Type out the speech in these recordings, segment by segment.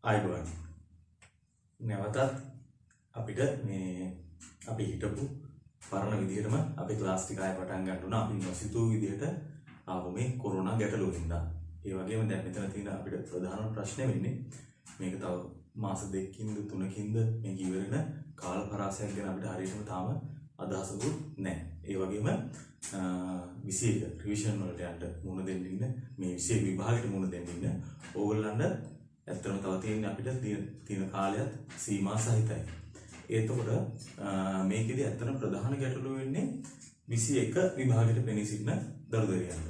ආයිබෝන් නැවතත් අපිට මේ අපි හිටපු පරණ විදිහටම අපේ ක්ලාස් ටික ආයෙ පටන් ගන්න උනා. අපි නොසිතූ විදිහට ආපු මේ කොරෝනා ගැටලුව හින්දා. ඒ වගේම දැන් මෙතන තියෙන අපිට ප්‍රධාන ප්‍රශ්නේ වෙන්නේ මේක තව මාස දෙකකින්ද තුනකින්ද මේක ඉවරන කාල පරාසයක් ගැන අපිට හරියටම තාම අදහසකුත් නැහැ. ඒ වගේම 21 රිවිෂන් වලට යන්න මුණ දෙන්න ඉන්න මේ 21 විභාගෙට මුණ දෙන්න ඉන්න ඕගොල්ලන්ට ඇත්තටම තව තියෙන අපිට තියෙන කාලයත් සීමා සහිතයි. එතකොට මේකෙදි ඇත්තටම ප්‍රධාන ගැටලුව වෙන්නේ 21 විභාගෙට පෙනී සිටින දරුදරියන්ට.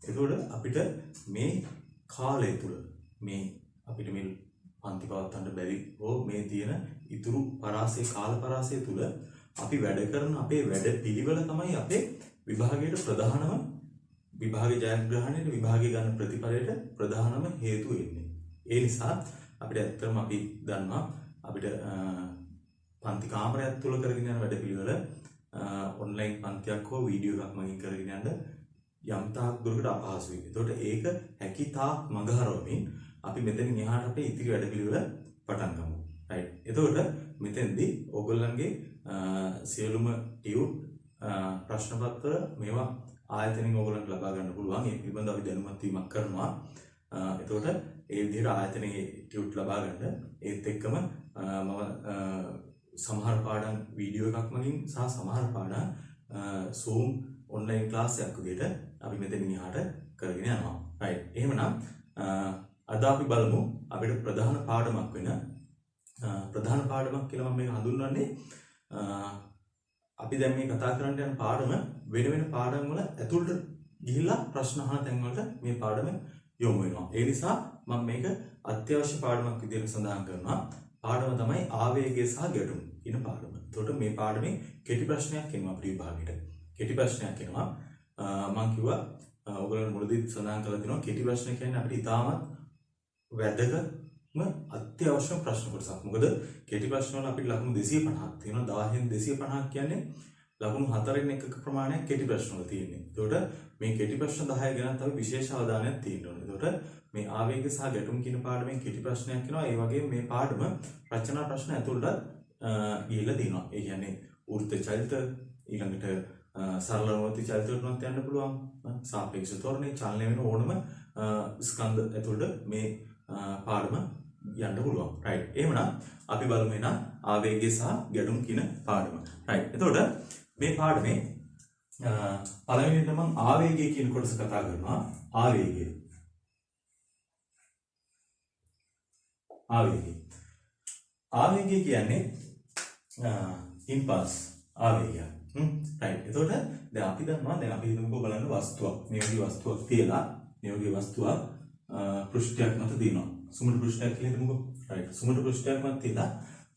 එතකොට අපිට මේ කාලය තුල මේ අපිට මේ පන්ති පවත්වන්න බැරි හෝ මේ තියෙන ඉතුරු පරාසය කාල පරාසය තුල අපි වැඩ කරන අපේ වැඩ පිළිවෙල තමයි අපේ විභාගයට ප්‍රධානම විභාගයේ ජයග්‍රහණයට විභාගයේ ගන්න ප්‍රතිඵලයට ප්‍රධානම හේතුව වෙන්නේ. ඒ නිසා අපිට ඇත්තටම අපි දන්නවා අපිට පන්ති කාමරයක් තුල කරගෙන යන වැඩ පිළිවෙල ඔන්ලයින් පන්තියක් හෝ වීඩියෝ එකක් මගින් කරගෙන යන්න යම් තාක් දුරකට අපහසුයි. ඒතකොට ඒක හැකි තාක් මඟ හරවමින් අපි මෙතනින් එහාට අපේ ඉතිරි වැඩ පිළිවෙල පටන් ගමු. රයිට්. එතකොට මෙතෙන්දී ඕගොල්ලන්ගේ සියලුම ටියුට් ප්‍රශ්න පත්‍ර මේවා ආයතනෙන් ඕගොල්ලන්ට ලබා ගන්න පුළුවන්. ඒ පිළිබඳව අපි දැනුවත් වීමක් කරනවා. එතකොට ඒ විදිහට ආයතනයේ ටියුට් ලබා ගන්න ඒත් එක්කම මම සමහර පාඩම් වීඩියෝ එකක් මගින් සහ සමහර පාඩම් Zoom ඔන්ලයින් ක්ලාස් එකක් විදිහට අපි මෙතනින් එහාට කරගෙන යනවා. රයිට්. එහෙමනම් අද අපි බලමු අපිට ප්‍රධාන පාඩමක් වෙන ප්‍රධාන පාඩමක් කියලා මම මේක හඳුන්වන්නේ අපි දැන් මේ කතා කරන්න යන පාඩම වෙන වෙන පාඩම් වල ඇතුළට ගිහිල්ලා ප්‍රශ්න අහන තැන් වලට මේ පාඩම යොමු වෙනවා. ඒ නිසා මම මේක අත්‍යවශ්‍ය පාඩමක් විදිහට සඳහන් කරනවා. පාඩම තමයි ආවේගය සහ ගැටුම් කියන පාඩම. එතකොට මේ පාඩමේ කෙටි ප්‍රශ්නයක් එනවා අපේ විභාගයට. කෙටි ප්‍රශ්නයක් එනවා. මම කිව්වා ඔයගොල්ලෝ මුලදී සඳහන් කරලා තිනවා කෙටි ප්‍රශ්න කියන්නේ අපිට ඉතාමත් වැදගත්ම අත්‍යවශ්‍ය ප්‍රශ්න කොටසක්. මොකද කෙටි ප්‍රශ්න වල අපිට ලකුණු 250ක් තියෙනවා. 10න් 250ක් කියන්නේ ලකුණු 4න් එකක ප්‍රමාණයක් කෙටි ප්‍රශ්න වල තියෙන්නේ. එතකොට මේ කෙටි ප්‍රශ්න 10 ගැනත් අපි විශේෂ අවධානයක් තියෙන්න ඕනේ. එතකොට මේ ආවේග සහ ගැටුම් කියන පාඩමෙන් කෙටි ප්‍රශ්නයක් එනවා. ඒ වගේම මේ පාඩම රචනා ප්‍රශ්න ඇතුළට ගිහිල්ලා තියෙනවා. ඒ කියන්නේ වෘත්ත චලිත ඊළඟට සරල නෝති චලිත වලට යන්න පුළුවන්. සාපේක්ෂ තොරණේ චලනය වෙන ඕනම ස්කන්ධ ඇතුළට මේ පාඩම යන්න පුළුවන්. රයිට්. එහෙමනම් අපි බලමු එන ආවේගය සහ ගැටුම් කියන පාඩම. රයිට්. එතකොට මේ පාඩමේ පළවෙනිට මම ආවේගය කියන කොටස කතා කරනවා. ආවේගය. ආවේගය කියන්නේ ඉම්පල්ස් ආවේගය. රයිට්. එතකොට දැන් අපි දන්නවා දැන් අපි හිතමුකෝ බලන්න වස්තුවක්. මේ වගේ වස්තුවක් තියලා මේ වගේ වස්තුවක් පෘෂ්ඨයක් මත දිනනවා. සුමුඩ පෘෂ්ඨයක් කියලා හිතමුකෝ. රයිට්. සුමුඩ පෘෂ්ඨයක් මත තියලා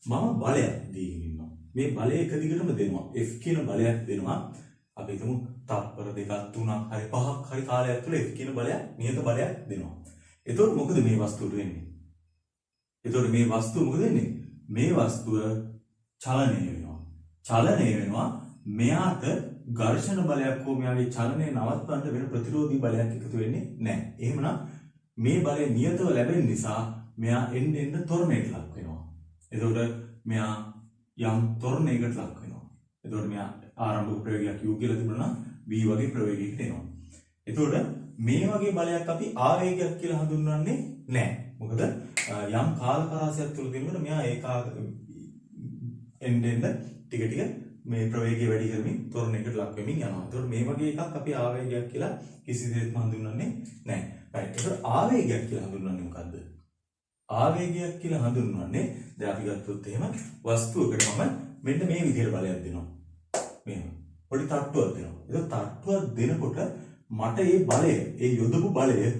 මම බලයක් දීගෙන ඉන්නවා. මේ බලය එක දිගටම දෙනවා. F කියන බලයක් දෙනවා. අපි හිතමු තත්පර 2ක් 3ක් හරි 5ක් හරි කාලයක් තුළ F කියන බලයක් නියත බලයක් දෙනවා. එතකොට මොකද මේ වස්තුවට වෙන්නේ? එතකොට මේ වස්තුව මොකද වෙන්නේ? මේ වස්තුව චලනය වෙනවා. චලනය වෙනවා මෙයාට ඝර්ෂණ බලයක් හෝ මෙයාගේ චලනය නවත්වන්න වෙන ප්‍රතිරෝධී බලයක් එකතු වෙන්නේ නැහැ. එහෙමනම් මේ බලය නියතව ලැබෙන නිසා මෙයා එන්න එන්න ත්වරණයට ලක් වෙනවා. එතකොට මෙයා යම් ත්වරණයකට ලක් වෙනවා. එතකොට මෙයා ආරම්භක ප්‍රවේගයක් u කියලා තිබුණා නම් v වගේ ප්‍රවේගයකට එනවා. එතකොට මේ වගේ බලයක් අපි ආවේගයක් කියලා හඳුන්වන්නේ නැහැ. මොකද යම් කාල පරාසයක් තුළ තියෙනකොට මෙයා එන්න ටික ටික මේ ප්‍රවේගය වැඩි කරමින් ත්වරණයකට ලක් වෙමින් යනවා. ඒතකොට මේ වගේ එකක් අපි ආවේගයක් කියලා කිසිසේත්ම හඳුන්වන්නේ නැහැ. රයිට්. ඒතකොට ආවේගයක් කියලා හඳුන්වන්නේ මොකද්ද? ආවේගයක් කියලා හඳුන්වන්නේ දැන් අපි ගත්තොත් එහෙම වස්තුවකට මම මෙන්න මේ විදිහට බලයක් දෙනවා. මෙහෙම. පොඩි තට්ටුවක් දෙනවා. ඒක තට්ටුවක් දෙනකොට මට මේ බලය, ඒ යොදපු බලය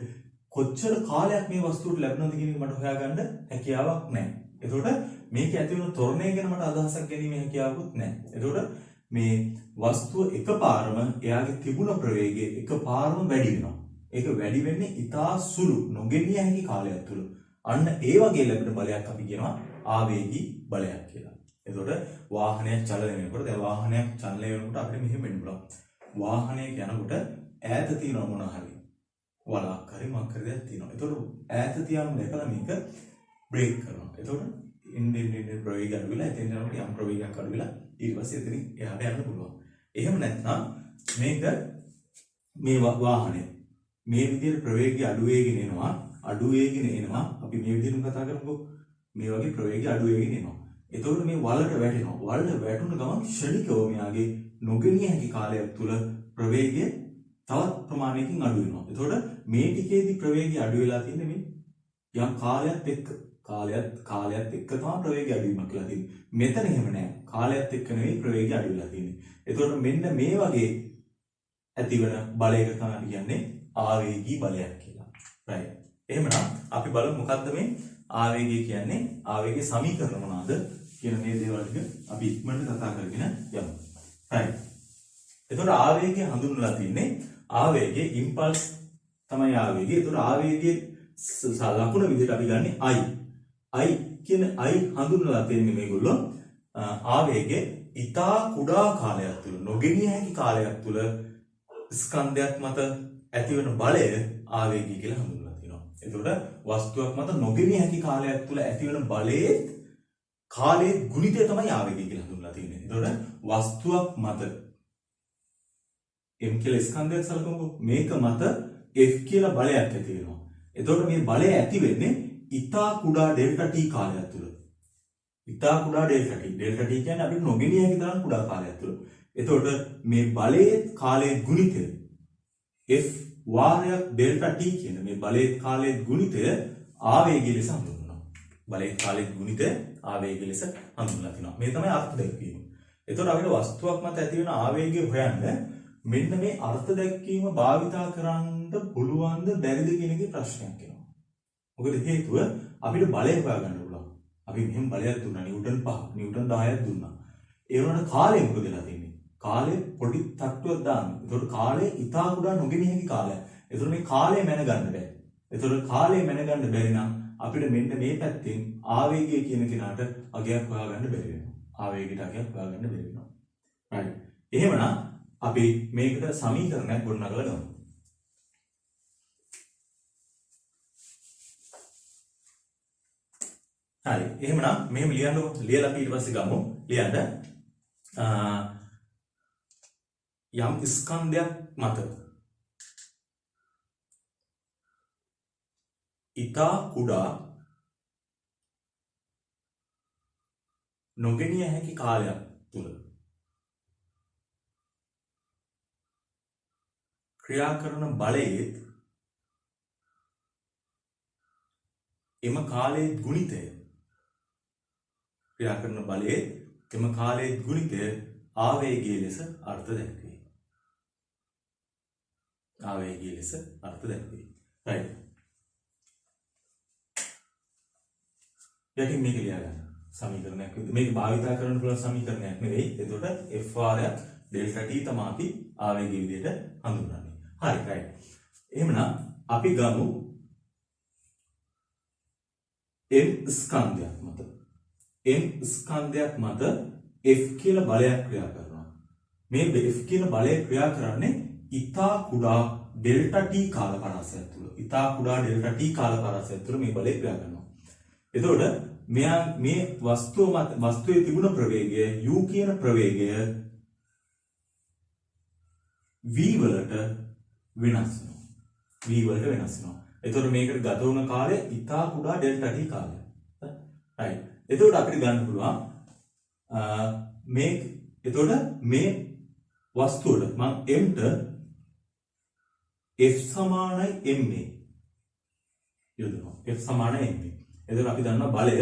කොච්චර කාලයක් මේ වස්තුවට ලැබුණාද කියන එක මට හොයාගන්න හැකියාවක් නැහැ. එතකොට මේක ඇති වෙන ත්වරණය ගැන මට අදහසක් ගැනීමේ හැකියාවකුත් නැහැ. එතකොට මේ වස්තුව එකපාරම එයාගේ තිබුණ ප්‍රවේගය එකපාරම වැඩි වෙනවා. ඒක වැඩි වෙන්නේ ඉතා සුළු නොගෙනිය හැකි කාලයක් තුළ. අන්න ඒ වගේ ලැබෙන බලයක් අපි කියනවා ආවේගී බලයක් කියලා. එතකොට වාහනයක් චලනය වෙනකොට දැන් වාහනයක් චලනය වෙනකොට අපිට මෙහෙම වෙන්න පුළුවන්. වාහනයක යනකොට ඈත තියෙන මොනවා හරි වලක් හරි මොකක් හරි දෙයක් තියෙනවා. එතකොට ඈත තියාම දැකලා මේක බ්‍රේක් කරනවා. එතකොට ඉන්දියන් ප්‍රවේගය අඩු වෙලා එතෙන් යනකොට යම් ප්‍රවේගයක් අඩු වෙලා ඊට පස්සේ එතනින් එහාට යන්න පුළුවන්. එහෙම නැත්නම් මේක මේ වාහනේ මේ විදිහට ප්‍රවේගය අඩු වෙගෙන එනවා. අපි මේ විදිහටම කතා කරමුකෝ. මේ වගේ ප්‍රවේගය අඩු වෙගෙන එනවා. එතකොට මේ වලට වැටෙනවා. වලට වැටුණ ගමන් ක්ෂණිකව මෙයාගේ නොගෙනිය හැකි කාලයක් තුල ප්‍රවේගය තවත් ප්‍රමාණයකින් අඩු වෙනවා. එතකොට මේ ටිකේදී ප්‍රවේගය අඩු වෙලා තියෙන්නේ මේ යම් කාලයක් එක්ක තමයි ප්‍රවේගය අඩු වීමක් කියලා තියෙන්නේ. මෙතන එහෙම නෑ. කාලයත් එක්ක නෙවෙයි ප්‍රවේගය අඩු වෙලා තියෙන්නේ. එතකොට මෙන්න මේ වගේ ඇතිවන බලයක තමයි කියන්නේ ආවේගී බලයක් කියලා. right. එහෙමනම් අපි බලමු මොකද්ද මේ ආවේගය කියන්නේ? ආවේගයේ සමීකරණ මොනවාද කියන මේ දේවල් ටික අපි ඉක්මනට කතා කරගෙන යමු. right. එතකොට ආවේගය හඳුන්වලා තින්නේ ආවේගයේ ඉම්පල්ස් තමයි ආවේගය. එතකොට ආවේගයේ ලකුණ විදිහට අපි ගන්නේ I කියන I හඳුන්වලා තියෙන්නේ මේගොල්ලෝ ආවේගයේ ඊටා කුඩා කාලයක් තුල නොගෙනිය හැකි කාලයක් තුල ස්කන්ධයක් මත ඇතිවන බලය ආවේගය කියලා හඳුන්වලා තියෙනවා. එතකොට වස්තුවක් මත නොගෙනිය හැකි කාලයක් තුල ඇතිවන බලයේ කාලයේ ගුණිතය තමයි ආවේගය කියලා හඳුන්වලා තියෙන්නේ. එතකොට වස්තුවක් මත m කියලා ස්කන්ධයක් සලකමුකෝ. මේක මත F කියලා බලයක් ඇති වෙනවා. එතකොට මේ බලය ඇති වෙන්නේ ඊටා කුඩා ඩෙල්ටා t කාලයක් තුල. ඊටා කුඩා ඩෙල්ටා t. ඩෙල්ටා t කියන්නේ අපිට නොගෙනිය හැකි තරම් කුඩා කාලයක් තුල. එතකොට මේ බලයේ කාලයේ ගුණිතය F වාරයක් ඩෙල්ටා t කියන මේ බලයේ කාලයේ ගුණිතය ආවේගය ලෙස හඳුන්වනවා. බලයේ කාලයේ ගුණිතය ආවේගය ලෙස හඳුන්වලා තිනවා. මේ තමයි අර්ථ දැක්වීම. එතකොට අපිට වස්තුවක් මත ඇති වෙන ආවේගය හොයන්න මෙන්න මේ අර්ථ දැක්වීම භාවිතා කරන්න පුළුවන්ද බැරිද කියන එකේ ප්‍රශ්නයක් එනවා. මොකද හේතුව අපිට බලය හොයාගන්න පුළුවන්. අපි මෙහෙම බලයක් දුන්නා නිව්ටන් 5, නිව්ටන් 10ක් දුන්නා. ඒ වුණාට කාලය මොකද වෙලා තියෙන්නේ? කාලේ පොඩි තට්ටුවක් දාන්න. ඒතකොට කාලේ ඉතා කුඩා නොගෙනිය හැකි කාලයක්. ඒතකොට මේ කාලය මැන ගන්න බෑ. ඒතකොට කාලය මැන ගන්න බැරි නම් අපිට මෙන්න මේ පැත්තෙන් ආවේගය කියන කෙනාට අගයක් හොයාගන්න බැරි වෙනවා. ආවේගයට අගයක් හොයාගන්න බැරි වෙනවා. right. එහෙමනම් අපි මේකට සමීකරණයක් ගොඩනගලා ගමු. හරි. එහෙමනම් මෙහෙම ලියන්නකො. ලියලා අපි ඊට පස්සේ ගමු. ලියන්න යම් ස්කන්ධයක් මත ඊතා කුඩා නොගෙනිය හැකි කාලයක් තුල ක්‍රියා කරන බලයේ එම කාලයේ ගුණිතය ක්‍රියා කරන බලයේ එම කාලයේ ගුණිතය ආවේගය ලෙස අර්ථ දැක්වේ. ආවේගය ලෙස අර්ථ දැක්වේ. right. යටින් මේක ලියා ගන්න. සමීකරණයක් විදිහට මේක භාවිතා කරන්න පුළුවන් සමීකරණයක් නෙවෙයි. එතකොට F වාරයක් ඩෙල්ටා t තමයි අපි ආවේගය විදිහට හඳුන්වන්නේ. හරි. right. එහෙමනම් අපි ගමු m ස්කන්ධයක් මත F කියලා බලයක් ක්‍රියා කරනවා. මේ F කියන බලය ක්‍රියා කරන්නේ ඊතා කුඩා ඩෙල්ටා t කාල පරාසයක් තුල. ඊතා කුඩා ඩෙල්ටා t කාල පරාසයක් තුල මේ බලය ක්‍රියා කරනවා. එතකොට මේ වස්තුවේ තිබුණ ප්‍රවේගය u කියන ප්‍රවේගය v වලට වෙනස් වෙනවා. එතකොට මේකට ගත වුණ කාලය ඊතා කුඩා ඩෙල්ටා t කාලය. right. එතකොට අපිට ගන්න පුළුවන් එතකොට මේ වස්තුවට මම m ට F සමානයි ma යොදනවා. F සමානයි ma. එතකොට අපි දන්නවා බලය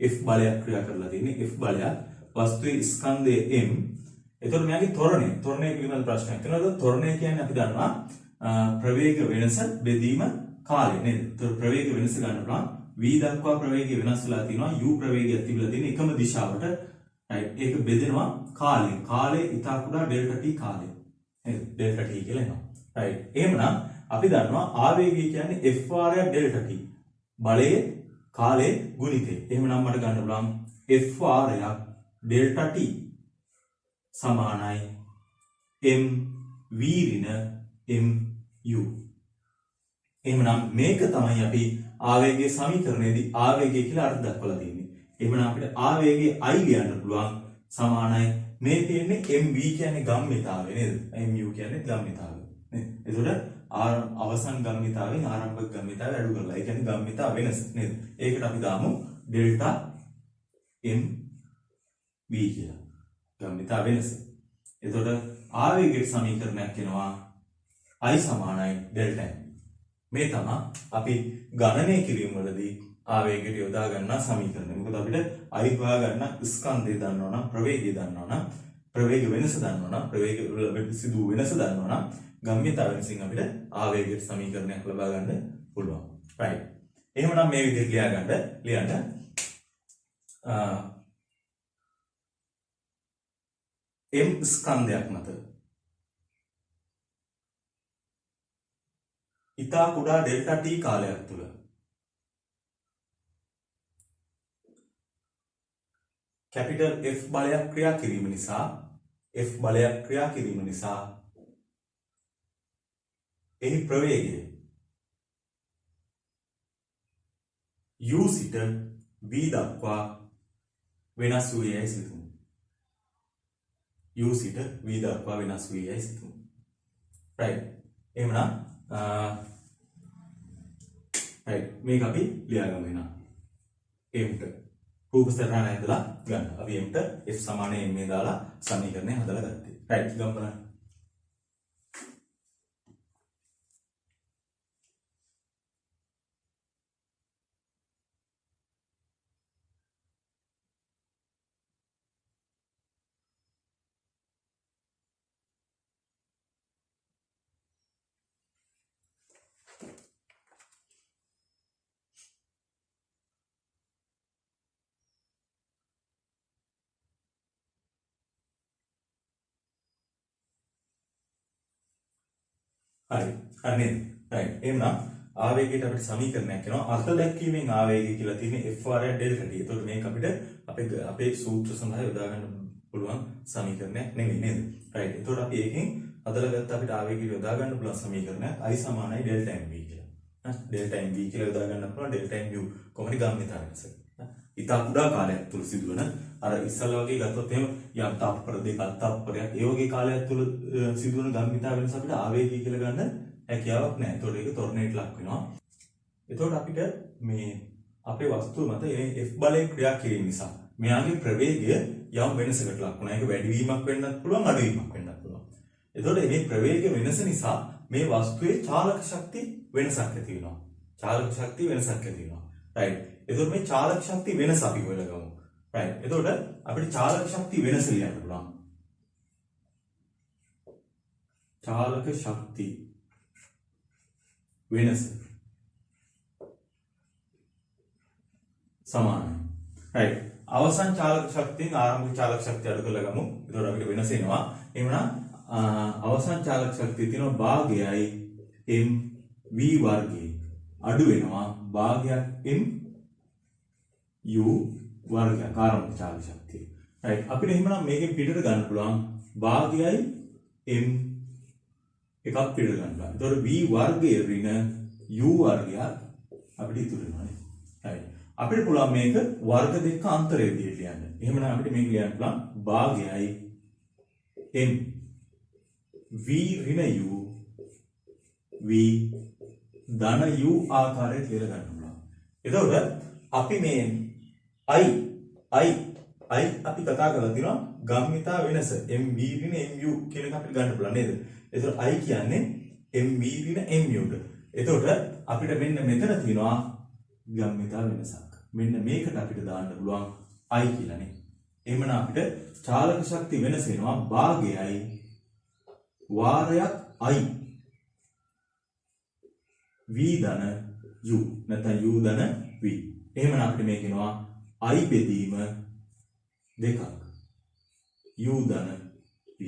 F බලයක් ක්‍රියා කරලා තියෙන්නේ. F බලයක් වස්තුවේ ස්කන්ධයේ m. එතකොට මෙයාගේ ත්වරණය පිළිබඳ ප්‍රශ්නයක් තියෙනවා. ත්වරණය කියන්නේ අපි දන්නවා ප්‍රවේග වෙනස බෙදීම කාලය නේද? එතකොට ප්‍රවේග වෙනස ගන්න පුළුවන් v දක්වා ප්‍රවේගය වෙනස් වෙලා තියෙනවා. u ප්‍රවේගයක් තිබිලා තියෙන එකම දිශාවට. right. ඒක බෙදෙනවා කාලයෙන්. කාලය ඊටා කුඩා ඩෙල්ටා t කාලය. නේද? ඩෙල්ටා t කියලා එනවා. right. එහෙමනම් අපි දන්නවා ආවේගය කියන්නේ F වාරයක් ඩෙල්ටා t. බලයේ කාලයේ ගුණිතය. එහෙමනම් මට ගන්න පුළුවන් F වාරයක් ඩෙල්ටා t සමානයි m v ඍණ mu. එහෙමනම් මේක තමයි අපි ආවේගයේ සමීකරණයේදී ආවේගය කියලා අර්ථ දක්වලා තියෙන්නේ. එහෙමනම් අපිට ආවේගයේ I ලියන්න පුළුවන් සමානයි මේ තියෙන්නේ mv කියන්නේ ගම්මිතාවය නේද? mu කියන්නේ ගම්මිතාවය. නේද? එතකොට අවසන් ගම්මිතාවෙන් ආරම්භක ගම්මිතාවය අඩු කරලා. ඒ කියන්නේ ගම්මිතා වෙනස නේද? ඒකට අපි දාමු ඩෙල්ටා mv කියලා. ගම්මිතා වෙනස. එතකොට ආවේගයේ සමීකරණයක් එනවා I සමානයි ඩෙල්ටා m. මේ තමයි අපි ගණනය කිරීම වලදී ආවේගයට යොදා ගන්නා සමීකරණය. මොකද අපිට I හොයා ගන්න ස්කන්ධය දන්නවා නම් ප්‍රවේගය දන්නවා නම් ප්‍රවේග වෙනස දන්නවා නම් ප්‍රවේග වල සිදු වෙනස දන්නවා නම් ගම්මිතා වෙනසින් අපිට ආවේගයට සමීකරණයක් ලබා ගන්න පුළුවන්. right. එහෙමනම් මේ විදිහට ලියන්න m ස්කන්ධයක් මත ඉතා කුඩා ඩෙල්ටා t කාලයක් තුල කැපිටල් F බලයක් ක්‍රියා කිරීම නිසා එහි ප්‍රවේගය u සිට v දක්වා වෙනස් වූයයි සිතමු. u සිට v දක්වා වෙනස් වූයයි සිතමු. right. එහෙමනම් right මේක අපි ලියාගමු එහෙනම්. m ට රූප සටහන ඇදලා ගන්න. අපි m ට f සමාන m මේ දාලා සමීකරණය හදලා ගත්තේ. right ගමු බලන්න. හරි නේද? right. එහෙනම් ආවේගයට අපිට සමීකරණයක් එනවා. අර්ථ දැක්වීමෙන් ආවේගය කියලා තියෙන්නේ F වාරයක් ඩෙල්ටා t. ඒතකොට මේක අපිට අපේ සූත්‍ර සඳහා යොදා ගන්න පුළුවන් සමීකරණයක් නෙමෙයි නේද? right. ඒතකොට අපි ඒකෙන් හදලා ගත්ත අපිට ආවේගයට යොදා ගන්න පුළුවන් සමීකරණයක් I සමානයි ඩෙල්ටා mv කියලා. ඩෙල්ටා mv කියලා යොදා ගන්න පුළුවන් ඩෙල්ටා mu කොහොමද ගම්මිතා වෙනස. ඉතා කුඩා කාලයක් තුල සිදුවන අර ඉස්සල්ලා වගේ ගත්තොත් එහෙම යම් තප්පර දෙකක් තප්පරයක් ඒ වගේ කාලයක් තුල සිදුවන ගම්මිතා වෙනස අපිට ආවේගය කියලා ගන්න හැකියාවක් නැහැ. ඒතකොට ඒක තොරණයට ලක් වෙනවා. ඒතකොට අපිට මේ අපේ වස්තුව මත F බලයේ ක්‍රියා කිරීම නිසා මෙයාගේ ප්‍රවේගය යම් වෙනසකට ලක් වෙනවා. ඒක වැඩිවීමක් වෙන්නත් පුළුවන් අඩුවීමක් වෙන්නත් පුළුවන්. ඒතකොට මේ ප්‍රවේග වෙනස නිසා මේ වස්තුවේ චාලක ශක්ති වෙනසක් ඇති වෙනවා. චාලක ශක්ති වෙනසක් ඇති වෙනවා. right. එතකොට මේ චාලක ශක්ති වෙනස අපි හොයලා ගමු. right. එතකොට අපිට චාලක ශක්ති වෙනස ලියන්න පුළුවන්. චාලක ශක්ති වෙනස සමානයි. right. අවසන් චාලක ශක්තියෙන් ආරම්භක චාලක ශක්තිය අඩු කරලා ගමු. එතකොට අපිට වෙනස එනවා. එහෙමනම් අවසන් චාලක ශක්තිය තියෙනවා භාගයයි m v වර්ගයේ අඩු වෙනවා භාගයක් m u වර්ගයක් ආරම්භක චාලක ශක්තිය. right. අපිට එහෙමනම් මේකෙන් පිටට ගන්න පුළුවන් භාගයයි m එකක් පිටට ගන්න පුළුවන්. ඒතකොට v වර්ගයේ ඍණ u වර්ගයක් අපිට ඉතුරු වෙනවා නේ. right. අපිට පුළුවන් මේක වර්ග දෙක අන්තරය විදිහට ලියන්න. එහෙමනම් අපිට මේක ලියන්න පුළුවන් භාගයයි m v ඍණ u v ධන u ආකාරයට ලියලා ගන්න පුළුවන්. එතකොට අපි මේ I අපි කතා කරලා තියෙනවා ගම්මිතා වෙනස mv ඍණ mu කියන එක අපිට ගන්න පුළුවන් නේද? එතකොට I කියන්නේ mv ඍණ mu ට. එතකොට අපිට මෙන්න මෙතන තියෙනවා ගම්මිතා වෙනසක්. මෙන්න මේකට අපිට දාන්න පුළුවන් I කියලානේ. එහෙමනම් අපිට චාලක ශක්තිය වෙනස වෙනවා භාගයයි වාරයක් I v ධන u නැත්නම් u ධන v. එහෙමනම් අපිට මේක එනවා I බෙදීම දෙකක් u ධන v.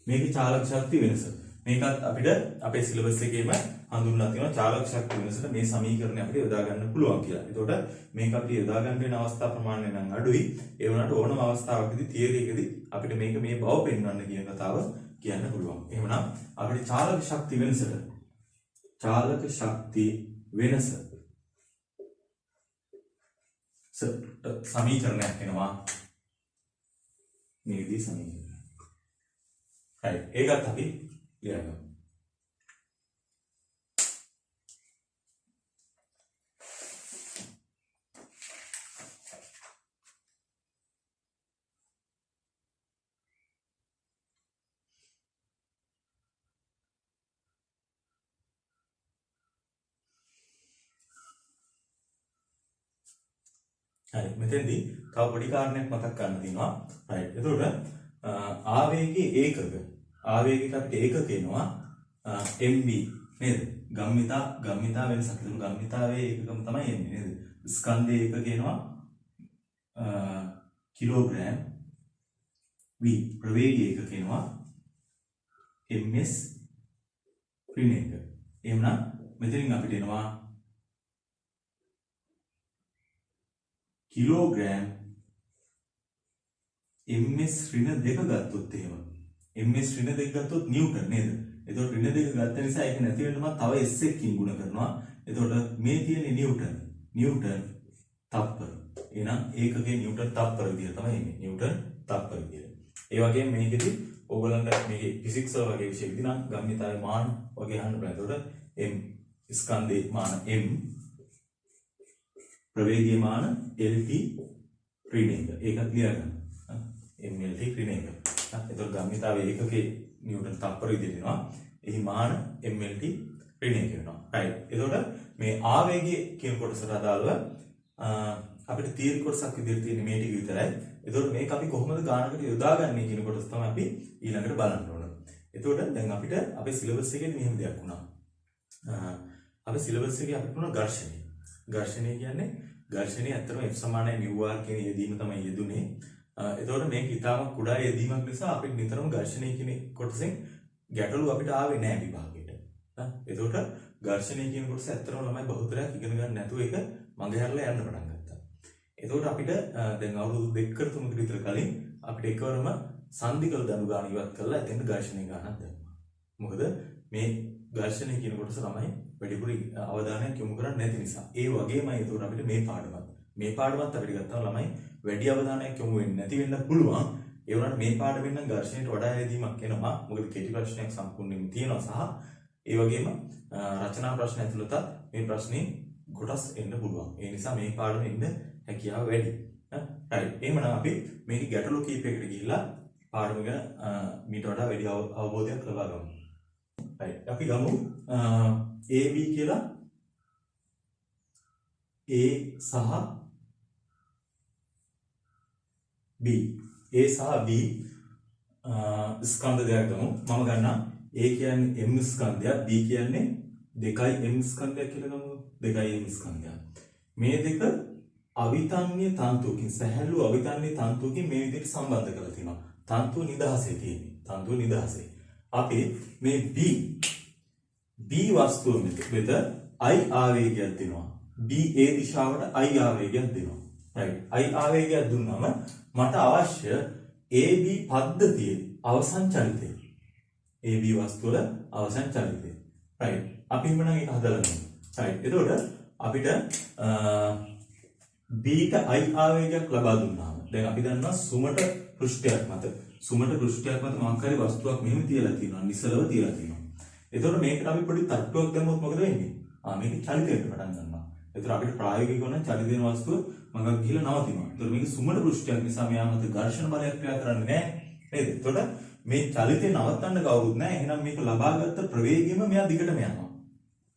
මේකේ චාලක ශක්තිය වෙනස. මේකත් අපිට අපේ සිලබස් එකේම හඳුන්වලා තියෙනවා චාලක ශක්තිය වෙනසට මේ සමීකරණය අපිට යොදා ගන්න පුළුවන් කියලා. ඒතකොට මේක අපිට යොදා ගන්න වෙන අවස්ථා ප්‍රමාණය නම් අඩුයි. ඒ වුණාට ඕනම අවස්ථාවකදී තියරි එකදී අපිට මේක මේ බව පෙන්වන්න කියන කතාව කියන්න පුළුවන්. එහෙමනම් අපිට චාලක ශක්තිය වෙනසට චාලක ශක්තිය වෙනස සමීකරණයක් වෙනවා මේ විදිහේ සමීකරණයක්. හරි ඒකත් අපි ලියනවා. හරි මෙතෙන්දී තව පොඩි කාරණයක් මතක් කරන්න තියෙනවා. හරි එතකොට ආවේගයේ ඒකක ආවේගයකට අපිට ඒකක එනවා MB නේද? ගම්මිතා වෙනසක්. ඒක ගම්මිතාවේ ඒකකම තමයි එන්නේ නේද? ස්කන්ධයේ ඒකක එනවා කිලෝග්‍රෑම්. V ප්‍රවේගයේ ඒකක එනවා ms ඍණ එක. එහෙනම් මෙතනින් අපිට එනවා කිලෝග්‍රෑම් ms ඍණ 2 ගත්තොත් එහෙම ms ඍණ 2 ගත්තොත් නිව්ටන් නේද? එතකොට ඍණ 2 ගත්ත නිසා ඒක නැති වෙන්න මම තව s එකකින් ගුණ කරනවා. එතකොට මේ තියෙන්නේ නිව්ටන් තප්පර. එහෙනම් ඒකගේ නිව්ටන් තප්පර විදිය තමයි එන්නේ. නිව්ටන් තප්පර විදිය. ඒ වගේම මේකෙදි ඕගොල්ලන්ට මේකේ ෆිසික්ස් වගේ විෂයකදී නම් ගම්මිතාවේ මාන වගේ අහන්න බෑ. එතකොට m ස්කන්ධේ මාන m ප්‍රවේගයේ මාන LT ඍණ 1. ඒකත් ලියා ගන්න. MLT ඍණ 1. එතකොට ගම්මිතාවේ ඒකකේ නිව්ටන් තප්පර විදිහට එනවා. එහි මාන MLT ඍණ 1 වෙනවා. right. එතකොට මේ ආවේගය කියන කොටසට අදාළව අපිට තීර කොටසක් විදිහට තියෙන මේ ටික විතරයි. එතකොට මේක අපි කොහොමද ගානකට යොදාගන්නේ කියන කොටස තමයි අපි ඊළඟට බලන්න ඕන. එතකොට දැන් අපිට අපේ සිලබස් එකේ මෙහෙම දෙයක් වුණා. අපේ සිලබස් එකේ අපිට වුණා ඝර්ෂණය. ඝර්ෂණය කියන්නේ ඝර්ෂණය ඇත්තටම F සමානයි μr කියන යෙදීම තමයි යෙදුනේ. එතකොට මේක ඊටාම කුඩා යෙදීමක් නිසා අපිට නිතරම ඝර්ෂණය කියන කොටසෙන් ගැටලු අපිට ආවේ නැහැ විභාගයට. එතකොට ඝර්ෂණය කියන කොටස ඇත්තටම ළමයි බහුතරයක් ඉගෙන ගන්න නැතුව ඒක මගහැරලා යන්න පටන් ගත්තා. එතකොට අපිට දැන් අවුරුදු 2කට 3කට විතර කලින් අපිට එකවරම සංධිකල දනු ගාන ඉවත් කරලා එතෙන් ඝර්ෂණය ගන්නක් දැම්මා. මොකද මේ ඝර්ෂණය කියන කොටස ළමයි වැඩිපුර අවධානයක් යොමු කරන්නේ නැති නිසා. ඒ වගේමයි එතකොට අපිට මේ පාඩමත් අපිට ගත්තාම ළමයි වැඩි අවධානයක් යොමු වෙන්නේ නැති වෙන්න පුළුවන්. ඒ වුණාට මේ පාඩමෙන් නම් ඝර්ෂණයට වඩා යෙදීමක් එනවා. මොකද කෙටි ප්‍රශ්නයක් සම්පූර්ණයෙන් තියෙනවා සහ ඒ වගේම රචනා ප්‍රශ්න ඇතුළත මේ ප්‍රශ්නේ කොටස් එන්න පුළුවන්. ඒ නිසා මේ පාඩමෙ ඉන්න හැකියාව වැඩි. right. එහෙමනම් අපි මේක ගැටලු කීපයකට ගිහිල්ලා පාඩම ගැන මීට වඩා වැඩි අවබෝධයක් ලබා ගමු. right. අපි ගමු AB කියලා A සහ B. A සහ B ස්කන්ධ දෙකක් ගමු. මම ගන්නම් A කියන්නේ M ස්කන්ධයක්, B කියන්නේ 2M ස්කන්ධයක් කියලා ගමු. 2M ස්කන්ධයක්. මේ දෙක අවිතන්‍ය තන්තුවකින් සැහැල්ලු අවිතන්‍ය තන්තුවකින් මේ විදිහට සම්බන්ධ කරලා තියෙනවා. තන්තුව නිදහසේ තියෙන්නේ. තන්තුව නිදහසේ. අපි මේ B වස්තුව වෙත I ආවේගයක් දෙනවා. B A දිශාවට I ආවේගයක් දෙනවා. right. I ආවේගයක් දුන්නාම මට අවශ්‍ය AB පද්ධතියේ අවසන් චලිතය. AB වස්තුව වල අවසන් චලිතය. right. අපි හිමනම් ඒක හදලා ගමු. right. එතකොට අපිට B ට I ආවේගයක් ලබා දුන්නාම දැන් අපි දන්නවා සුමට පෘෂ්ඨයක් මත මොකක් හරි වස්තුවක් මෙහෙම තියලා තියෙනවා. නිසලව තියලා තියෙනවා. එතකොට මේකට අපි පොඩි තට්ටුවක් දැම්මොත් මොකද වෙන්නේ? මේක චලිත වෙන්න පටන් ගන්නවා. එතකොට අපිට ප්‍රායෝගිකව නම් චලිත වෙන වස්තුව මගක් ගිහලා නවතිනවා. එතකොට මේක සුමට පෘෂ්ඨයක් නිසා මෙයා මත ඝර්ෂණ බලයක් ක්‍රියා කරන්නේ නැහැ. නේද? එතකොට මේ චලිතේ නවත්තන්න කවුරුත් නැහැ. එහෙනම් මේක ලබාගත්ත ප්‍රවේගයම මෙයා දිගටම යනවා.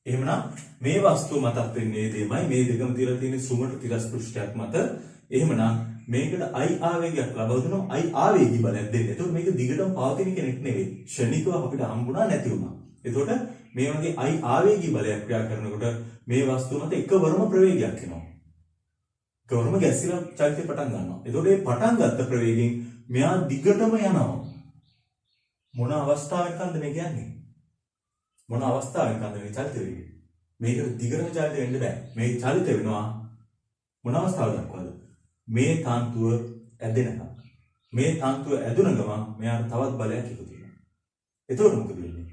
එහෙමනම් මේ වස්තුව මතක් වෙන්නේ දෙමයි මේ දෙකම තියලා තියෙන සුමට තිරස් පෘෂ්ඨයක් මත. එහෙමනම් මේකට I ආවේගයක් ලබා දුනවා. I ආවේගී බලයක් දෙන්න. එතකොට මේක දිගටම පවතින කෙනෙක් නෙවෙයි. ක්ෂණිකව අපිට හම්බුණා නැති වුණා. එතකොට මේ වගේ I ආවේගී බලයක් ක්‍රියා කරනකොට මේ වස්තුව මත එකවරම ප්‍රවේගයක් එනවා. එකවරම ගැසිලා චලිතය පටන් ගන්නවා. එතකොට මේ පටන් ගත්ත ප්‍රවේගයෙන් මෙයා දිගටම යනවා. මොන අවස්ථාවකද මේ කියන්නේ? මොන අවස්ථාවකද මේ චලිත වෙන්නේ? මේක දිගටම චලිත වෙන්න බෑ. මේ චලිත වෙනවා මොන අවස්ථාවක දක්වාද? මේ තන්තුව ඇදෙනවා. මේ තන්තුව ඇදුන ගමන් මෙයාට තවත් බලයක් එකතු වෙනවා. එතකොට මොකද වෙන්නේ?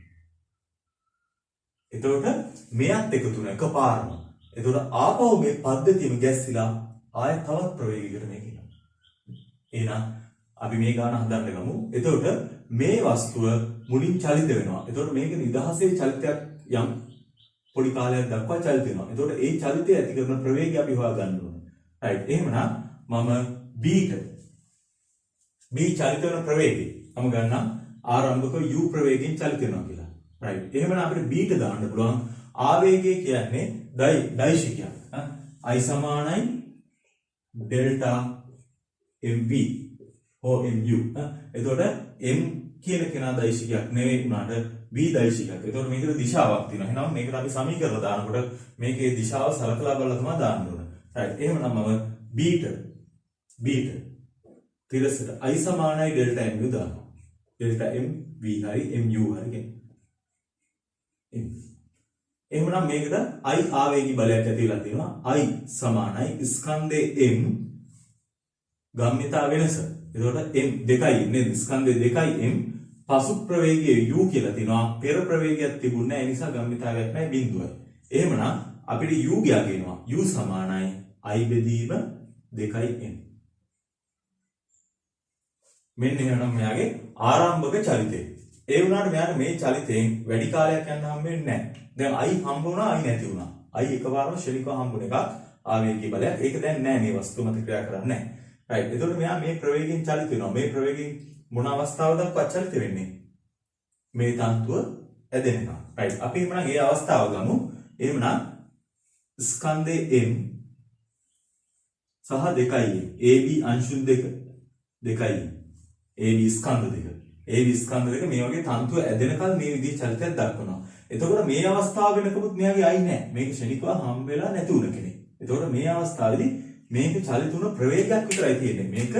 එතකොට මෙයත් එකතු වෙන එකපාරම. එතකොට ආපහු මේ පද්ධතියම ගැස්සිලා ආයෙ තවත් ප්‍රවේගයකට මේක එනවා. එහෙනම් අපි මේ ගාන හදන්න ගමු. එතකොට මේ වස්තුව මුලින් චලිත වෙනවා. එතකොට මේක නිදහසේ චලිතයක් යම් පොඩි කාලයක් දක්වා චලිත වෙනවා. එතකොට ඒ චලිතය ඇති කරන ප්‍රවේගය අපි හොයා ගන්න ඕනේ. රයිට්. එහෙමනම් මම B චලිත වෙන ප්‍රවේගය මම ගන්නම් ආරම්භක u ප්‍රවේගයෙන් චලිත වෙනවා කියලා. රයිට්. එහෙමනම් අපිට B ට දාන්න පුළුවන් ආවේගය කියන්නේ දෛශිකයක්. I සමානයි ඩෙල්ටා mv හෝ mu. එතකොට m කියන කෙනා දෛශිකයක් නෙවෙයි උනාට v දෛශිකයක්. එතකොට මේකට දිශාවක් තියෙනවා. එහෙනම් මේකට අපි සමීකරණ දානකොට මේකේ දිශාව සලකලා බලලා තමයි දාන්න ඕන. රයිට්. එහෙමනම් මම b ට තිරසට I සමානයි ඩෙල්ටා mu දානවා. ඩෙල්ටා m v හරි mu හරි කියන්නේ. එහෙමනම් මේකට I ආවේගී බලයක් ඇති වෙලා තියෙනවා. I සමානයි ස්කන්ධේ m ගම්මිතා වෙනස. එතකොට m දෙකයි නේද? ස්කන්ධේ දෙකයි m පසු ප්‍රවේගයේ u කියලා තියෙනවා. පෙර ප්‍රවේගයක් තිබුණේ නැහැ. ඒ නිසා ගම්මිතාවයක් නැහැ බිඳුවයි. එහෙමනම් අපිට u ගියා කියනවා. u සමානයි I බෙදීම 2m. මෙන්න එහෙනම් මෙයාගේ ආරම්භක චලිතය. ඒ වුණාට මෙයාට මේ චලිතයෙන් වැඩි කාලයක් යන්න හම්බෙන්නේ නැහැ. දැන් I හම්බ වුණා I නැති වුණා. I එකපාරම ශනිකව හම්බුන එකක් ආවේගී බලයක්. ඒක දැන් නැහැ මේ වස්තු මත ක්‍රියා කරන්නේ නැහැ. රයිට්. එතකොට මෙයා මේ ප්‍රවේගයෙන් චලිත වෙනවා. මේ ප්‍රවේගයෙන් මොන අවස්ථාව දක්වා චලිත වෙන්නේ? මේ තන්තුව ඇදෙනවා. රයිට්. අපි එහෙනම් මේ අවස්ථාව ගමු. එහෙනම් ස්කන්ධේ m සහ 2i AB අංශු දෙකයි AB ස්කන්ධ දෙක. AB ස්කන්ධ දෙක මේ වගේ තන්තුව ඇදෙනකල් මේ විදිහේ චලිතයක් දක්වනවා. එතකොට මේ අවස්ථාව වෙනකමුත් මෙයාගේ I නැහැ. මේක ශනිකව හම් වෙලා නැති වුණ කෙනෙක්. එතකොට මේ අවස්ථාවේදී මේක චලිත වුණ ප්‍රවේගයක් විතරයි තියෙන්නේ. මේක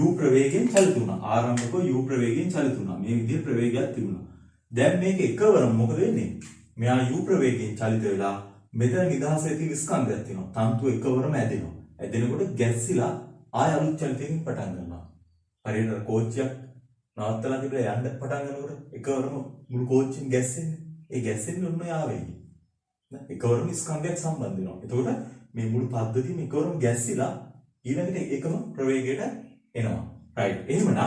u ප්‍රවේගයෙන් චලිත වුණා. ආරම්භක u ප්‍රවේගයෙන් චලිත වුණා. මේ විදිහේ ප්‍රවේගයක් තිබුණා. දැන් මේක එකවරම මොකද වෙන්නේ? මෙයා u ප්‍රවේගයෙන් චලිත වෙලා මෙතන නිදහසේ තියෙන ස්කන්ධයක් තියෙනවා. තන්තුව එකවරම ඇදෙනවා. ඇදෙනකොට ගැස්සිලා ආය අලුත් චලිතයකින් පටන් ගන්නවා. හරියට කෝච්චියක් නවත්තලා තිබිලා යන්න පටන් ගන්නකොට එකවරම මුළු කෝච්චියෙන් ගැස්සෙන්නේ. ඒ ගැස්සෙන්නේ ඔන්න ආවේගය. එකවරම ස්කන්ධයක් සම්බන්ධ වෙනවා. එතකොට මේ මුළු පද්ධතියම එකවරම ගැස්සිලා ඊළඟට එකම ප්‍රවේගයට එනවා. රයිට්. එහෙමනම්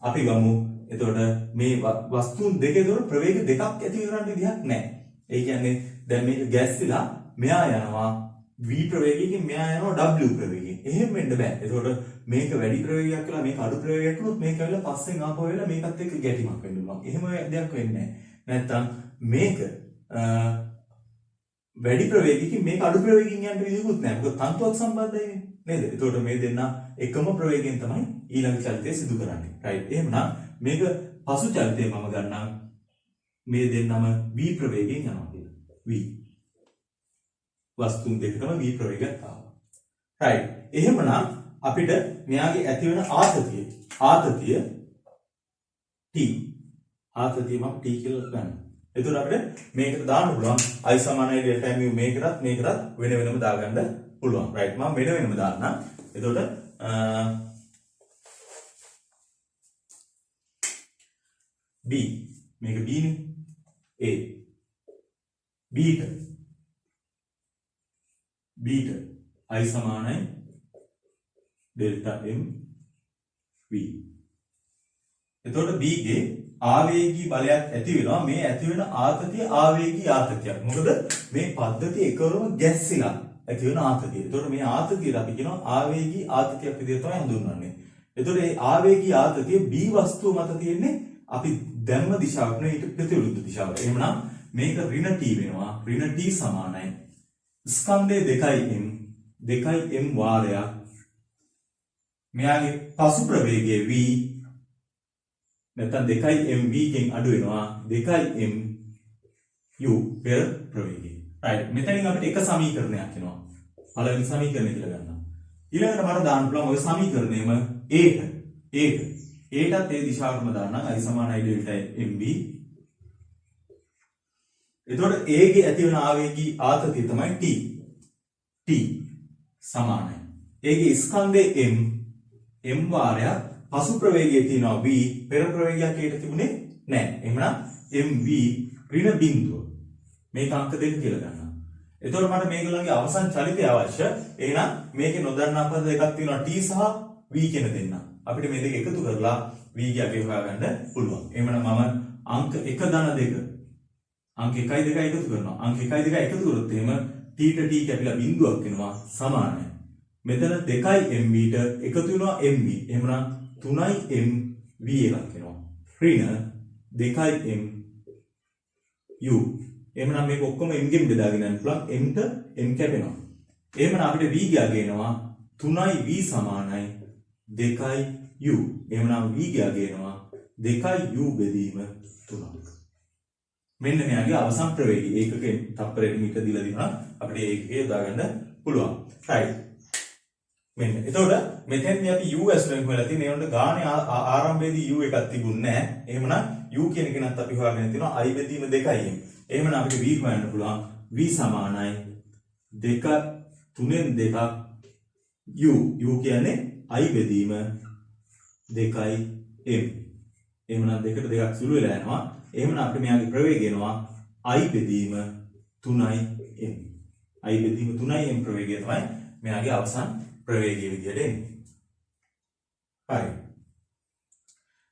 අපි ගමු. එතකොට මේ වස්තුන් දෙකේ දොර ප්‍රවේග දෙකක් ඇති වෙනන්න විදිහක් නැහැ. ඒ කියන්නේ දැන් මේක ගැස්සිලා මෙහා යනවා v ප්‍රවේගයකින් මෙහා යනවා w ප්‍රවේගයෙන්. එහෙම වෙන්න බෑ. එතකොට මේක වැඩි ප්‍රවේගයක් කියලා මේක අඩු ප්‍රවේගයක් වුණොත් මේක ඇවිල්ලා පස්සෙන් ආපහු වෙලා මේකත් එක්ක ගැටීමක් වෙන්න පුළුවන්. එහෙම දෙයක් වෙන්නේ නැහැ. නැත්තම් මේක වැඩි ප්‍රවේගයකින් මේක අඩු ප්‍රවේගකින් යන්න විදිහකුත් නැහැ. මොකද තන්තුවක් සම්බන්ධයි නේද? එතකොට මේ දෙන්න එකම ප්‍රවේගයෙන් තමයි ඊළඟ චලිතය සිදු කරන්නේ. රයිට්. එහෙමනම් මේක පසු චලිතය මම ගන්නම් මේ දෙන්නම v ප්‍රවේගයෙන් යනවා කියලා. v වස්තුන් දෙකටම v ප්‍රවේගයක් ආවා. රයිට්. එහෙමනම් අපිට මෙයාගේ ඇති වෙන ආතතිය t ආතතිය මම t කියලා ගන්නවා. එතකොට අපිට මේකට දාන්න පුළුවන් I සමානයි ඩෙල්ටා mu මේකටත් වෙන වෙනම දාගන්න පුළුවන්. රයිට්. මම වෙන වෙනම දාන්නම්. එතකොට b මේක b නේ a b ට I සමානයි ඩෙල්ටා m v. එතකොට b ගේ ආවේගී බලයක් ඇති වෙනවා. මේ ඇති වෙන ආතතිය ආවේගී ආතතියක්. මොකද මේ පද්ධතිය එකවරම ගැස්සිලා ඇති වෙන ආතතිය. එතකොට මේ ආතතියට අපි කියනවා ආවේගී ආතතියක් විදිහට තමයි හඳුන්වන්නේ. එතකොට මේ ආවේගී ආතතිය b වස්තුව මත තියෙන්නේ අපි දැම්ම දිශාවක් නෙවෙයි ඊට ප්‍රතිවිරුද්ධ දිශාවක්. එහෙමනම් මේක ඍණ t වෙනවා. ඍණ t සමානයි ස්කන්ධයේ 2m වාරයක් මෙයාගේ පසු ප්‍රවේගයේ v නැත්නම් 2mv ගෙන් අඩු වෙනවා 2mu පෙර ප්‍රවේගය. රයිට්. මෙතනින් අපිට එක සමීකරණයක් එනවා. පළවෙනි සමීකරණය කියලා ගන්නවා. ඊළඟට මම දාන්න පුළුවන් ওই සමීකරණයම aට ඒ දිශාවටම දාන්නම් I සමානයි ඩෙල්ටා mv. එතකොට a ගේ ඇති වෙන ආවේගී ආතතිය තමයි t සමානයි. a ගේ ස්කන්ධයේ m වාරයක් පසු ප්‍රවේගයේ තියෙනවා v පෙර ප්‍රවේගයක් ඒකට තිබුණේ නැහැ. එහෙනම් mv ඍණ බිඳුව මේක අංක 2 කියලා ගන්නවා. එතකොට මට මේගොල්ලන්ගේ අවසන් චලිතය අවශ්‍ය. එහෙනම් මේකේ නොදන්නා පද දෙකක් තියෙනවා t සහ v කියන දෙන්න. අපිට මේ දෙක එකතු කරලා v අපි හොයාගන්න පුළුවන්. එහෙනම් මම අංක 1 ධන 2 අංක 1 2 එකතු කරනවා. අංක 1 2 එකතු කරොත් එහෙම t ට t කැපිලා බිඳුවක් වෙනවා සමානයි. මෙතන 2m v ට එකතු වෙනවා mv. එහෙනම් 3m v එකක් වෙනවා. ඍණ 2m u. එහෙනම් මේක ඔක්කොම m ගෙන් බෙදාගෙන යන්න පුළුවන්. m ට m කැපෙනවා. එහෙනම් අපිට v ගියාගෙනවා 3v සමානයි 2u. එහෙනම් v ගියාගෙනවා 2u බෙදීම 3ක්. මෙන්න මෙයාගේ අවසන් ප්‍රවේගය. ඒකකෙන් තප්පරයකට මීටර දීලා දිනවා අපිට ඒකකේ යොදා ගන්න පුළුවන්. right. මෙන්න. එතකොට මෙතෙන්දී අපි u ඇසුරෙන් හොයලා තියෙන ඒකට ගානේ ආරම්භයේදී u එකක් තිබුණේ නැහැ. එහෙමනම් u කියන කෙනත් අපි හොයාගෙන තිනවා i බෙදීම 2යි. එහෙමනම් අපිට v හොයන්න පුළුවන්. v සමානයි 2 3න් 2ක් u. u කියන්නේ i බෙදීම 2යි m. එහෙමනම් 2ට 2ක් සුළු වෙලා යනවා. එහෙමනම් අපිට මෙයාගේ ප්‍රවේගය එනවා i බෙදීම 3යි m. i බෙදීම 3යි m ප්‍රවේගය තමයි මෙයාගේ අවසන් ප්‍රවේගය විදියට එන්නේ. හරි.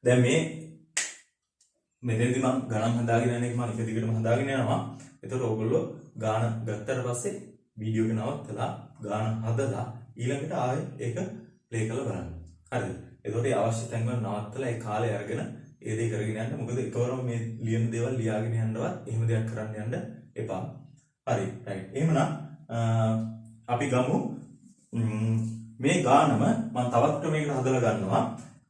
දැන් මෙතනදී මම ගණන් හදාගෙන යන එක මම එක දිගටම හදාගෙන යනවා. එතකොට ඕගොල්ලෝ ගාන ගත්තට පස්සේ වීඩියෝ එක නවත්තලා ගාන හදලා ඊළඟට ආයෙ ඒක ප්ලේ කරලා බලන්න. හරිද? එතකොට ඒ අවශ්‍ය තැන් වල නවත්තලා ඒ කාලය අරගෙන ඒ දේ කරගෙන යන්න. මොකද එකවරම මේ ලියන දේවල් ලියාගෙන යන්නවත් එහෙම දෙයක් කරන්න යන්න එපා. හරි. right. එහෙමනම් අපි ගමු මේ ගානම මම තවත් ක්‍රමයකට හදලා ගන්නවා.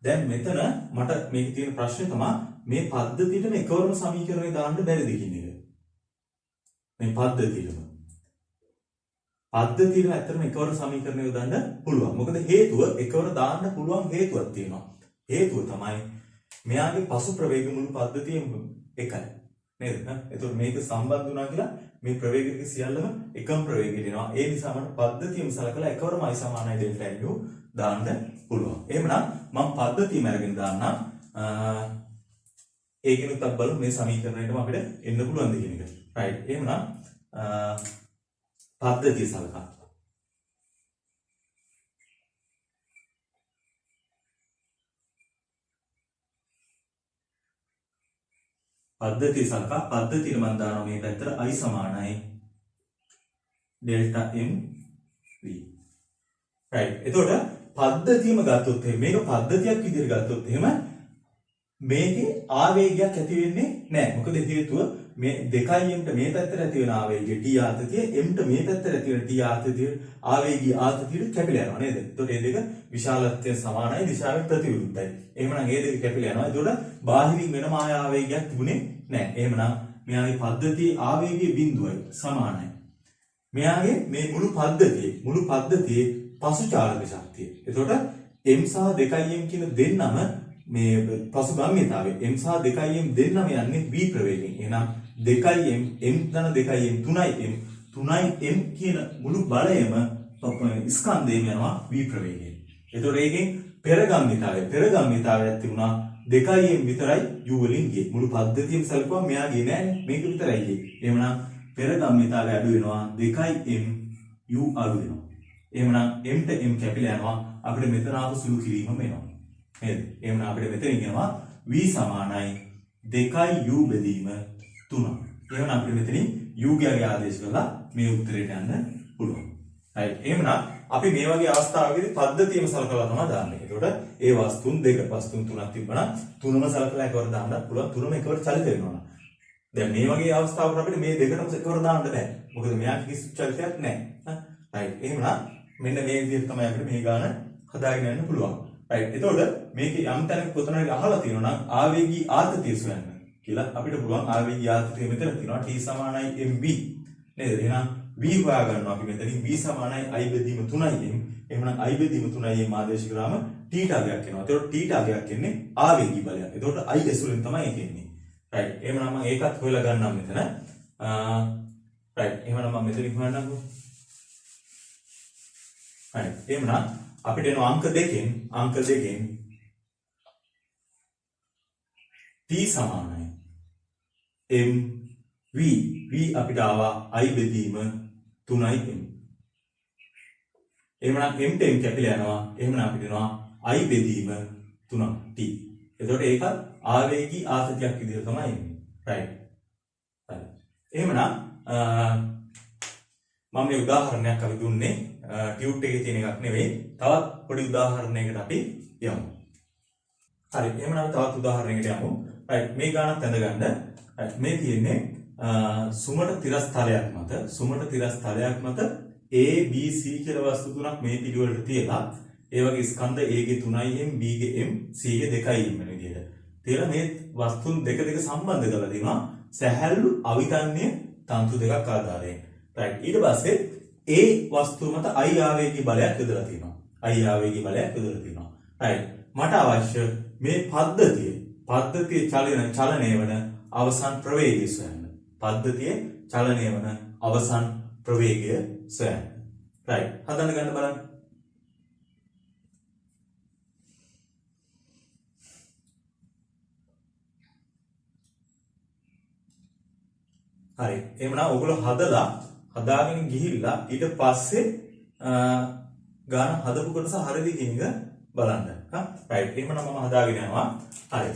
දැන් මෙතන මට මේකේ තියෙන ප්‍රශ්නේ තමයි මේ පද්ධතියටම එකවරම සමීකරණය දාන්න බැරිද කියන එක. මේ පද්ධතියටම ඇත්තටම එකවර සමීකරණය දාන්න පුළුවන්. මොකද හේතුව එකවර දාන්න පුළුවන් හේතුවක් තියෙනවා. හේතුව තමයි මෙයාගේ පසු ප්‍රවේග මුළු පද්ධතියම එකයි. නේද? එතකොට මේක සම්බන්ධ වුණා කියලා මේ ප්‍රවේගික සියල්ලම එකම ප්‍රවේගයට එනවා. ඒ නිසා මට පද්ධතියම සලකලා එකවරම i සමානයි ඩෙල්ටා u දාන්න පුළුවන්. එහෙමනම් මම පද්ධතියම අරගෙන දාන්නම්. ඒකිනුත් අපි බලමු මේ සමීකරණයටම අපිට එන්න පුළුවන්ද කියන එක. right. එහෙමනම් පද්ධතිය සලකා. පද්ධතිය සලකා පද්ධතියට මම දානවා මේ පැත්තට i සමානයි ඩෙල්ටා m v. right. එතකොට පද්ධතියම ගත්තොත් මේක පද්ධතියක් විදිහට ගත්තොත් එහෙම මේකේ ආවේගයක් ඇති වෙන්නේ නැහැ. මොකද හේතුව මේ 2m ට මේ පැත්තට ඇති වෙන ආවේගය t ආතතිය m ට මේ පැත්තට ඇති වෙන t ආතතිය ආවේගී ආතතියට කැපිලා යනවා නේද? එතකොට මේ දෙක විශාලත්වයෙන් සමානයි දිශාවෙන් ප්‍රතිවිරුද්ධයි. එහෙමනම් මේ දෙක කැපිලා යනවා. එතකොට බාහිරින් වෙනම ආවේගයක් තිබුණේ නැහැ. එහෙමනම් මෙයාගේ පද්ධතියේ ආවේගයේ බිඳුවයි සමානයි. මෙයාගේ මේ මුළු පද්ධතියේ පසු චාලක ශක්තිය. එතකොට m සහ 2m කියන දෙන්නම මේ පසු ගම්‍යතාවය m සහ 2m දෙන්නම යන්නේ v ප්‍රවේගයෙන්. එහෙනම් 2m m ධන 2m 3m කියන මුළු බලයම ස්කන්ධයෙන් යනවා v ප්‍රවේගයෙන්. එතකොට ඒකෙන් පෙරගම්‍යතාවයක් තිබුණා 2m විතරයි u වලින් ගියේ. මුළු පද්ධතියම සැලකුවම මෙයා ගියේ නෑනේ. මේක විතරයි ගියේ. එහෙමනම් පෙරගම්‍යතාවය අඩු වෙනවා 2m u අඩු වෙනවා. එහෙමනම් m ට m කැපිලා යනවා. අපිට මෙතන ආපු සුළු කිරීමම එනවා. නේද? එහෙනම් අපිට මෙතන කියනවා v සමානයි 2u බෙදීම 3. එහෙනම් අපිට මෙතනින් u ගියාගේ ආදේශ කරලා මේ උත්තරයට යන්න පුළුවන්. right. එහෙනම් අපි මේ වගේ අවස්ථාවකදී පද්ධතියම සලකලා තමයි දාන්නේ. ඒකට ඒ වස්තුන් දෙක වස්තුන් තුනක් තිබ්බනම් තුනම සලකලා එකවර දාන්නත් පුළුවන්. තුනම එකවර චලිත වෙනවා. දැන් මේ වගේ අවස්ථාවකට අපිට මේ දෙකටම එකවර දාන්න බෑ. මොකද මෙයාට කිසි චලිතයක් නැහැ. right. එහෙනම් මෙන්න මේ විදිහට තමයි අපිට මේ ගාන හදාගෙන යන්න පුළුවන්. right. එතකොට මේකේ යම් තැනක කොතනක අහලා තියෙනවා නම් ආවේගී ආතතිය සොයන්න කියලා අපිට පුළුවන්. ආවේගී ආතතිය මෙතන තියෙනවා t සමානයි mv නේද? එහෙනම් v හොයා ගන්නවා අපි මෙතනින් v සමානයි i බෙදීම 3m. එහෙනම් i බෙදීම 3m ආදේශ කරාම t ටාගයක් එනවා. එතකොට t ටාගයක් එන්නේ ආවේගී බලයක්. එතකොට i ඇසුරෙන් තමයි ඒක එන්නේ. right. එහෙනම් මම ඒකත් හොයලා ගන්නම් මෙතන. right. එහෙනම් මම මෙතනින් හොයන්නම්කෝ. right. එහෙනම් අපිට එන අංක දෙකෙන් t සමානයි m v v අපිට ආවා i බෙදීම 3m. එහෙමනම් m ට m කැපිලා යනවා. එහෙමනම් අපිට එනවා i බෙදීම 3t. එතකොට ඒකත් ආවේගී ආතතියක් විදිහට තමයි එන්නේ. right. හරි. එහෙමනම් මම මේ උදාහරණයක් අපි දුන්නේ ටියුට් එකේ තියෙන එකක් නෙවෙයි. තවත් පොඩි උදාහරණයකට අපි යමු. හරි. එහෙමනම් තවත් උදාහරණයකට යමු. right. මේ ගානත් ඇඳගන්න. right. මේ තියෙන්නේ සුමට තිරස්තලයක් මත A B C කියලා වස්තු තුනක් මේ පිළිවෙලට තියලා ඒ වගේ ස්කන්ධ A ගේ 3m B ගේ m C ගේ 2m වෙන විදිහට. තියලා මේ වස්තුන් දෙක සම්බන්ධ කරලා දෙනවා සැහැල්ලු අවිතන්‍ය තන්තු දෙකක් ආධාරයෙන්. right. ඊට පස්සේ A වස්තුව මත I ආවේගී බලයක් යොදලා තියෙනවා. right. මට අවශ්‍ය මේ පද්ධතියේ චලනය වන අවසන් ප්‍රවේගය සොයන්න. right. හදන්න ගන්න බලන්න. හරි. එහෙනම් ඔයගොල්ලෝ හදාගෙන ගිහිල්ලා ඊට පස්සේ ගාන හදපු කොටස හරියද කියන එක බලන්න. හා right. එහෙනම් මම හදාගෙන යනවා. හරි.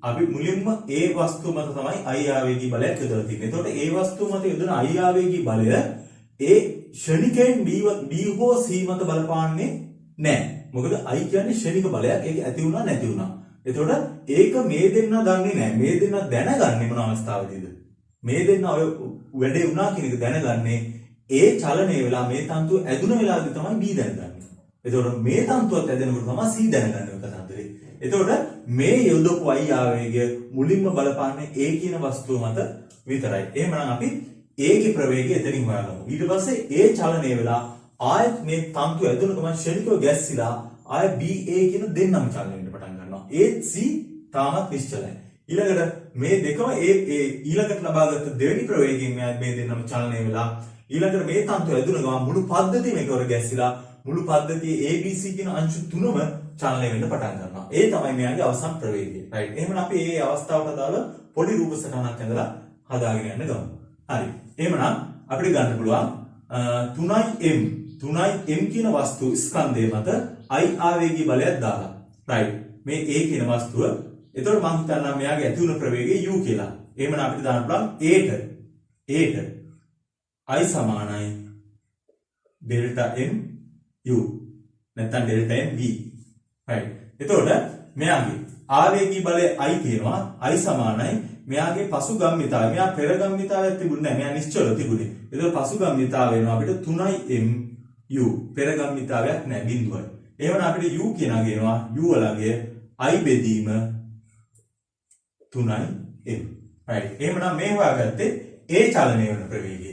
අපි මුලින්ම A වස්තුව මත තමයි I ආවේගී බලයක් යොදලා තියෙන්නේ. එතකොට A වස්තුව මත යොදන I ආවේගී බලය A ෂණිකයෙන් B හෝ C මත බලපාන්නේ නැහැ. මොකද I කියන්නේ ෂණික බලයක්. ඒක ඇති වුණා නැති වුණා. එතකොට ඒක මේ දෙන්න දන්නේ නැහැ. මේ දෙන්න දැනගන්නේ මොන අවස්ථාවේදීද? මේ දෙන්න ඔය වැඩේ වුණා කියන එක දැනගන්නේ A චලනය වෙලා මේ තන්තුව ඇදුන වෙලාවදී තමයි B දැනගන්නේ. එතකොට මේ තන්තුවත් ඇදෙනකොට තමයි C දැනගන්නේ කතාන්දරේ. එතකොට මේ යොදපු I ආවේගය මුලින්ම බලපාන්නේ A කියන වස්තුව මත විතරයි. එහෙමනම් අපි A ගේ ප්‍රවේගය එතනින් හොයාගමු. ඊට පස්සේ A චලනය වෙලා ආයත් මේ තන්තුව ඇදුන ගමන් ෂණිකව ගැස්සිලා ආය B A කියන දෙන්නම චලනය වෙන්න පටන් ගන්නවා. A C තාමත් නිශ්චලයි. ඊළඟට මේ දෙකම ඊළඟට ලබාගත් දෙවෙනි ප්‍රවේගයෙන් මේ දෙන්නම චලනය වෙලා ඊළඟට මේ තන්තුව ඇදුන ගමන් මුළු පද්ධතියම එකවර ගැස්සිලා මුළු පද්ධතියේ ABC කියන අංශු තුනම චලනය වෙන්න පටන් ගන්නවා. ඒ තමයි මෙයාගේ අවසන් ප්‍රවේගය. right. එහෙනම් අපි මේ අවස්ථාවට අදාළ පොඩි රූප සටහනක් ඇඳලා හදාගෙන යන්න ගමු. හරි. එහෙනම් අපිට ගන්න පුළුවන් 3m කියන වස්තු ස්කන්ධය මත I ආවේගී බලයක් දාලා. right. මේ A කියන වස්තුව. එතකොට මම හිතන්නම් මෙයාගේ ඇති වුණ ප්‍රවේගය u කියලා. එහෙනම් අපිට දාන්න පුළුවන් A ට I සමානයි delta m u නැත්නම් delta m v. right. එතකොට මෙයාගේ ආවේගී බලය I තියෙනවා. I සමානයි මෙයාගේ පසුගම්මිතාවය. මෙයා පෙරගම්මිතාවයක් තිබුණේ නැහැ. මෙයා නිශ්චලව තිබුණේ. එතකොට පසුගම්මිතාවය වෙනවා අපිට 3m u. පෙරගම්මිතාවයක් නැහැ බිඳුවයි. එහෙනම් අපිට u කියනවා ගේනවා u වලගේ I බෙදීම 3m. right. එහෙනම් මේ හොයාගත්තේ A චලනය වෙන ප්‍රවේගය.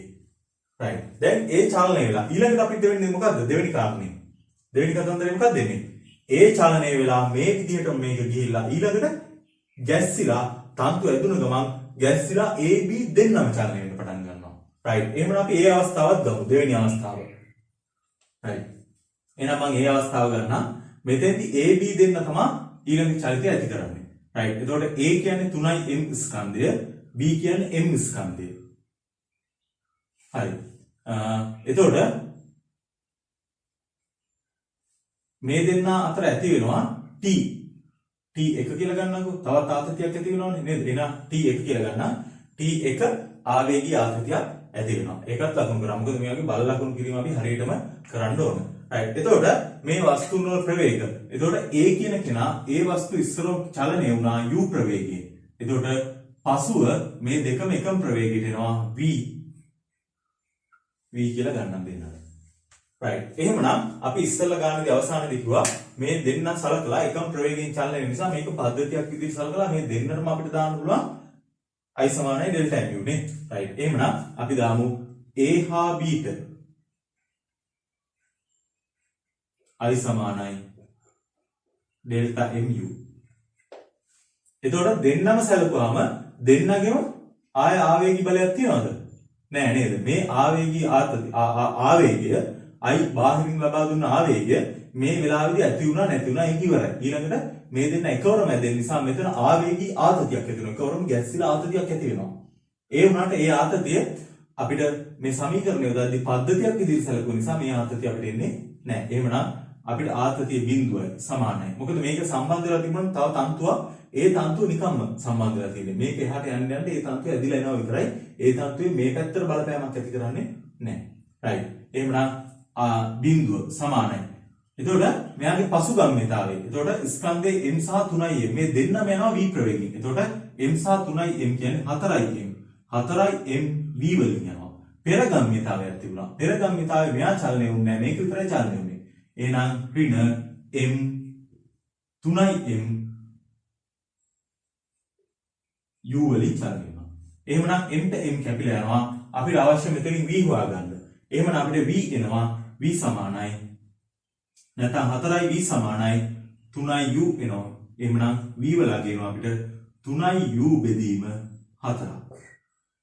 right. දැන් A චලනය වෙලා ඊළඟට අපිට වෙන්නේ මොකද්ද? දෙවෙනි කාරණේ. දෙවෙනි කතන්දරේ මොකක්ද වෙන්නේ? A චලනය වෙලා මේ විදිහට මේක ගිහිල්ලා ඊළඟට ගැස්සිලා තන්තු ඇදුන ගමන් ගැස්සිලා AB දෙන්නම චලනය වෙන්න පටන් ගන්නවා. right. එහෙනම් අපි ඒ අවස්ථාවත් ගමු. දෙවෙනි අවස්ථාව. right. එහෙනම් මම ඒ අවස්ථාව ගන්නම්. මෙතෙන්දී AB දෙන්න තමයි ඊළඟ චලිතය ඇති කරන්නේ. right. එතකොට A කියන්නේ 3m ස්කන්ධය, B කියන්නේ m ස්කන්ධය. හරි. එතකොට මේ දෙන්න අතර ඇති වෙනවා T1 කියලා ගන්නකො. තවත් ආතතියක් ඇති වෙනවනේ නේද? එහෙනම් T1 කියලා ගන්න. T1 ආවේගී ආතතියක් ඇති වෙනවා. ඒකත් ලකුණු කරා. මොකද මේ වගේ බල ලකුණු කිරීම අපි හරියටම කරන්න ඕන. right. එතකොට මේ වස්තුන් වල ප්‍රවේග. එතකොට A කියන කෙනා ඒ වස්තු ඉස්සරව චලනය වුණා u ප්‍රවේගයේ. එතකොට පසුව මේ දෙකම එකම ප්‍රවේගයට එනවා v කියලා ගන්නම් දෙන්නා. right. එහෙමනම් අපි ඉස්සෙල්ලා ගන්නදී අවසානයේදී කිව්වා මේ දෙන්න සලකලා එකම ප්‍රවේගයෙන් චලනය වෙන නිසා මේක පද්ධතියක් විදිහට සලකලා මේ දෙන්නටම අපිට දාන්න පුළුවන් I සමානයි delta mu නේ. right. එහෙමනම් අපි දාමු A හා B ට I සමානයි delta mu. එතකොට දෙන්නම සැලකුවාම දෙන්නගෙම ආවේගී බලයක් තියනවද? නෑ නේද? මේ ආවේගී ආවේගය I බාහිරින් ලබා දුන්න ආවේගය මේ වෙලාවේදී ඇති වුණා නැති වුණා ඒක ඉවරයි. ඊළඟට මේ දෙන්න එකවරම ඇදෙන නිසා මෙතන ආවේගී ආතතියක් ඇති වෙනවා. එකවරම ගැස්සිලා ආතතියක් ඇති වෙනවා. ඒ වුණාට ඒ ආතතිය අපිට මේ සමීකරණය යොදද්දී පද්ධතියක් විදිහට සැලකුව නිසා මේ ආතතිය අපිට එන්නේ නැහැ. එහෙමනම් අපිට ආතතිය බිඳුවයි සමානයි. මොකද මේක සම්බන්ධ වෙලා තිබුණොත් තව තන්තුවක් ඒ තන්තුව නිකම්ම සම්බන්ධ වෙලා තියෙන්නේ. මේක එහාට යන්න යන්න ඒ තන්තුව ඇදිලා එනවා විතරයි. ඒ තන්තුවේ මේ පැත්තට බලපෑමක් ඇති කරන්නේ නැහැ. රයිට්. එහෙමනම් බිඳුව සමානයි. එතකොට මෙයාගේ පසුගම්‍යතාවය. එතකොට ස්කන්ධයේ m සහ 3m මේ දෙන්නම යනවා v ප්‍රවේගයෙන්. එතකොට m සහ 3m කියන්නේ 4m. 4m v වලින් යනවා. පෙරගම්‍යතාවයක් තිබුණා. පෙරගම්‍යතාවය මෙයා චලනය වුන්නේ නැහැ. මේක විතරයි චලනය වුනේ. එහෙනම් ඍණ m 3m u වලින් චලනය වෙනවා. එහෙමනම් m ට m කැපිලා යනවා. අපිට අවශ්‍ය මෙතනින් v හොයාගන්න. එහෙමනම් අපිට v එනවා v සමානයි නැත්නම් 4යි v සමානයි 3යි u එනවා. එහෙමනම් v වලගේ එනවා අපිට 3යි u බෙදීම 4ක්.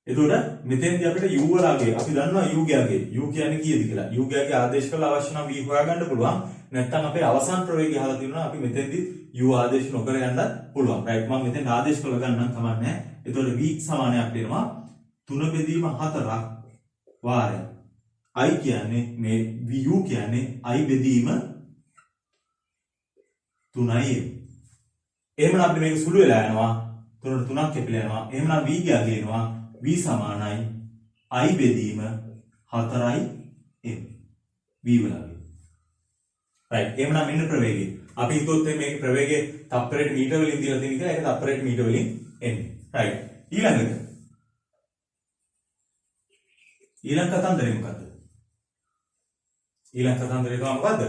එතකොට මෙතෙන්දී අපිට u වලගේ අපි දන්නවා u ගෑගේ u කියන්නේ කීයද කියලා. u ගෑගේ ආදේශ කරලා අවශ්‍ය නම් v හොයාගන්න පුළුවන්. නැත්නම් අපේ අවසන් ප්‍රවේගය අහලා තියෙනවා අපි මෙතෙන්දී u ආදේශ නොකර යන්නත් පුළුවන්. රයිට් මම මෙතෙන් ආදේශ කරලා ගන්නම් කමන්නේ. එතකොට v සමානයි අපිට එනවා 3 බෙදීම 4ක් වාරයක්. i කියන්නේ මේ u කියන්නේ i බෙදීම 3යි. එහෙමනම් අපිට මේක සුළු වෙලා යනවා. 3ට 3ක් කැපිලා යනවා. එහෙමනම් v ගේනවා v සමානයි i බෙදීම 4යි m v වලගේ. රයිට්. එහෙමනම් මෙන්න ප්‍රවේගය. අපි හිතුවොත් මේක ප්‍රවේගය තප්පරයට මීටර වලින් දීලා තියෙන එක. ඒක තප්පරයට මීටර වලින් එන්නේ. රයිට්. ඊළඟ කතන්දරේ මොකද්ද? ඊළඟ කතන්දරේ මොකද්ද?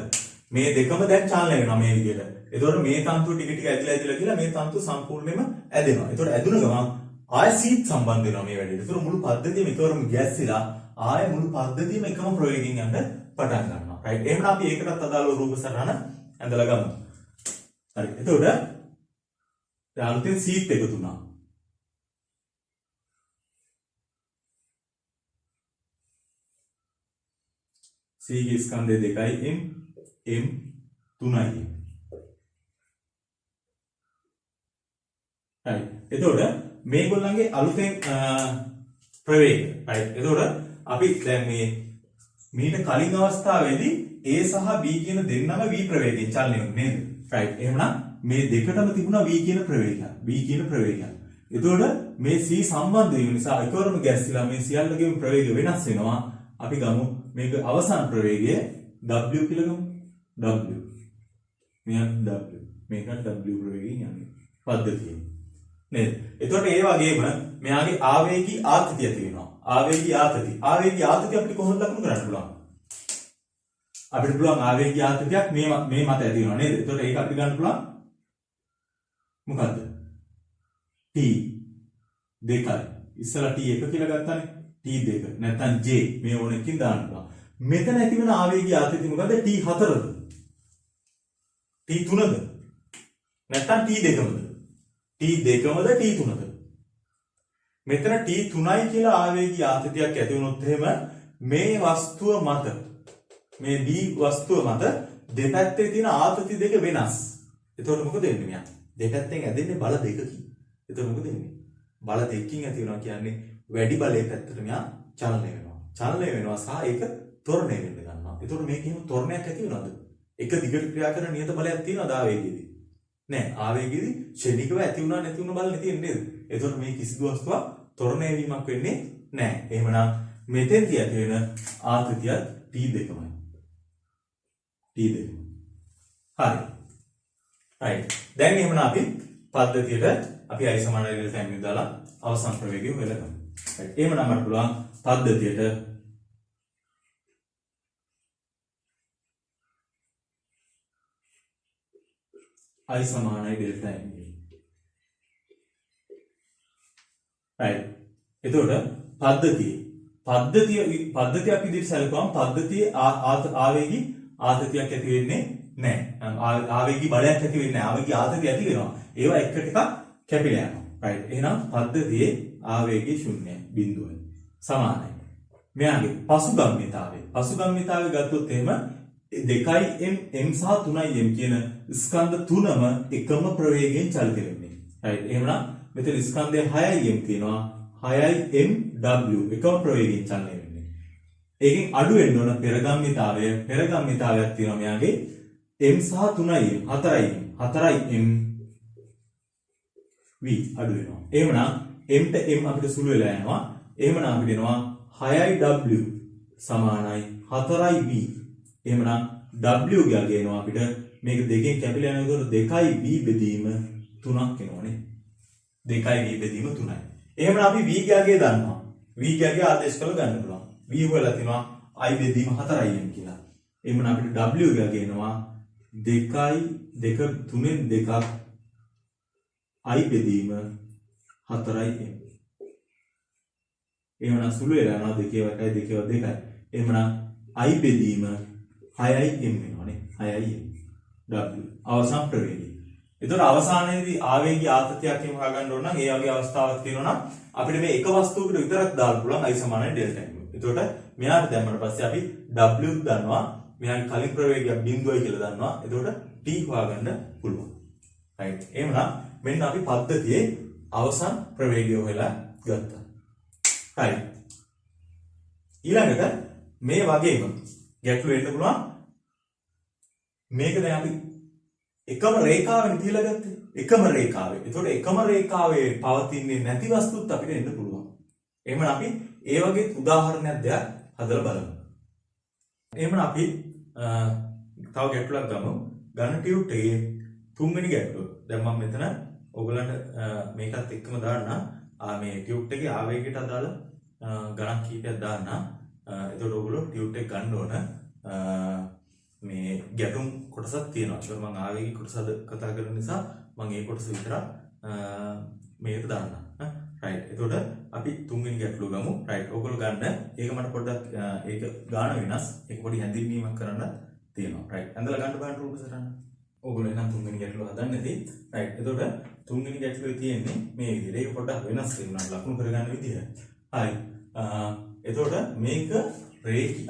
මේ දෙකම දැන් චලනය වෙනවා මේ විදිහට. එතකොට මේ තන්තුව ටික ටික ඇදිලා කියලා මේ තන්තුව සම්පූර්ණයෙන්ම ඇදෙනවා. එතකොට ඇදුන ගමන් ආය සීට් සම්බන්ධ වෙනවා මේ වැඩේට. එතකොට මුළු පද්ධතියම එකවරම ගැස්සිලා ආය මුළු පද්ධතියම එකම ප්‍රවේගයෙන් යන්න පටන් ගන්නවා. රයිට්. එහෙනම් අපි ඒකටත් අදාළව රූප සටහන ඇඳලා ගමු. හරි. එතකොට දැන් අලුතෙන් සීට් එකතු වුණා. C ගේ ස්කන්ධය 2යි m 3යි. හරි. එතකොට මේගොල්ලන්ගේ අලුතෙන් ප්‍රවේග. හරි. එතකොට අපි දැන් මේ මීට කලින් අවස්ථාවේදී A සහ B කියන දෙන්නම v ප්‍රවේගයෙන් චලනය වුනේ නේද? රයිට්. එහෙමනම් මේ දෙකටම තිබුණා v කියන ප්‍රවේගය. v කියන ප්‍රවේගය. එතකොට මේ C සම්බන්ධ වීම නිසා එකවරම ගැස්සිලා මේ සියල්ලගේම ප්‍රවේගය වෙනස් වෙනවා. අපි ගමු මේක අවසාන ප්‍රවේගය w කියලා ගමු. w. මෙයන් w. මේකත් w ප්‍රවේගයෙන් යන්නේ. පද්ධතිය. නේද? එතකොට ඒ වගේම මෙයාගේ ආවේගී ආතතිය ඇති වෙනවා. ආවේගී ආතතිය. ආවේගී ආතතිය අපිට කොහොමද ලකුණු කරන්න පුළුවන්? අපිට පුළුවන් ආවේගී ආතතියක් මේ මත ඇති වෙනවා නේද? එතකොට ඒක අපිට ගන්න පුළුවන් මොකද්ද? t 2යි. ඉස්සලා t 1 කියලා ගත්තානේ. t 2 නැත්නම් j මේ ඕන එකකින් දාන්න පුළුවන්. මෙතන ඇති වෙන ආවේගී ආතතිය මොකද්ද? t 4ද? t 3ද? නැත්නම් t 2මද? t 2මද t 3ද? මෙතන t 3යි කියලා ආවේගී ආතතියක් ඇති වුණොත් එහෙම මේ වස්තුව මත මේ b වස්තුව මත දෙපැත්තේ තියෙන ආතති දෙක වෙනස්. එතකොට මොකද වෙන්නේ මෙයා? දෙපැත්තෙන් ඇදෙන්නේ බල දෙකකින්. එතකොට මොකද වෙන්නේ? බල දෙකකින් ඇති වෙනවා කියන්නේ වැඩි බලයේ පැත්තට මෙයා චලනය වෙනවා. චලනය වෙනවා සහ ඒක ත්වරණය වෙන්න ගන්නවා. එතකොට මේකේම ත්වරණයක් ඇති වෙනවද? එක දිගට ක්‍රියා කරන නියත බලයක් තියෙනවද ආවේගයේදී? නෑ. ආවේගයේදී ශනිකව ඇති වුණා නැති වුණ බලන්නේ තියෙන්නේ නේද? එතකොට මේ කිසිදු වස්තුවක් ත්වරණය වීමක් වෙන්නේ නෑ. එහෙමනම් මෙතෙන්දී ඇති වෙන ආතතිය T2මයි. T2. හරි. right. දැන් එහෙමනම් අපි පද්ධතියට අපි i සමාන ඩෙල්ටා m දාලා අවසන් ප්‍රවේගය හොයලා ගමු. right. එහෙමනම් අපිට පුළුවන් පද්ධතියට i සමානයි ඩෙල්ටා m. right. එතකොට පද්ධතිය අපි ඉදිරි සැලකුවම පද්ධතියේ ආවේගී ආතතියක් ඇති වෙන්නේ නැහැ. ආවේගී බලයක් ඇති වෙන්නේ නැහැ. ආවේගී ආතතිය ඇති වෙනවා. ඒවා එක ටිකක් කැපිලා යනවා. right. එහෙනම් පද්ධතියේ ආවේගී ශුන්‍යයි බිඳුවයි. සමානයි. මෙයාගේ පසුගම්‍යතාවය ගත්තොත් එහෙම 2m m සහ 3m කියන ස්කන්ධ තුනම එකම ප්‍රවේගයෙන් චලිත වෙන්නේ. right. එහෙනම් මෙතන ස්කන්ධය 6m තියෙනවා. 6m w එකම ප්‍රවේගයෙන් චලනය වෙන්නේ. ඒකෙන් අඩු වෙන්න ඕන පෙරගම්මිතාවයක් තියෙනවා මෙයාගේ m සහ 3m 4m v අඩු වෙනවා. එහෙනම් m ට m අපිට සුළු වෙලා යනවා. එහෙනම් අපිට එනවා 6w සමානයි 4v. එහෙනම් w ගාගේ එනවා අපිට මේක දෙකෙන් කැපිලා යනකොට 2v බෙදීම 3ක් එනවනේ. 2v බෙදීම 3යි. එහෙනම් අපි v ගාගේ දන්නවා. v ගාගේ ආදේශ කරලා ගන්න පුළුවන්. v වල තියෙනවා i බෙදීම 4im කියලා. එහෙනම් අපිට w ගාගේ එනවා 2 i බෙදීම 4im. එහෙනම් සුළු වෙලා යනවා 2 එහෙනම් i බෙදීම 6im වෙනවනේ. 6im w අවසන් ප්‍රවේගය. ඒතකොට අවසානයේදී ආවේගී ආතතියක් එහෙම හොයාගන්න ඕන නම් ඒ වගේ අවස්ථාවක් තියෙනවා නම් අපිට මේ එක වස්තුවකට විතරක් දාන්න පුළුවන් i සමානයි ඩෙල්ටා m. ඒතකොට මෙයාට දැම්මට පස්සේ අපි w දන්නවා. මෙයාගේ කලින් ප්‍රවේගයක් බිඳුවයි කියලා දන්නවා. ඒතකොට t හොයාගන්න පුළුවන්. right. එහෙනම් මෙන්න අපි පද්ධතියේ අවසන් ප්‍රවේගය හොයලා ගත්තා. right. ඊළඟට මේ වගේම ගැටලු වෙන්න පුළුවන්. මේක දැන් අපි එකම රේඛාවෙන් තියලා ගත්තේ. එකම රේඛාවේ. ඒතකොට එකම රේඛාවේ පවතින්නේ නැති වස්තුත් අපිට එන්න පුළුවන්. එහෙනම් අපි ඒ වගේ උදාහරණයක් දෙයක් හදලා බලමු. එහෙනම් අපි තව ගැටලුවක් ගමු. ඝන ටියුබ් එකේ තුන්වෙනි ගැටලුව. දැන් මම මෙතන ඔයගලන්ට මේකත් එක්කම දාන්න මේ ටියුබ් එකේ ආවේගයට අදාළ ගණන් කීපයක් දාන්න. එතකොට ඔයගොල්ලෝ ටියුබ් එක ගන්න ඕන. මේ ගැටුම් කොටසක් තියෙනවා. ඒක මම ආවේගික කොටසද කතා කරන නිසා මම ඒ කොටස විතරක් මේකට දාන්නම්. right. එතකොට අපි තුන්වෙනි ගැටලුව ගමු. right. ඔයගොල්ලෝ ගන්න. ඒක මට පොඩ්ඩක් ඒක ගාන වෙනස්. ඒක පොඩි හැඳින්වීමක් කරන්න තියෙනවා. right. ඇඳලා ගන්න බලන්න රූප සටහන. ඔයගොල්ලෝ එනම් තුන්වෙනි ගැටලුව හදන්නේදී. right. එතකොට තුන්වෙනි ගැටලුවේ තියෙන්නේ මේ විදිහට. ඒක පොඩ්ඩක් වෙනස් වෙනවා ලකුණු කරගන්න විදිහ. හරි. එතකොට මේක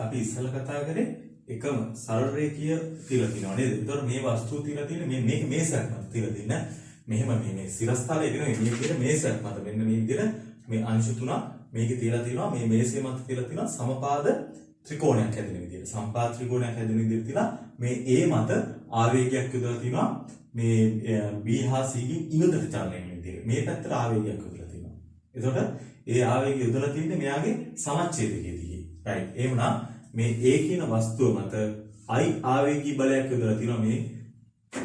අපි ඉස්සෙල්ලා කතා කරේ එකම සරල රේඛීය තියලා තියෙනවා නේද? ඒතකොට මේ වස්තුව තියලා තියෙන්නේ මේක මේසයක් මත තියලා තියෙන. මෙහෙම මේ සිරස්තලයේ වෙන මේ විදිහට මේසයක් මත මෙන්න මේ විදිහට මේ අංශ තුනක් මේකේ තියලා තියෙනවා. මේ මේසය මත තියලා තියෙනවා සමපාද ත්‍රිකෝණයක් හැදෙන විදිහට. සමපාද ත්‍රිකෝණයක් හැදෙන විදිහට තියලා මේ A මත ආවේගයක් යොදලා තියෙනවා. මේ B හා C ගෙන් ඉවතට චලනය වෙන විදිහට. මේ පැත්තට ආවේගයක් යොදලා තියෙනවා. එතකොට ඒ ආවේගය යොදලා තින්නේ මෙයාගේ සමච්ඡේදකයේදී. right. එහෙනම් මේ A කියන වස්තුව මත I ආවේගී බලයක් යොදලා තියෙනවා මේ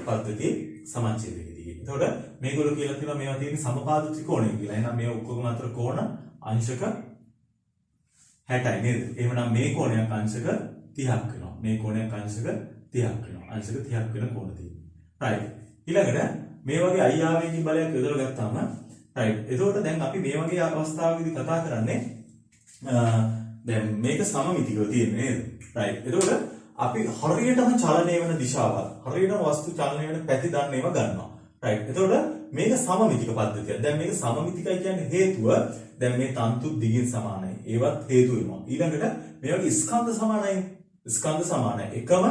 පද්ධතියේ සමච්ඡේදකයේදී. එතකොට මේගොල්ලෝ කියලා තියෙනවා මේවා තියෙන්නේ සමපාද ත්‍රිකෝණය කියලා. එහෙනම් මේ ඔක්කොම අතර කෝණ අංශක 60යි නේද? එහෙනම් මේ කෝණයක් අංශක 30ක් වෙනවා. මේ කෝණයක් අංශක 30ක් වෙනවා. අංශක 30ක් වෙන කෝණ තියෙනවා. right. ඊළඟට මේ වගේ I ආවේගී බලයක් යොදලා ගත්තාම right. එතකොට දැන් අපි මේ වගේ අවස්ථාවකදී කතා කරන්නේ දැන් මේක සමමිතිකව තියෙන්නේ නේද? right. එතකොට අපි හරියටම චලනය වෙන දිශාවල්, හරියටම වස්තු චලනය වෙන පැති දන්න ඒවා ගන්නවා. right. එතකොට මේක සමමිතික පද්ධතියක්. දැන් මේක සමමිතිකයි කියන්නේ හේතුව දැන් මේ තන්තු දිගින් සමානයි. ඒවත් හේතු වෙනවා. ඊළඟට මේ වගේ ස්කන්ධ සමානයි. ස්කන්ධ සමානයි. එකම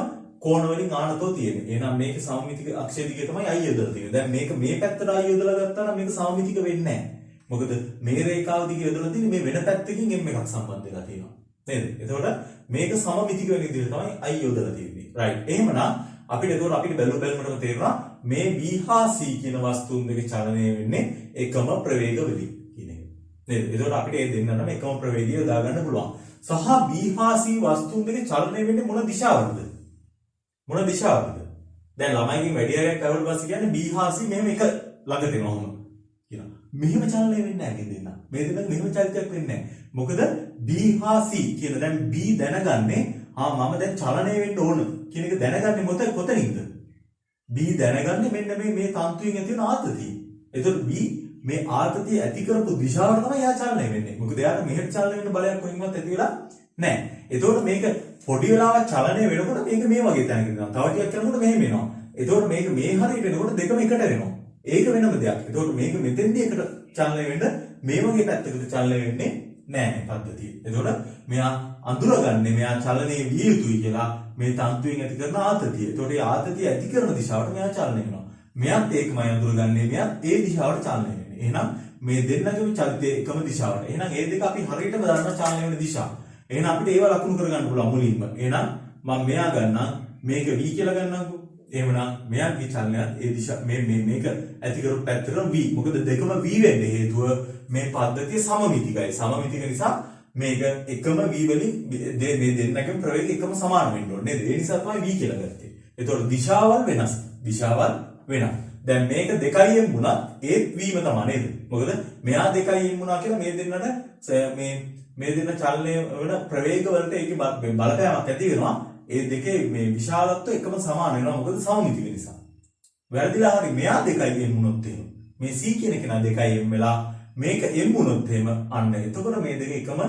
කෝණ වලින් ආනතෝ තියෙන්නේ. එහෙනම් මේකේ සමමිතික අක්ෂය දිගේ තමයි I යොදලා තියෙන්නේ. දැන් මේක මේ පැත්තට I යොදලා ගත්තා නම් මේක සමමිතික වෙන්නේ නැහැ. මොකද මේ රේඛාව දිගේ යොදලා තියෙන්නේ මේ වෙන පැත්තකින් m එකක් සම්බන්ධ වෙලා තියෙනවා. නේද? එතකොට මේක සමමිතික වෙන විදිහට තමයි I යොදලා තියෙන්නේ. right. එහෙමනම් අපිට බැලුමටම තේරෙනවා මේ B හා C කියන වස්තුන් දෙක චලනය වෙන්නේ එකම ප්‍රවේග වලින් කියන එක. නේද? එතකොට අපිට මේ දෙන්නම එකම ප්‍රවේගය යොදා ගන්න පුළුවන්. සහ B හා C වස්තුන් දෙක චලනය වෙන්නේ මොන දිශාවකටද? මොන දිශාවකටද? දැන් ළමයිගෙන් වැඩි අයයක් කරුවල් පස්සේ කියන්නේ B හා C මෙහෙම එක ළඟට එනවාම කියනවා. මෙහෙම චලනය වෙන්නේ නැහැ මේ දෙන්න. මේ දෙන්න මෙහෙම චලිතයක් වෙන්නේ නැහැ. මොකද B හා C කියන දැන් B දැනගන්නේ මම දැන් චලනය වෙන්න ඕන කියන එක දැනගන්නේ කොතනින්ද? B දැනගන්නේ මෙන්න මේ තන්තුවෙන් ඇති වෙන ආතතිය. එතකොට B මේ ආතතිය ඇති කරපු දිශාවට තමයි යා චලනය වෙන්නේ. මොකද යාට මෙහෙට චලනය වෙන්න බලයක් කොහෙන්වත් ඇති වෙලා නැහැ. එතකොට මේක පොඩි වෙලාවක් චලනය වෙනකොට මේක මේ වගේ තැනකට යනවා. තව ටිකක් යනකොට මෙහෙම එනවා. එතකොට මේක මේ හරියට එනකොට දෙකම එකට වෙනවා. ඒක වෙනම දෙයක්. එතකොට මේක මෙතෙන්දී එකට චලනය වෙන්න මේ වගේ පැත්තකට චලනය වෙන්නේ නෑ පද්ධතිය. එතකොට මෙයා අඳුරගන්නේ මෙයා චලනයේ විය යුතුයි කියලා මේ තන්තුවෙන් ඇති කරන ආතතිය. එතකොට මේ ආතතිය ඇති කරන දිශාවට මෙයා චලනය වෙනවා. මෙයාත් ඒකමයි අඳුරගන්නේ මෙයාත් ඒ දිශාවට චලනය වෙන්නේ. එහෙනම් මේ දෙන්නගේම චලිතයේ එකම දිශාවට. එහෙනම් මේ දෙක අපි හරියටම දන්නා චලනය වෙන දිශා. එහෙනම් අපිට ඒව ලකුණු කරගන්න පුළුවන් මුලින්ම. එහෙනම් මම මෙයා ගන්නම් මේක v කියලා ගන්නම්කෝ. එහෙමනම් මෙයාගේ චලනයත් ඒ දිශා මේක ඇති කරපු පැත්තට v. මොකද දෙකම v වෙන්නේ හේතුව මේ පද්ධතිය සමමිතිකයි. සමමිතික නිසා මේක එකම v වලින් මේ දෙන්නගේම ප්‍රවේගය එකම සමාන වෙන්න ඕනේ නේද? ඒ නිසා තමයි v කියලා ගත්තේ. ඒතකොට දිශාවල් වෙනස්. දිශාවල් වෙනස්. දැන් මේක 2m වුණත් ඒත් vම තමයි නේද? මොකද මෙයා 2m වුණා කියලා මේ දෙන්නට මේ දෙන්න චලනය වෙන ප්‍රවේග වලට ඒකේ බලපෑමක් ඇති වෙනවා. ඒ දෙකේ මේ විශාලත්වය එකම සමාන වෙනවා. මොකද සමමිතික නිසා. වැරදිලා හරි මෙයා 2m වුණොත් එහෙම මේ c කියන කෙනා 2m වෙලා මේක m වුණොත් එහෙම අන්න එතකොට මේ දෙක එකම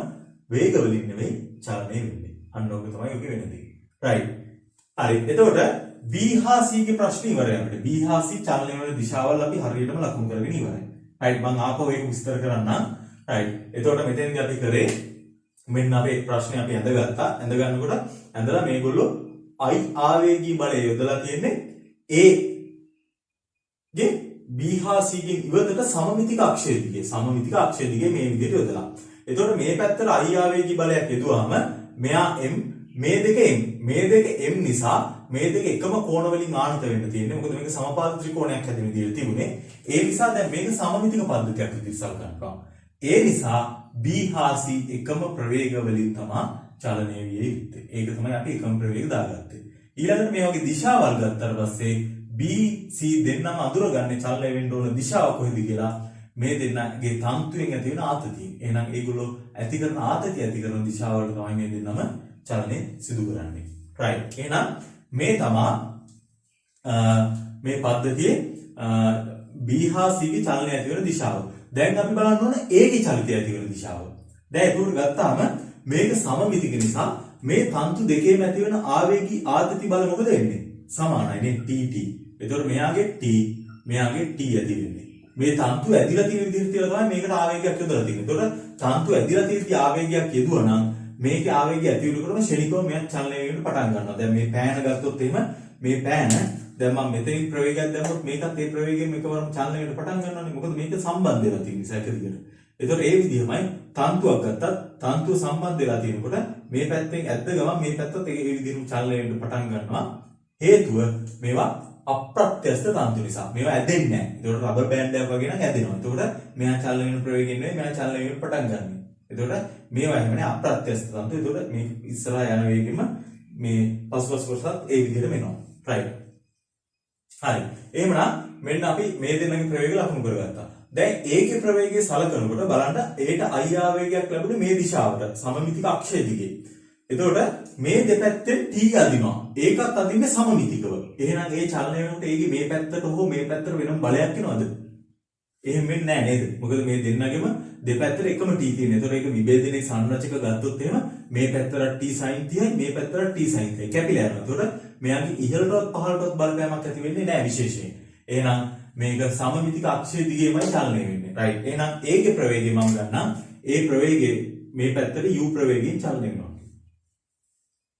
වේග වලින් නෙවෙයි චලනය වෙන්නේ. අන්න ඔක තමයි ඔකේ වෙන දේ. රයිට්. හරි. එතකොට b හා c ගේ ප්‍රශ්නේ ඉවරයි අපිට. b හා c චලනය වෙන දිශාවල් අපි හරියටම ලකුණු කරගෙන ඉවරයි. රයිට්. මම ආපහු ඒක විස්තර කරන්නම්. රයිට්. එතකොට මෙතෙන්දී අපි කරේ මෙන්න අපේ ප්‍රශ්නේ අපි ඇඳගත්තා. ඇඳ ගන්නකොට ඇඳලා මේගොල්ලෝ I ආවේගී බලය යොදලා තියෙන්නේ A ගේ B හා C ගේ ඉවතට සමමිතික අක්ෂය දිගේ. සමමිතික අක්ෂය දිගේ මේ විදිහට යොදලා. එතකොට මේ පැත්තට I ආවේගී බලයක් යොදුවාම මෙයා M මේ දෙක M. මේ දෙක M නිසා මේ දෙක එකම කෝණ වලින් ආනත වෙන්න තියෙන්නේ. මොකද මේක සමපාද ත්‍රිකෝණයක් හැදෙන විදිහට තිබුණේ. ඒ නිසා දැන් මේක සමමිතික පද්ධතියක් විදිහට සලකනවා. ඒ නිසා B හා C එකම ප්‍රවේග වලින් තමයි චලනය විය යුත්තේ. ඒක තමයි අපි එකම ප්‍රවේග දාගත්තේ. ඊළඟට මේ වගේ දිශාවල් ගත්තාට පස්සේ B C දෙන්නම අඳුරගන්නේ චලනය වෙන්න ඕන දිශාව කොහෙද කියලා මේ දෙන්නගේ තන්තුවෙන් ඇති වෙන ආතතිය. එහෙනම් ඒගොල්ලෝ ඇති කරන ආතතිය ඇති කරන දිශාවල තමයි මේ දෙන්නම චලනය සිදු කරන්නේ. රයිට්. එහෙනම් මේ තමයි මේ පද්ධතියේ B හා C ගේ චලනය ඇති වෙන දිශාව. දැන් අපි බලන්න ඕන A ගේ චලිතය ඇති වෙන දිශාව. දැන් ඒක ගත්තාම මේක සමමිතික නිසා මේ තන්තු දෙකේම ඇති වෙන ආවේගී ආතති බල මොකද වෙන්නේ? සමානයි නේ TT. එතකොට මෙයාගේ T මෙයාගේ T ඇති වෙන්නේ. මේ තන්තු ඇදිලා තියෙන විදිහට කියලා තමයි මේකට ආවේගයක් යොදලා තියෙන්නේ. එතකොට තන්තු ඇදිලා තියෙද්දි ආවේගයක් යදුවා නම් මේකේ ආවේගය ඇති වෙනකොටම ෂණිකව මෙයක් චලනය වෙන්න පටන් ගන්නවා. දැන් මේ පෑන ගත්තොත් එහෙම මේ පෑන දැන් මම මෙතනින් ප්‍රවේගයක් දැම්මොත් මේකත් ඒ ප්‍රවේගයෙන් එකවරම චලනය වෙන්න පටන් ගන්නවානේ. මොකද මේක සම්බන්ධ වෙලා තියෙන නිසා එක දිගට. ඒතකොට ඒ විදිහමයි තන්තුවක් ගත්තත් තන්තුව සම්බන්ධ වෙලා තියෙනකොට මේ පැත්තෙන් ඇද්ද ගමන් මේ පැත්තත් ඒ විදිහටම චලනය වෙන්න පටන් ගන්නවා. හේතුව මේවා අප්‍රත්‍යස්ත තන්තු නිසා. මේවා ඇදෙන්නේ නැහැ. ඒතකොට රබර් බෑන්ඩ් එකක් වගේ නම් ඇදෙනවා. ඒතකොට මෙයා චලනය වෙන ප්‍රවේගයෙන් නෙවෙයි මෙයා චලනය වෙන්න පටන් ගන්නවා. එතකොට මේවා එහෙමනේ අප්‍රත්‍යස්ත තන්තු. එතකොට මේ ඉස්සරහා යන වේගෙම මේ පසුපස කොටසත් ඒ විදිහටම එනවා. රයිට්. හරි. එහෙමනම් මෙන්න අපි මේ දෙන්නගේ ප්‍රවේගය ලකුණු කරගත්තා. දැන් ඒකේ ප්‍රවේගය සලකනකොට බලන්න ඒට I ආවේගයක් ලැබුණේ මේ දිශාවට සමමිතික අක්ෂය දිගේ. එතකොට මේ දෙපැත්තෙන් T අදිනවා. ඒකත් අදින්නේ සමමිතිකව. එහෙනම් ඒ චලනය වෙනකොට ඒකේ මේ පැත්තට හෝ මේ පැත්තට වෙනම බලයක් එනවද? එහෙම වෙන්නේ නැහැ නේද? මොකද මේ දෙන්නගෙම දෙපැත්තට එකම T තියෙනවා. එතකොට ඒක විභේදනයේ සංරචක ගත්තොත් එහෙම මේ පැත්තට T sin 30යි මේ පැත්තට T sin 30යි කැපිලා යනවා. එතකොට මෙයාගේ ඉහළටවත් පහළටවත් බලපෑමක් ඇති වෙන්නේ නැහැ විශේෂයෙන්. එහෙනම් මේක සමමිතික අක්ෂය දිගේමයි චලනය වෙන්නේ. රයිට්. එහෙනම් ඒකේ ප්‍රවේගය මම ගන්නම්. ඒ ප්‍රවේගය මේ පැත්තට u ප්‍රවේගයෙන් චලනය වෙනවා.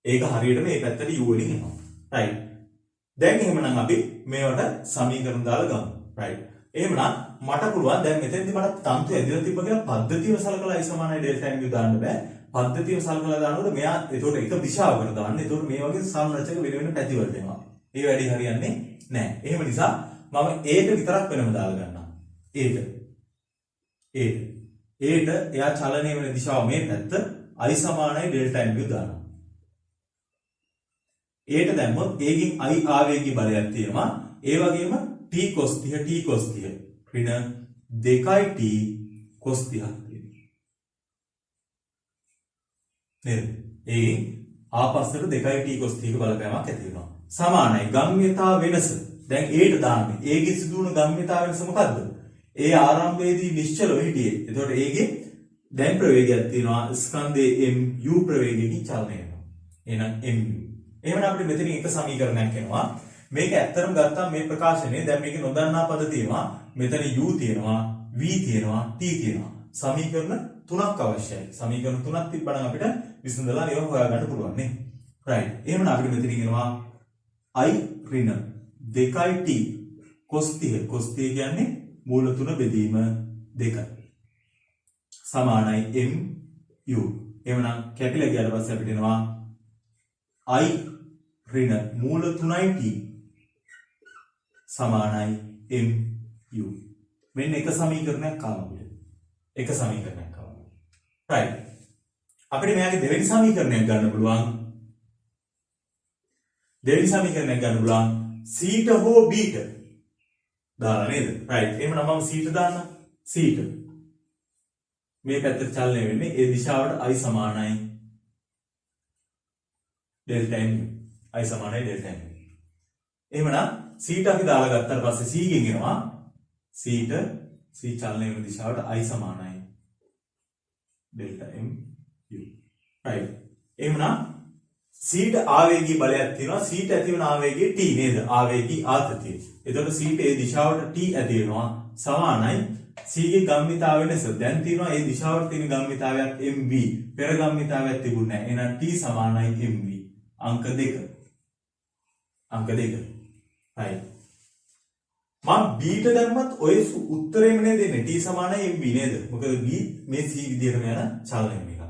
ඒක හරියට මේ පැත්තට u වලින් එනවා. රයිට්. දැන් එහෙමනම් අපි මේවට සමීකරණ දාලා ගමු. රයිට්. එහෙමනම් මට පුළුවන් දැන් මෙතෙන්දි මට තන්තු ඇදලා තිබ්බ කියලා පද්ධතියව සලකලා I සමානයි ඩෙල්ටා m දාන්න බෑ. පද්ධතියව සලකලා දානකොට මෙයා ඒතකොට එක දිශාවකට දාන්න. ඒතකොට මේ වගේ සංරචක වෙන වෙන පැති වලට එනවා. ඒ වැඩි හරියන්නේ නැහැ. එහෙම නිසා මම ඒට විතරක් වෙනම දාලා ගන්නවා. ඒට එයා චලනය වෙන දිශාව මේ පැත්ත I සමානයි ඩෙල්ටා m දානවා. ඒට දැම්මොත් ඒකින් I ආවේගී බලයක් තියෙනවා. ඒ වගේම t cos 30 t cos 30 ඍණ 2t cos 30ක් තියෙනවා. නේද? ඒ ආපස්සට 2t cos 30ක බලපෑමක් ඇති වෙනවා. සමානයි ගම්‍යතා වෙනස. දැන් ඒට දාන්නේ. ඒකේ සිදුවන ගම්‍යතා වෙනස මොකද්ද? ඒ ආරම්භයේදී නිශ්චලව හිටියේ. එතකොට ඒකේ දැන් ප්‍රවේගයක් තියෙනවා. ස්කන්ධයේ mu ප්‍රවේගයකින් චලනය වෙනවා. එහෙනම් mu. එහෙනම් අපිට මෙතන එක සමීකරණයක් එනවා. මේක ඇත්තටම ගත්තාම මේ ප්‍රකාශනයේ දැන් මේක නොදන්නා පද තියෙනවා. මෙතන u තියෙනවා, v තියෙනවා, t තියෙනවා. සමීකරණ තුනක් අවශ්‍යයි. සමීකරණ තුනක් තිබ්බනම් අපිට විසඳලා ඒවා හොයාගන්න පුළුවන් නේ. right. එහෙනම් අපිට මෙතනින් එනවා i ඍණ 2t cos 30. cos 30 කියන්නේ මූල 3 බෙදීම 2. සමානයි mu. එහෙනම් කැපිලා ගියාට පස්සේ අපිට එනවා i ඍණ මූල 3t සමානයි mu. මෙන්න එක සමීකරණයක් ආවා අපිට. එක සමීකරණයක් ආවා. right. අපිට මෙයාගේ දෙවෙනි සමීකරණයක් ගන්න පුළුවන්. දෙවෙනි සමීකරණයක් ගන්න පුළුවන් සීට හෝ බීට දාලා නේද? right. එහෙනම් මම සීට දාන්න. සීට මේ පැත්තට චලනය වෙන්නේ ඒ දිශාවට i සමානයි ඩෙල්ටා mu. i සමානයි ඩෙල්ටා mu. එහෙනම් සීට අපි දාලා ගත්තාට පස්සේ c ගෙන් එනවා සීට c චලනය වෙන දිශාවට i සමානයි ඩෙල්ටා mu. right. එහෙනම් සීට ආවේගී බලයක් තියෙනවා. සීට ඇතිවන ආවේගය t නේද? ආවේගී ආතතිය. එතකොට සීට ඒ දිශාවට t ඇති වෙනවා සමානයි c ගේ ගම්මිතාව වෙනස. දැන් තියෙනවා ඒ දිශාවට තියෙන ගම්මිතාවයක් mv. පෙර ගම්මිතාවයක් තිබුණේ නැහැ. එහෙනම් t සමානයි mv. අංක 2. අංක 2. right. මම b ට දැම්මත් ඔය උත්තරේම නේද දෙන්නේ. t සමානයි mv නේද? මොකද b මේ c විදිහටම යන චලනය මේක.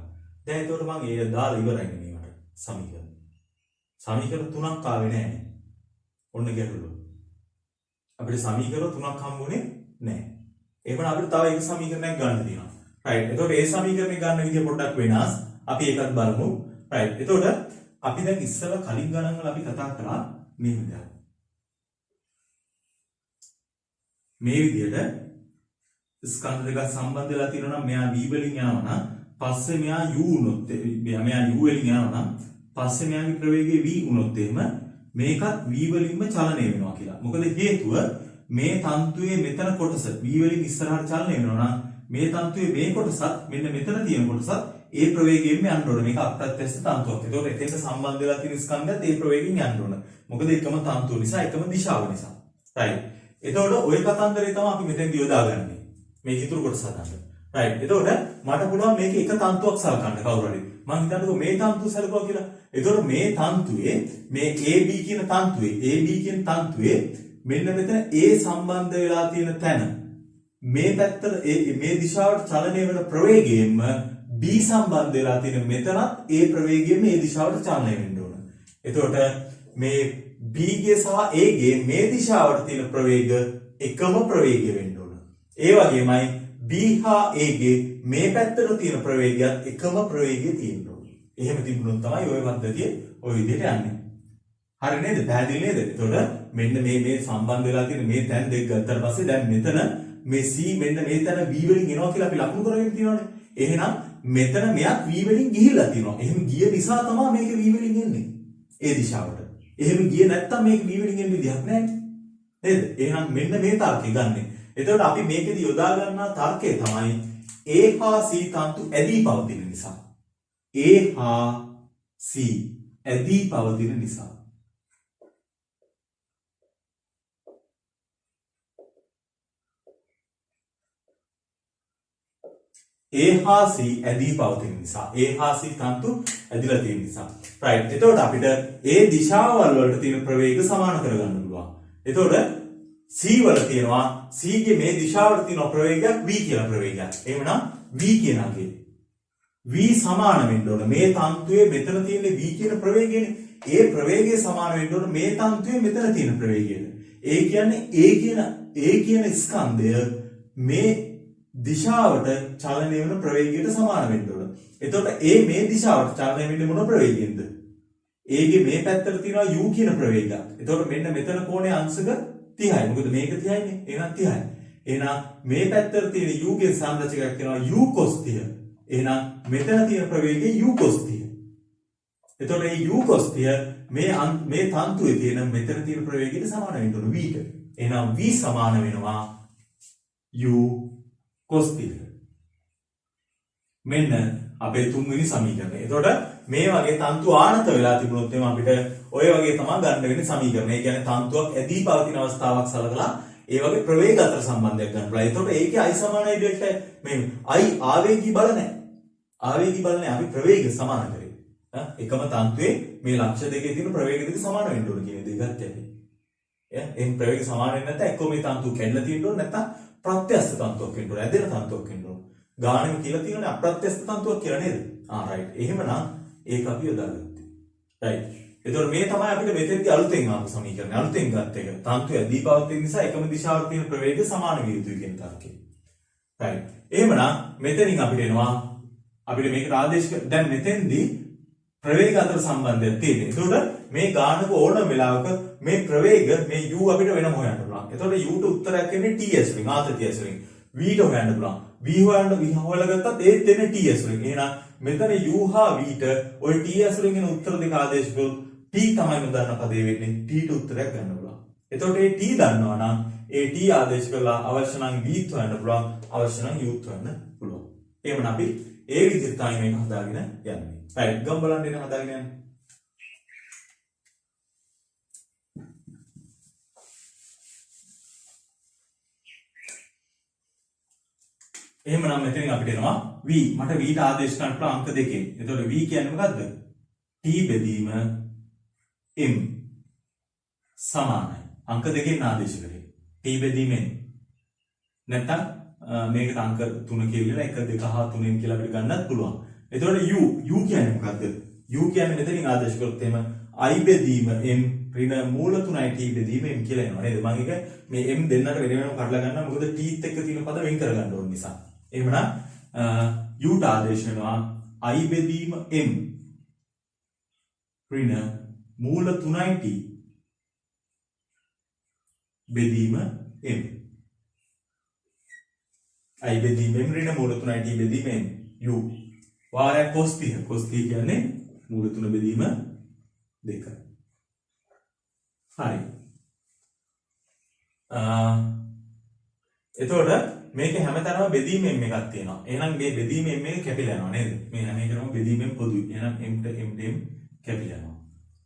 දැන් එතකොට මම ඒ දාලා ඉවරයි මේකට සමීකරණ. සමීකරණ තුනක් ආවේ නැහැ. ඔන්න ගැටලුව. අපිට සමීකරණ තුනක් හම්බුනේ නැහැ. එහෙනම් අපිට තව එක සමීකරණයක් ගන්න තියෙනවා. right. එතකොට ඒ සමීකරණය ගන්න විදිය පොඩ්ඩක් වෙනස්. අපි ඒකත් බලමු. right. එතකොට අපි දැන් ඉස්සෙල්ලා කලින් ගණන් වල අපි කතා කරා මේ විදිහට. මේ විදිහට ස්කන්ධ දෙකක් සම්බන්ධ වෙලා තියෙනවා නම් මෙයා v වලින් යනවා නම් පස්සේ මෙයා u වුණොත් මෙයා u වලින් යනවා නම් පස්සේ මෙයාගේ ප්‍රවේගය v වුණොත් එහෙම මේකත් v වලින්ම චලනය වෙනවා කියලා. මොකද හේතුව මේ තන්තුවේ මෙතන කොටස v වලින් ඉස්සරහට චලනය වෙනවා නම් මේ තන්තුවේ මේ කොටසත් මෙන්න මෙතන තියෙන කොටසත් ඒ ප්‍රවේගයෙන්ම යන්න ඕන. මේක අප්‍රත්‍යස්ත තන්තුවක්. ඒකෝට එතෙන්ට සම්බන්ධ වෙලා තියෙන ස්කන්ධයත් ඒ ප්‍රවේගයෙන් යන්න ඕන. මොකද එකම තන්තුව නිසා එකම දිශාව නිසා. right. එතකොට ওই කතන්දරේ තමයි අපි මෙතෙන්දී යොදාගන්නේ. මේක ඉතුරු කොටස හදන්න. right. එතකොට මට පුළුවන් මේක එක තන්තුවක් සලකන්න කවුරු හරි. මම හිතන්නකෝ මේ තන්තුව සලකුවා කියලා. එතකොට මේ තන්තුවේ මේ AB කියන තන්තුවේ මෙන්න මෙතන A සම්බන්ධ වෙලා තියෙන තැන මේ පැත්තට මේ දිශාවට චලනය වෙන ප්‍රවේගයෙන්ම B සම්බන්ධ වෙලා තියෙන මෙතනත් A ප්‍රවේගයෙන් මේ දිශාවට චලනය වෙන්න ඕන. එතකොට මේ B ගේ සහ A ගේ මේ දිශාවට තියෙන ප්‍රවේග එකම ප්‍රවේගය වෙන්න ඕන. ඒ වගේමයි B හා A ගේ මේ පැත්තට තියෙන ප්‍රවේගයත් එකම ප්‍රවේගය තියෙන්න ඕන. එහෙම තිබුණොත් තමයි ওই පද්ධතිය ওই විදිහට යන්නේ. හරි නේද? පැහැදිලි නේද? එතකොට මෙන්න මේ සම්බන්ධ වෙලා තියෙන මේ තැන් දෙක ගත්තාට පස්සේ දැන් මෙතන මේ C මෙන්න මේ තැන V වලින් එනවා කියලා අපි ලකුණු කරගෙන තියෙනවානේ. එහෙනම් මෙතන මෙයක් V වලින් ගිහිල්ලා තියෙනවා. එහෙම ගිය නිසා තමයි මේක V වලින් එන්නේ. ඒ දිශාවට. එහෙම ගියේ නැත්තම් මේක V වලින් එන්න විදිහක් නැහැ. නේද? එහෙනම් මෙන්න මේ තර්කය ගන්න. එතකොට අපි මේකෙදි යොදා ගන්නා තර්කය තමයි A හා C තන්තු ඇදී පවතින නිසා. A හා C ඇදී පවතින නිසා. A හා C ඇදී පවතින නිසා. A හා C තන්තු ඇදිලා තියෙන නිසා. right. එතකොට අපිට ඒ දිශාවල් වලට තියෙන ප්‍රවේග සමාන කරගන්න පුළුවන්. එතකොට C වල තියෙනවා C ගේ මේ දිශාවට තියෙන ප්‍රවේගයක් v කියලා ප්‍රවේගයක්. එහෙමනම් v කියන අගේ v සමාන වෙන්න ඕන. මේ තන්තුවේ මෙතන තියෙන v කියන ප්‍රවේගයනේ. ඒ ප්‍රවේගය සමාන වෙන්න ඕන මේ තන්තුවේ මෙතන තියෙන ප්‍රවේගයට. ඒ කියන්නේ A කියන ස්කන්ධය මේ දිශාවට චලනය වෙන ප්‍රවේගයට සමාන වෙන්න ඕන. එතකොට A මේ දිශාවට චලනය වෙන්නේ මොන ප්‍රවේගයෙන්ද? A ගේ මේ පැත්තට තියෙනවා u කියන ප්‍රවේගයක්. එතකොට මෙන්න මෙතන කෝණයේ අංශක 30යි. මොකද මේක 30යිනේ. එහෙනම් 30යි. එහෙනම් මේ පැත්තට තියෙන u ගේ සංරචකයක් තියෙනවා u cos 30. එහෙනම් මෙතන තියෙන ප්‍රවේගය u cos 30. එතකොට මේ u cos 30 මේ තන්තුවේ තියෙන මෙතන තියෙන ප්‍රවේගයට සමාන වෙන්න ඕන v ට. එහෙනම් v සමාන වෙනවා u cos 30. මෙන්න අපේ තුන්වෙනි සමීකරණය. එතකොට මේ වගේ තන්තු ආනත වෙලා තිබුණොත් එම අපිට ඔය වගේ තමයි ගන්න වෙන්නේ සමීකරණය. ඒ කියන්නේ තන්තුවක් ඇදී පවතින අවස්ථාවක් සලකලා ඒ වගේ ප්‍රවේග අතර සම්බන්ධයක් ගන්න පුළුවන්. එතකොට ඒකේ I සමානයි ඩෙල්ටා මේ I ආවේගී බල නැහැ. ආවේගී බල නැහැ. අපි ප්‍රවේග සමාන කරේ. එකම තන්තුවේ මේ ලක්ෂ දෙකේ තියෙන ප්‍රවේග දෙක සමාන වෙන්න ඕන කියන දේ ගත්තා අපි. එහෙනම් ප්‍රවේග සමාන වෙන්නේ නැත්නම් එක්ක මේ තන්තුව කැඩලා තියෙන්න ඕන නැත්නම් ප්‍රත්‍යස්ත තන්තුවක් වෙන්න ඕන. ඇදෙන තන්තුවක් වෙන්න ඕන. ගානෙම කියලා තියෙනනේ අප්‍රත්‍යස්ත තන්තුවක් කියලා නේද? රයිට්. එහෙමනම් ඒක අපි යොදාගත්තා. රයිට්. එතකොට මේ තමයි අපිට මෙතෙන්දී අලුතෙන් ආපු සමීකරණය. අලුතෙන් ගත්ත එක. තන්තු ඇදී පවතින නිසා එකම දිශාවට තියෙන ප්‍රවේග සමාන විය යුතුයි කියන තර්කය. right. එහෙමනම් මෙතනින් අපිට එනවා අපිට මේකට ආදේශ දැන් මෙතෙන්දී ප්‍රවේග අතර සම්බන්ධයක් තියෙනවා. එතකොට මේ ගානක ඕනම වෙලාවක මේ ප්‍රවේග මේ u අපිට වෙනම හොයන්න පුළුවන්. එතකොට u ට උත්තරයක් එන්නේ ts වලින් ආතතියස් වලින්. v ට හොයන්න පුළුවන්. v හොයලා ගත්තත් ඒත් එන්නේ ts වලින්. එහෙනම් මෙතන u හා v ට ওই ts වලින් එන උත්තර දෙක ආදේශ කරොත් t තමයි නොදන්න පදේ වෙන්නේ. t ට උත්තරයක් ගන්න පුළුවන්. එතකොට මේ t දන්නවා නම් ඒ t ආදේශ කරලා අවශ්‍ය නම් v ත් හොයන්න පුළුවන්. අවශ්‍ය නම් u ත් හොයන්න පුළුවන්. එහෙනම් අපි ඒ විදිහට තමයි මේක හදාගෙන යන්නේ. right ගම් බලන්න එන හදාගෙන යන්නේ. එහෙමනම් මෙතනින් අපිට එනවා v මට v ට ආදේශ කරන්න පුළුවන් අංක දෙකෙන්. එතකොට v කියන්නේ මොකද්ද? t බෙදීම m සමානයි. අංක දෙකෙන් ආදේශ කරේ. t බෙදීමෙන්. නැත්නම් මේකට අංක 3 කියලා 1 2 හා 3න් කියලා අපිට ගන්නත් පුළුවන්. එතකොට u කියන්නේ මොකද්ද? u කියන්නේ මෙතනින් ආදේශ කරොත් එහෙම i බෙදීම m ඍණ මූල 3යි t බෙදීම m කියලා එනවා නේද? මම එක මේ m දෙන්නට වෙන වෙනම කඩලා ගන්නවා. මොකද t ත් එක්ක තියෙන පද වෙන් කර ගන්න ඕන නිසා. එහෙමනම් u ට ආදේශ වෙනවා i බෙදීම m ඍණ මූල 3යි t බෙදීම m. i බෙදීම m ඍණ මූල 3යි t බෙදීම m u වාරයක් cos 30 cos 30 කියන්නේ මූල 3 බෙදීම 2. හරි. එතකොට මේකේ හැමතැනම බෙදීම m එකක් තියෙනවා. එහෙනම් මේ බෙදීම m එක කැපිලා යනවා නේද? මේ හැම එකම බෙදීම m පොදුයි. එහෙනම් m ට m කැපිලා යනවා.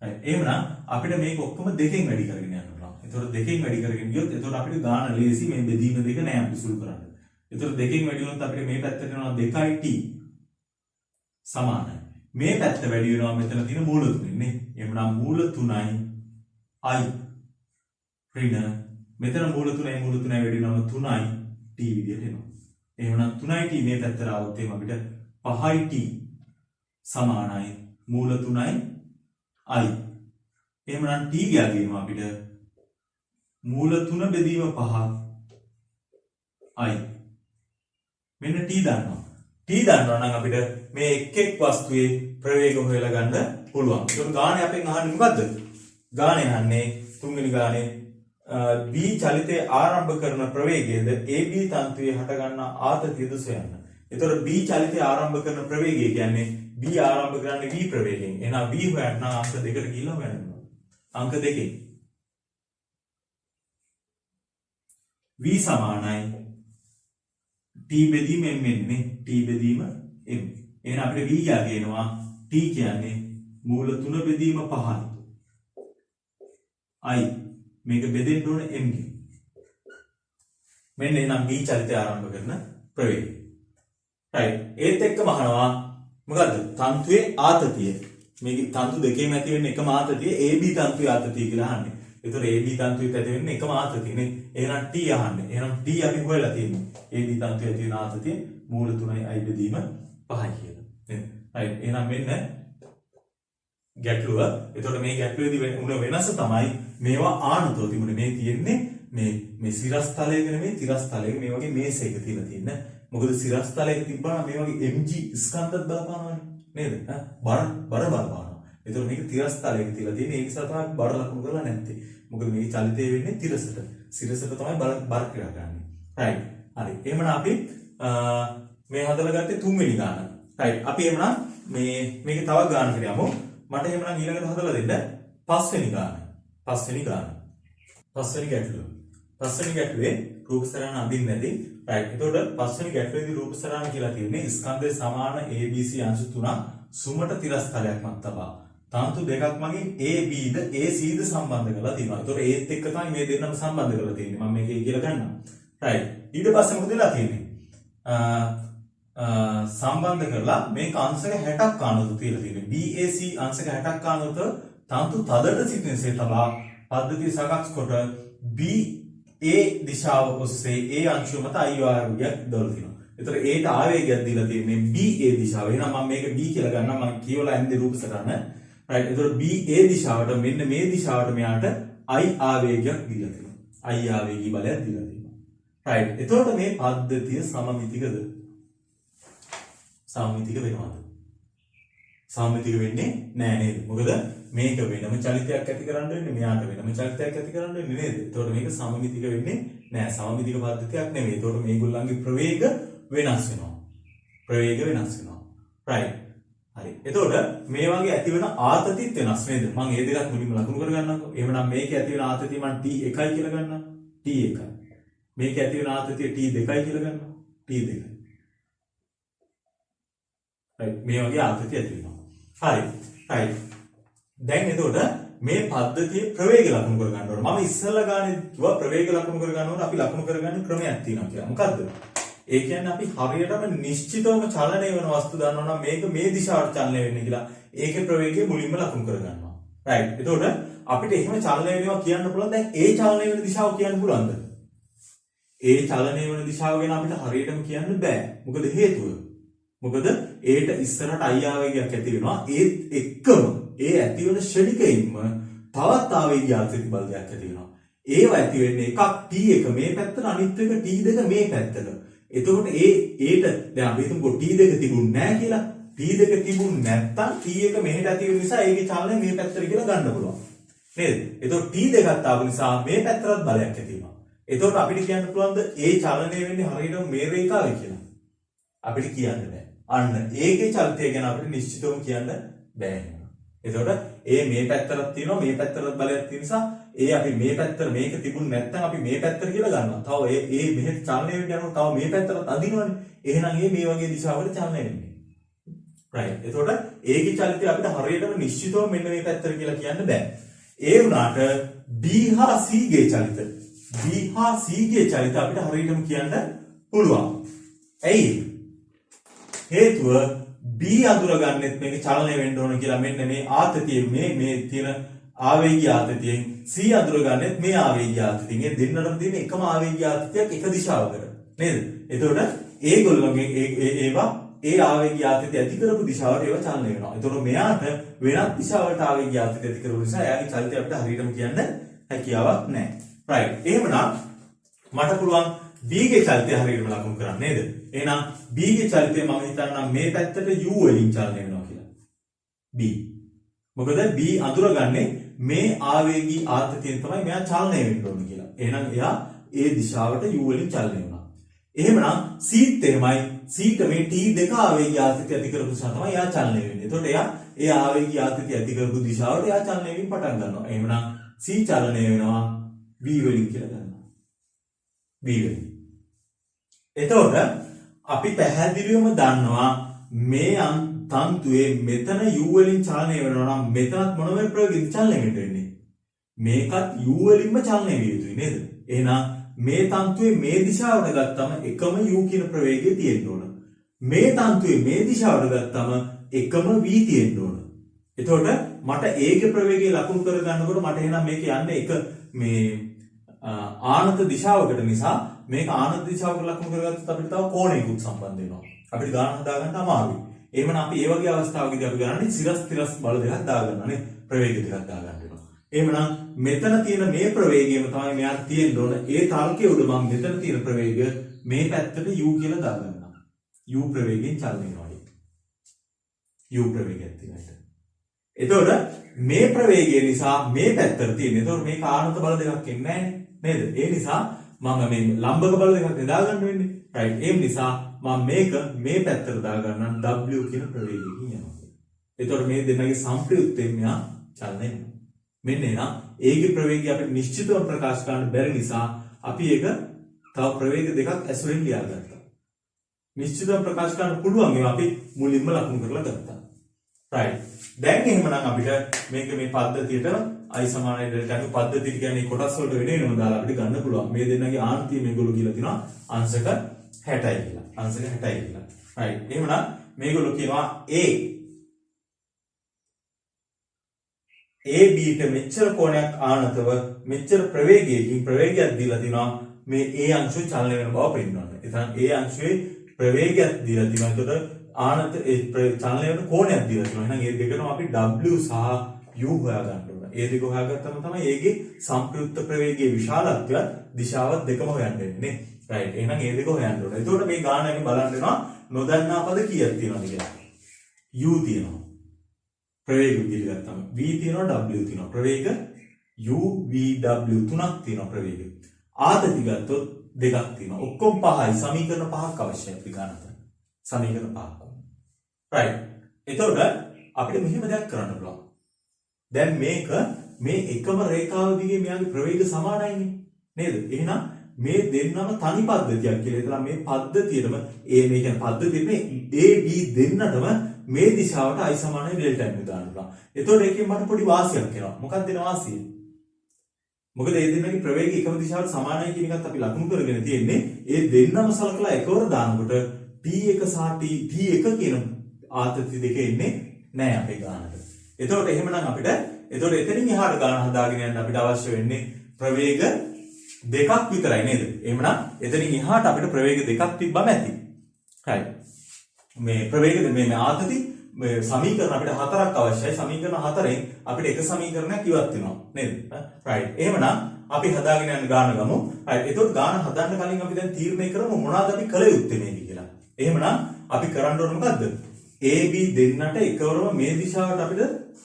හරි. එහෙනම් අපිට මේක ඔක්කොම දෙකෙන් වැඩි කරගෙන යන්න පුළුවන්. එතකොට දෙකෙන් වැඩි කරගෙන ගියොත් එතකොට අපිට ගාන ලේසි මේ බෙදීම දෙක නෑ අපි සුළු කරන්නේ. එතකොට දෙකෙන් වැඩි වුණොත් අපිට මේ පැත්තට යනවා 2t සමානයි. මේ පැත්ත වැඩි වෙනවා මෙතන තියෙන මූල 3 නේ. එහෙනම් මූල 3යි i ඍණ මෙතන මූල 3යි වැඩි වෙනවා 3යි t විදියට එනවා. එහෙනම් 3යි t මේ පැත්තට ආවොත් එහෙනම් අපිට 5යි t සමානයි මූල 3යි i. එහෙනම් t ගියා කියනවා අපිට මූල 3 බෙදීම 5 i. මෙන්න t දන්නවා. t දන්නවා නම් අපිට මේ එක් එක් වස්තුවේ ප්‍රවේග හොයලා ගන්න පුළුවන්. ඒක ගානේ අපෙන් අහන්නේ මොකද්ද? ගානේ අහන්නේ තුන්වෙනි ගානේ b චලිතයේ ආරම්භ කරන ප්‍රවේගයද ab තන්තුවේ හට ගන්නා ආතතියද සොයන්න. එතකොට b චලිතයේ ආරම්භ කරන ප්‍රවේගය කියන්නේ b ආරම්භ කරන්නේ v ප්‍රවේගයෙන්. එහෙනම් v හොයන්න අංක දෙකට ගිහිල්ලා හොයන්න ඕන. අංක දෙකේ v සමානයි t බෙදීම m නේ. t බෙදීම m. එහෙනම් අපිට v යා කියනවා t කියන්නේ මූල 3 බෙදීම 5යි. i මේක බෙදෙන්න ඕන m ගෙන්. මෙන්න එහෙනම් b චලිතය ආරම්භ කරන ප්‍රවේගය. right. ඒත් එක්කම අහනවා මොකද්ද? තන්තුවේ ආතතිය. මේක තන්තු දෙකේම ඇති වෙන එකම ආතතිය ab තන්තුවේ ආතතිය කියලා අහන්නේ. ඒතර ab තන්තුවේ ඇති වෙන්නේ එකම ආතතියනේ. එහෙනම් t අහන්නේ. එහෙනම් t අපි හොයලා තියෙනවා. ab තන්තුවේ ඇති වෙන ආතතිය මූල 3යි i බෙදීම 5යි කියලා. නේද? right. එහෙනම් මෙන්න ගැටලුව. එතකොට මේ ගැටලුවේදී උන වෙනස තමයි මේවා ආනතෝ තිබුණේ. මේ තියෙන්නේ මේ සිරස්තලයක නෙමෙයි තිරස්තලයක මේ වගේ මේසයක තියලා තියෙන. මොකද සිරස්තලයක තිබ්බම මේ වගේ mg ස්කන්ධත් බලපානවනේ නේද? බර බලපානවා. එතකොට මේක තිරස්තලයක තියලා තියෙන. ඒ නිසා තමයි බර ලකුණු කරලා නැත්තේ. මොකද මේ චලිතය වෙන්නේ තිරසට. සිරසට තමයි බර ක්‍රියා කරන්නේ. right. හරි. එහෙනම් අපි මේ හදලා ගත්තේ තුන්වෙනි ගාන. right. අපි එහෙනම් මේක තව ගානකට යමු. මට එහෙනම් ඊළඟට හදලා දෙන්න පස්වෙනි ගාන. පස්වෙනි ගැටලුව. පස්වෙනි ගැටලුවේ රූප සරණ අඳින්න නැති. right. එතකොට පස්වෙනි ගැටලුවේදී රූප සරණ කියලා තියෙන්නේ ස්කන්ධයේ සමාන ABC අංශ තුනක් සුමට තිරස්තලයක් මත තබා තන්තු දෙකක් මගේ AB ද AC ද සම්බන්ධ කරලා තියෙනවා. ඒතකොට ඒත් එක්ක තමයි මේ දෙන්නම සම්බන්ධ කරලා තියෙන්නේ. මම මේකේ කියලා ගන්නවා. right. ඊට පස්සේ මොකද වෙලා තියෙන්නේ? සම්බන්ධ කරලා මේක අංශක 60ක් ආනොත් තියලා තියෙන්නේ. BAC අංශක 60ක් ආනොත් තන්තු තදට සිටිනසේ තබා පද්ධතිය සකස් කොට BA දිශාව ඔස්සේ A අංශුව මත I ආවේගයක් දොරලා තියෙනවා. ඒතර Aට ආවේගයක් දීලා තියෙන්නේ BA දිශාව. එහෙනම් මම මේක B කියලා ගන්නවා. මම කියවලා ඇන්දේ රූප සටහන. right. ඒතර BA දිශාවට මෙන්න මේ දිශාවට මෙයාට I ආවේගයක් දීලා තියෙනවා. I ආවේගී බලයක් දීලා තියෙනවා. right. එතකොට මේ පද්ධතිය සමමිතිකද? සමමිතික වෙනවද? සමමිතික වෙන්නේ නෑ නේද? මොකද මේක වෙනම චලිතයක් ඇති කරන්න වෙන්නේ, මෙයාට වෙනම චලිතයක් ඇති කරන්න වෙන්නේ නේද? එතකොට මේක සමමිතික වෙන්නේ නෑ. සමමිතික පද්ධතියක් නෙමෙයි. එතකොට මේගොල්ලන්ගේ ප්‍රවේග වෙනස් වෙනවා. ප්‍රවේග වෙනස් වෙනවා. right. හරි. එතකොට මේ වගේ ඇති වෙන ආතතිත් වෙනස් නේද? මම මේ දෙකත් මුලින්ම ලකුණු කරගන්නම්කෝ. එහෙනම් මේකේ ඇති වෙන ආතතිය මම T1 කියලා ගන්නවා. T1. මේකේ ඇති වෙන ආතතිය T2 කියලා ගන්නවා. T2. right. මේ වගේ ආතතිය ඇති වෙනවා. හරි. right. දැන් එතකොට මේ පද්ධතියේ ප්‍රවේග ලකුණු කර ගන්න ඕන. මම ඉස්සෙල්ලා ගානේ කිව්වා ප්‍රවේග ලකුණු කර ගන්නකොට අපි ලකුණු කරගන්න ක්‍රමයක් තියෙනවා කියලා. මොකද්ද? ඒ කියන්නේ අපි හරියටම නිශ්චිතවම චලනය වෙන වස්තු දන්නවා නම් මේක මේ දිශාවට චලනය වෙන්නේ කියලා ඒකේ ප්‍රවේගය මුලින්ම ලකුණු කර ගන්නවා. right. එතකොට අපිට එහෙම චලනය වෙනවා කියන්න පුළුවන්. දැන් ඒ චලනය වෙන දිශාව කියන්න පුළුවන්ද? ඒ චලනය වෙන දිශාව ගැන අපිට හරියටම කියන්න බෑ. මොකද හේතුව? මොකද ඒට ඉස්සරහට I ආවේගයක් ඇති වෙනවා. ඒත් එක්කම ඒ ඇති වෙන ෂණිකයින්ම තවත් ආවේගී ආතති බලයක් ඇති වෙනවා. ඒව ඇති වෙන්නේ එකක් T1 මේ පැත්තට අනිත් එක T2 මේ පැත්තට. එතකොට ඒට දැන් අපි හිතමුකෝ T2 තිබුණ නැහැ කියලා. T2 තිබුණ නැත්තම් T1 මෙහෙට ඇති වෙන නිසා ඒකේ චලනය මේ පැත්තට කියලා ගන්න පුළුවන්. නේද? එතකොට T2ක් ආපු නිසා මේ පැත්තට බලයක් ඇති වෙනවා. එතකොට අපිට කියන්න පුළුවන්ද ඒ චලනය වෙන්නේ හරියටම මේ රේඛාවේ කියලා? අපිට කියන්න බෑ. අන්න ඒකේ චලිතය ගැන අපිට නිශ්චිතවම කියන්න බෑ. එතකොට මේ පැත්තට තියෙනවා මේ පැත්තට බලයක් තියෙන නිසා අපි මේ පැත්තට මේක තිබුණ නැත්නම් අපි මේ පැත්තට කියලා ගන්නවා. තව මෙහෙට චලනය වෙන්න යනකොට තව මේ පැත්තට අදිනවනේ. එහෙනම් මේ වගේ දිශාවකට චලනය වෙන්නේ. right. එතකොට ඒකේ චලිතය අපිට හරියටම නිශ්චිතව මෙන්න මේ පැත්තට කියලා කියන්න බෑ. ඒ වුණාට B හා C ගේ චලිත අපිට හරියටම කියන්න පුළුවන්. ඇයි? හේතුව B අඳුරගන්නෙත් මේක චලනය වෙන්න ඕන කියලා මෙන්න මේ ආතතිය මේ තියෙන ආවේගී ආතතියෙන් C අඳුරගන්නෙත් මේ ආවේගී ආතතියෙන් ඒ දෙන්නටම තියෙන එකම ආවේගී ආතතියක් එක දිශාවකට නේද? එතකොට ඒගොල්ලෝගේ ඒවා ඒ ආවේගී ආතතිය ඇති කරපු දිශාවට ඒවා චලනය වෙනවා. එතකොට මෙයාට වෙනත් දිශාවකට ආවේගී ආතතිය ඇති කරපු නිසා එයාගේ චලිතය අපිට හරියටම කියන්න හැකියාවක් නැහැ. right. එහෙමනම් මට පුළුවන් B ගේ චලිතය හරියටම ලකුණු කරන්න නේද? එහෙනම් B ගේ චලිතය මම හිතන්නම් මේ පැත්තට U වලින් චලනය වෙනවා කියලා. B. මොකද B අඳුරගන්නේ මේ ආවේගී ආතතියෙන් තමයි මෙයා චලනය වෙන්න ඕන කියලා. එහෙනම් එයා ඒ දිශාවට U වලින් චලනය වෙනවා. එහෙමනම් Cත් එහෙමයි. Cට මේ T2 ආවේගී ආතතිය ඇති කරපු නිසා තමයි එයා චලනය වෙන්නේ. එතකොට එයා ඒ ආවේගී ආතතිය ඇති කරපු දිශාවට එයා චලනය වෙන්න පටන් ගන්නවා. එහෙමනම් C චලනය වෙනවා B වලින් කියලා ගන්නවා. B වලින්. එතකොට අපි පැහැදිලිවම දන්නවා මේ තන්තුවේ මෙතන U වලින් චලනය වෙනවා නම් මෙතනත් මොන වගේ ප්‍රවේගයකින් චලනය වෙන්නේ? මේකත් U වලින්ම චලනය විය යුතුයි නේද? එහෙනම් මේ තන්තුවේ මේ දිශාවට ගත්තම එකම U කියන ප්‍රවේගය තියෙන්න ඕන. මේ තන්තුවේ මේ දිශාවට ගත්තම එකම V තියෙන්න ඕන. එතකොට මට ඒකේ ප්‍රවේගය ලකුණු කර ගන්නකොට මට එහෙනම් මේක යන්නේ එක මේ ආනත දිශාවකට නිසා මේක ආනත දිශාවකට ලකුණු කරගත්තොත් අපිට තව කෝණයකුත් සම්බන්ධ වෙනවා. අපිට ගාන හදාගන්න අමාරුයි. එහෙමනම් අපි ඒ වගේ අවස්ථාවකදී අපි ගන්නන්නේ සිරස් බල දෙකක් දාගන්නවා නේ. ප්‍රවේග දෙකක් දාගන්න වෙනවා. එහෙමනම් මෙතන තියෙන මේ ප්‍රවේගයම තමයි මෙයාට තියෙන්න ඕන. ඒ තර්කයේ උඩ මම මෙතන තියෙන ප්‍රවේග මේ පැත්තට U කියලා දාගන්නවා. U ප්‍රවේගයෙන් චලනය වෙනවා. U ප්‍රවේගයක් තියෙනවා. එතකොට මේ ප්‍රවේගය නිසා මේ පැත්තට තියෙන. එතකොට මේක ආනත බල දෙකක් එන්නේ නැහැ නේද? ඒ නිසා මම මේ ලම්බක බල දෙකක් දාගන්න වෙන්නේ. right. ඒ නිසා මම මේක මේ පැත්තට දාගන්නම් W කියන ප්‍රවේගයකින් යනවා. එතකොට මේ දෙන්නගේ සංප්‍රයුක්තයෙන් මෙයා චලනය වෙනවා. මෙන්න එනවා. ඒකේ ප්‍රවේගය අපිට නිශ්චිතව ප්‍රකාශ කරන්න බැරි නිසා අපි ඒක තව ප්‍රවේග දෙකක් ඇසුරෙන් ලියාගත්තා. නිශ්චිතව ප්‍රකාශ කරන්න පුළුවන් ඒවා අපි මුලින්ම ලකුණු කරලා ගත්තා. right. දැන් එහෙමනම් අපිට මේක මේ පද්ධතියට i සමානයි ඩෙල්ටා mu පද්ධතිය කියන්නේ කොටස් වලට වෙන වෙනම දාලා අපිට ගන්න පුළුවන්. මේ දෙන්නගේ ආන්තිය මේගොල්ලෝ කියලා තිනවා අංශක 60යි කියලා. අංශක 60යි කියලා. right. එහෙමනම් මේගොල්ලෝ කියනවා A B ට මෙච්චර කෝණයක් ආනතව මෙච්චර ප්‍රවේගයකින් ප්‍රවේගයක් දීලා තිනවා මේ A අංශුවේ චලනය වෙන බව පෙන්වන්න. එතන A අංශුවේ ප්‍රවේගයක් දීලා තිනවා. එතකොට ආනත චලනය වෙන කෝණයක් දීලා තිනවා. එහෙනම් ඒ දෙකම අපි W සහ U හොයා ගන්න ඕන. ඒ දෙක හොයාගත්තම තමයි ඒකේ සංප්‍රයුක්ත ප්‍රවේගයේ විශාලත්වය දිශාවත් දෙකම හොයන්න වෙන්නේ නේ. right. එහෙනම් ඒ දෙක හොයන්න ඕන. එතකොට මේ ගානකින් බලන්න වෙනවා නොදන්නා පද කීයක් තියෙනවද කියලා. U තියෙනවා. ප්‍රවේග විදිහට ගත්තම v තියෙනවා w තියෙනවා ප්‍රවේග u v w තුනක් තියෙනවා ප්‍රවේග ආතති ගත්තොත් දෙකක් තියෙනවා ඔක්කොම පහයි සමීකරණ පහක් අවශ්‍යයි විගණනට සමීකරණ පහක් right එතකොට අපිට මෙහෙම දෙයක් කරන්න පුළුවන් දැන් මේක මේ එකම රේඛාව දිගේ මෙයාගේ ප්‍රවේග සමානයිනේ නේද එහෙනම් මේ දෙන්නම තනි පද්ධතියක් කියලා හිතලා මේ පද්ධතියටම මේ කියන්නේ පද්ධතියේ a b දෙන්නටම මේ දිශාවට i සමානයි ඩෙල්ටා mu දාන්න පුළුවන්. එතකොට ඒකෙන් මට පොඩි වාසියක් එනවා. මොකක්ද එන වාසිය? මොකද මේ දෙන්නගේ ප්‍රවේගය එකම දිශාවට සමානයි කියන එකත් අපි ලකුණු කරගෙන තියෙන්නේ. ඒ දෙන්නම සලකලා එකවර දානකොට t1 සහ t1 කියන ආතති දෙක එන්නේ නැහැ අපේ ගානට. එතකොට එහෙමනම් අපිට එතකොට එතනින් එහාට ගාන හදාගෙන යන්න අපිට අවශ්‍ය වෙන්නේ ප්‍රවේග දෙකක් විතරයි නේද? එහෙමනම් එතනින් එහාට අපිට ප්‍රවේග දෙකක් තිබ්බම ඇති. හරි. මේ ප්‍රවේග මේ ආතති මේ සමීකරණ අපිට හතරක් අවශ්‍යයි. සමීකරණ හතරෙන් අපිට එක සමීකරණයක් ඉවත් වෙනවා නේද? right. එහෙමනම් අපි හදාගෙන යන ගාන ගමු. right. එතකොට ගාන හදන්න කලින් අපි දැන් තීරණය කරමු මොනවද අපි කළ යුත්තේ මේක කියලා. එහෙමනම් අපි කරන්න ඕන මොකද්ද? AB දෙන්නට එකවරම මේ දිශාවට අපිට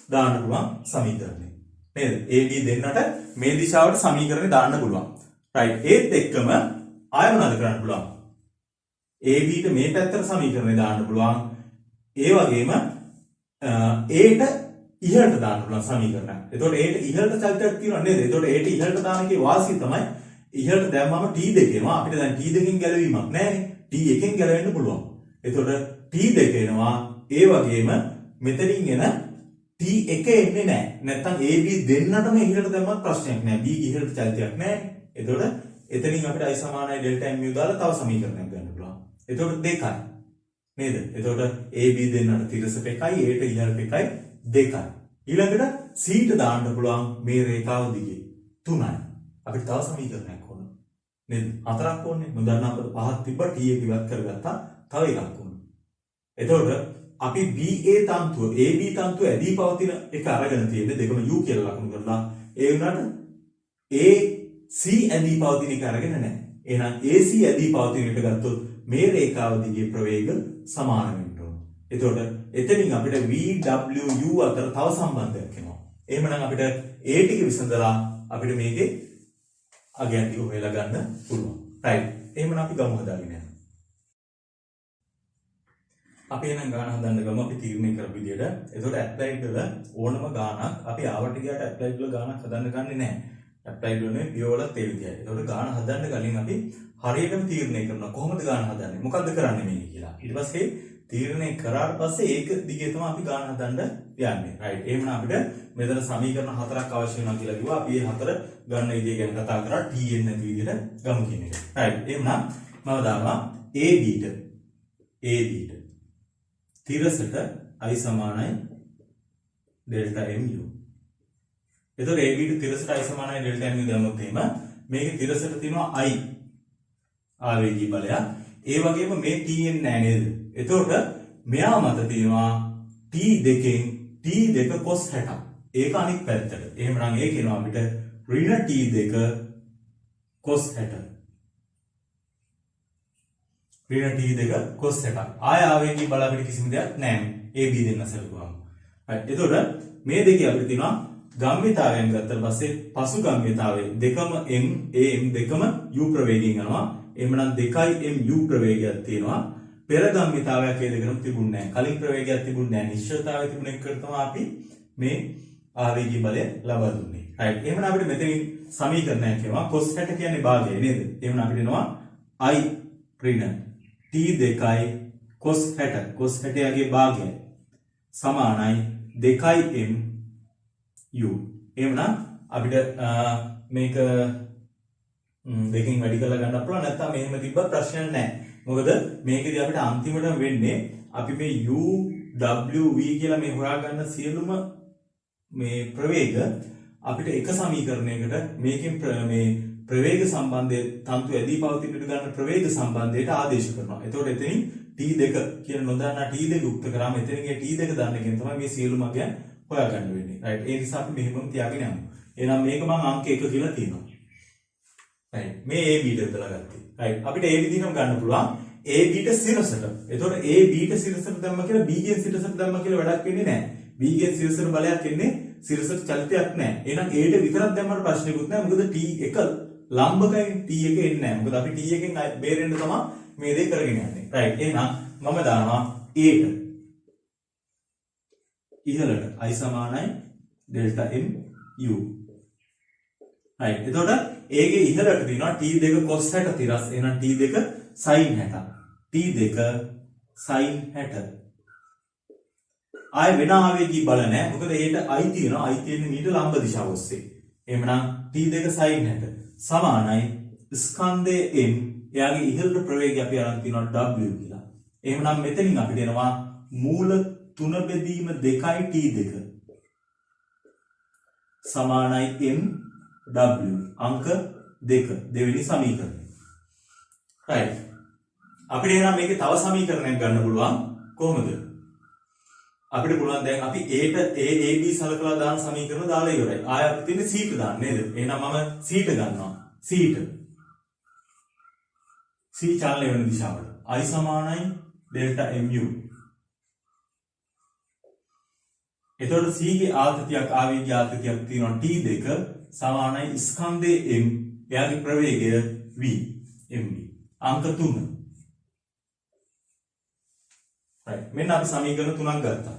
දාන්න පුළුවන් සමීකරණය. නේද? AB දෙන්නට මේ දිශාවට සමීකරණය දාන්න පුළුවන්. right. ඒත් එක්කම ආය මොනවද කරන්න පුළුවන්? AB ට මේ පැත්තට සමීකරණය දාන්න පුළුවන්. ඒ වගේම A ට ඉහළට දාන්න පුළුවන් සමීකරණයක්. එතකොට A ට ඉහළට චලිතයක් තියෙනවා නේද? එතකොට A ට ඉහළට දාන එකේ වාසිය තමයි ඉහළට දැම්මම T2 එනවා. අපිට දැන් T2කින් ගැලවීමක් නැහැ නේ. T1කින් ගැලවෙන්න පුළුවන්. එතකොට T2 එනවා. ඒ වගේම මෙතනින් එන T1 එන්නේ නැහැ. නැත්තම් AB දෙන්නටම ඉහළට දැම්මත් ප්‍රශ්නයක් නැහැ. B ඉහළට චලිතයක් නැහැ. එතකොට එතනින් අපිට i සමානයි ඩෙල්ටා mu දාලා තව සමීකරණයක් ගන්න පුළුවන්. එතකොට දෙකයි නේද? එතකොට AB දෙන්නට තිරසක එකයි A ට ඉහළට එකයි දෙකයි. ඊළඟට C ට දාන්න පුළුවන් මේ රේඛාව දිගේ 3යි. අපිට තව සමීකරණයක් ඕන. නේද? හතරක් ඕනේ. නොදන්නා පද පහක් තිබ්බා T එක ඉවත් කරගත්තා. තව එකක් ඕන. එතකොට අපි BA තන්තුව AB තන්තුව ඇදී පවතින එක අරගෙන තියෙන්නේ දෙකම U කියලා ලකුණු කරලා ඒ වුණාට AC ඇදී පවතින එක අරගෙන නැහැ. එහෙනම් AC ඇදී පවතින එක ගත්තොත් මේ රේඛාව දිගේ ප්‍රවේග සමාන වෙන්න ඕන. එතකොට එතනින් අපිට VWU අතර තව සම්බන්ධයක් එනවා. එහෙමනම් අපිට A ටික විසඳලා අපිට මේකේ අගයන් ටික හොයලා ගන්න පුළුවන්. right. එහෙමනම් අපි ගමු හදාගෙන යන්න. අපි එනම් ගාන හදන්න ගමු අපි තීරණය කරපු විදියට. එතකොට ඇප්ලයිඩ් වල ඕනම ගානක් අපි ආවට ගියාට ඇප්ලයිඩ් වල ගානක් හදන්න ගන්නේ නැහැ. ඇප්ලයිඩ් වලනේ පියවල තේ විදියයි. එතකොට ගාන හදන්න කලින් අපි හරියටම තීරණය කරනවා කොහොමද ගාන හදන්නේ මොකද්ද කරන්නේ මේක කියලා. ඊට පස්සේ තීරණය කරාට පස්සේ ඒක දිගේ තමයි අපි ගාන හදන්න යන්නේ. right. එහෙනම් අපිට මෙතන සමීකරණ හතරක් අවශ්‍ය වෙනවා කියලා කිව්වා. අපි මේ හතර ගන්න විදිය ගැන කතා කරා. Tn නැති විදියට ගමු කියන එක. right. එහෙනම් මම දානවා AB ට තිරසට i සමානයි ඩෙල්ටා mu. එතකොට AB ට තිරසට i සමානයි ඩෙල්ටා mu දැම්මොත් එහෙම මේකේ තිරසට තියෙනවා i ආවේගී බලය. ඒ වගේම මේ Tn නෑ නේද? එතකොට මෙයා මත තියෙනවා T2කින් T2 cos 60. ඒක අනිත් පැත්තට. එහෙමනම් ඒක එනවා අපිට ඍණ T2 cos 60. ඍණ T2 cos 60. ආය ආවේගී බල අපිට කිසිම දෙයක් නෑ. AB දෙන්න සලකුවාම. හරි. එතකොට මේ දෙකේ අපිට තියෙනවා ගම්මිතාවයන් ගත්තට පස්සේ පසු ගම්මිතාවය දෙකම m am දෙකම u ප්‍රවේගයෙන් යනවා. එහෙමනම් 2m u ප්‍රවේගයක් තියෙනවා. පෙර ගම්මිතාවයක් ඒ දෙකම තිබුණේ නැහැ. කලින් ප්‍රවේගයක් තිබුණේ නැහැ. නිශ්චිතතාවය තිබුණ එකට තමයි අපි මේ ආවේගී බලය ලබා දුන්නේ. right. එහෙනම් අපිට මෙතනින් සමීකරණයක් එනවා. cos 60 කියන්නේ භාගය නේද? එහෙනම් අපිට එනවා i ඍණ t2යි cos 60 ගේ භාගයයි සමානයි 2m u. එහෙමනම් අපිට මේක දෙකෙන් වැඩි කරලා ගන්න පුළුවන්. නැත්නම් මෙහෙම තිබ්බත් ප්‍රශ්නයක් නැහැ. මොකද මේකදී අපිට අන්තිමට වෙන්නේ අපි මේ u w v කියලා මේ හොයාගන්න සියලුම මේ ප්‍රවේග අපිට එක සමීකරණයකට මේකෙන් මේ ප්‍රවේග සම්බන්ධය තන්තු ඇදී පවතින ඉඳ ගන්න ප්‍රවේග සම්බන්ධයට ආදේශ කරනවා. එතකොට එතනින් t2 කියන නොදන්නා t2 යුක්ත කරාම එතනින් ඒ t2 දන්න එකෙන් තමයි මේ සියලු මගයන් හොයාගන්න වෙන්නේ. රයිට්. ඒ නිසා අපි මෙහෙමම තියාගෙන යමු. එහෙනම් මේක මම අංක 1 කියලා තියෙනවා. රයිට්. මේ a b ට දාලා ගත්තේ. රයිට්. අපිට ඒ විදිහටම ගන්න පුළුවන් a b ට සිරසට. එතකොට a b ට සිරසට දැම්ම කියලා b ගෙන් සිරසට දැම්ම කියලා වැඩක් වෙන්නේ නැහැ. b ගෙන් සිරසට බලයක් එන්නේ සිරසට චලිතයක් නැහැ. එහෙනම් a ට විතරක් දැම්මම ප්‍රශ්නෙකුත් නැහැ. මොකද t1 ලම්බකයි t1 එන්නේ නැහැ. මොකද අපි t1 එකෙන් බේරෙන්න තමයි මේ දේ කරගෙන යන්නේ. රයිට්. එහෙනම් මම දානවා a ට ඉහළට i සමානයි delta m u. රයිට්. එතකොට a ගේ ඉහළට තියෙනවා t2 cos 60 තිරස්. එහෙනම් t2 sin 60. t2 sin 60. ආය වෙන ආවේගී බල නැහැ. මොකද ඒට i තියෙනවා. i තියෙන්නේ මීට ලම්බ දිශාව ඔස්සේ. එහෙමනම් t2 sin 60 සමානයි ස්කන්ධයේ m එයාගේ ඉහළට ප්‍රවේගය අපි අරන් තියනවා w කියලා. එහෙමනම් මෙතනින් අපිට එනවා මූල 3 බෙදීම 2යි t2 සමානයි m w අංක 2 දෙවෙනි සමීකරණය. right. අපිට එහෙනම් මේකේ තව සමීකරණයක් ගන්න පුළුවන්. කොහොමද? අපිට පුළුවන් දැන් අපි a ට a b සලකලා දාන සමීකරණ දාලා ඉවරයි. ආය අපිට තියෙන්නේ c ට දාන්න නේද? එහෙනම් මම c ට ගන්නවා. c ට c චලනය වෙන දිශාවට i සමානයි delta mu. එතකොට c ගේ ආතතියක් ආවේගික ආතතියක් තියෙනවා t2 සමානයි ස්කන්ධයේ m එයාගේ ප්‍රවේගය v mv අංක 3. right. මෙන්න අපි සමීකරණ 3ක් ගත්තා.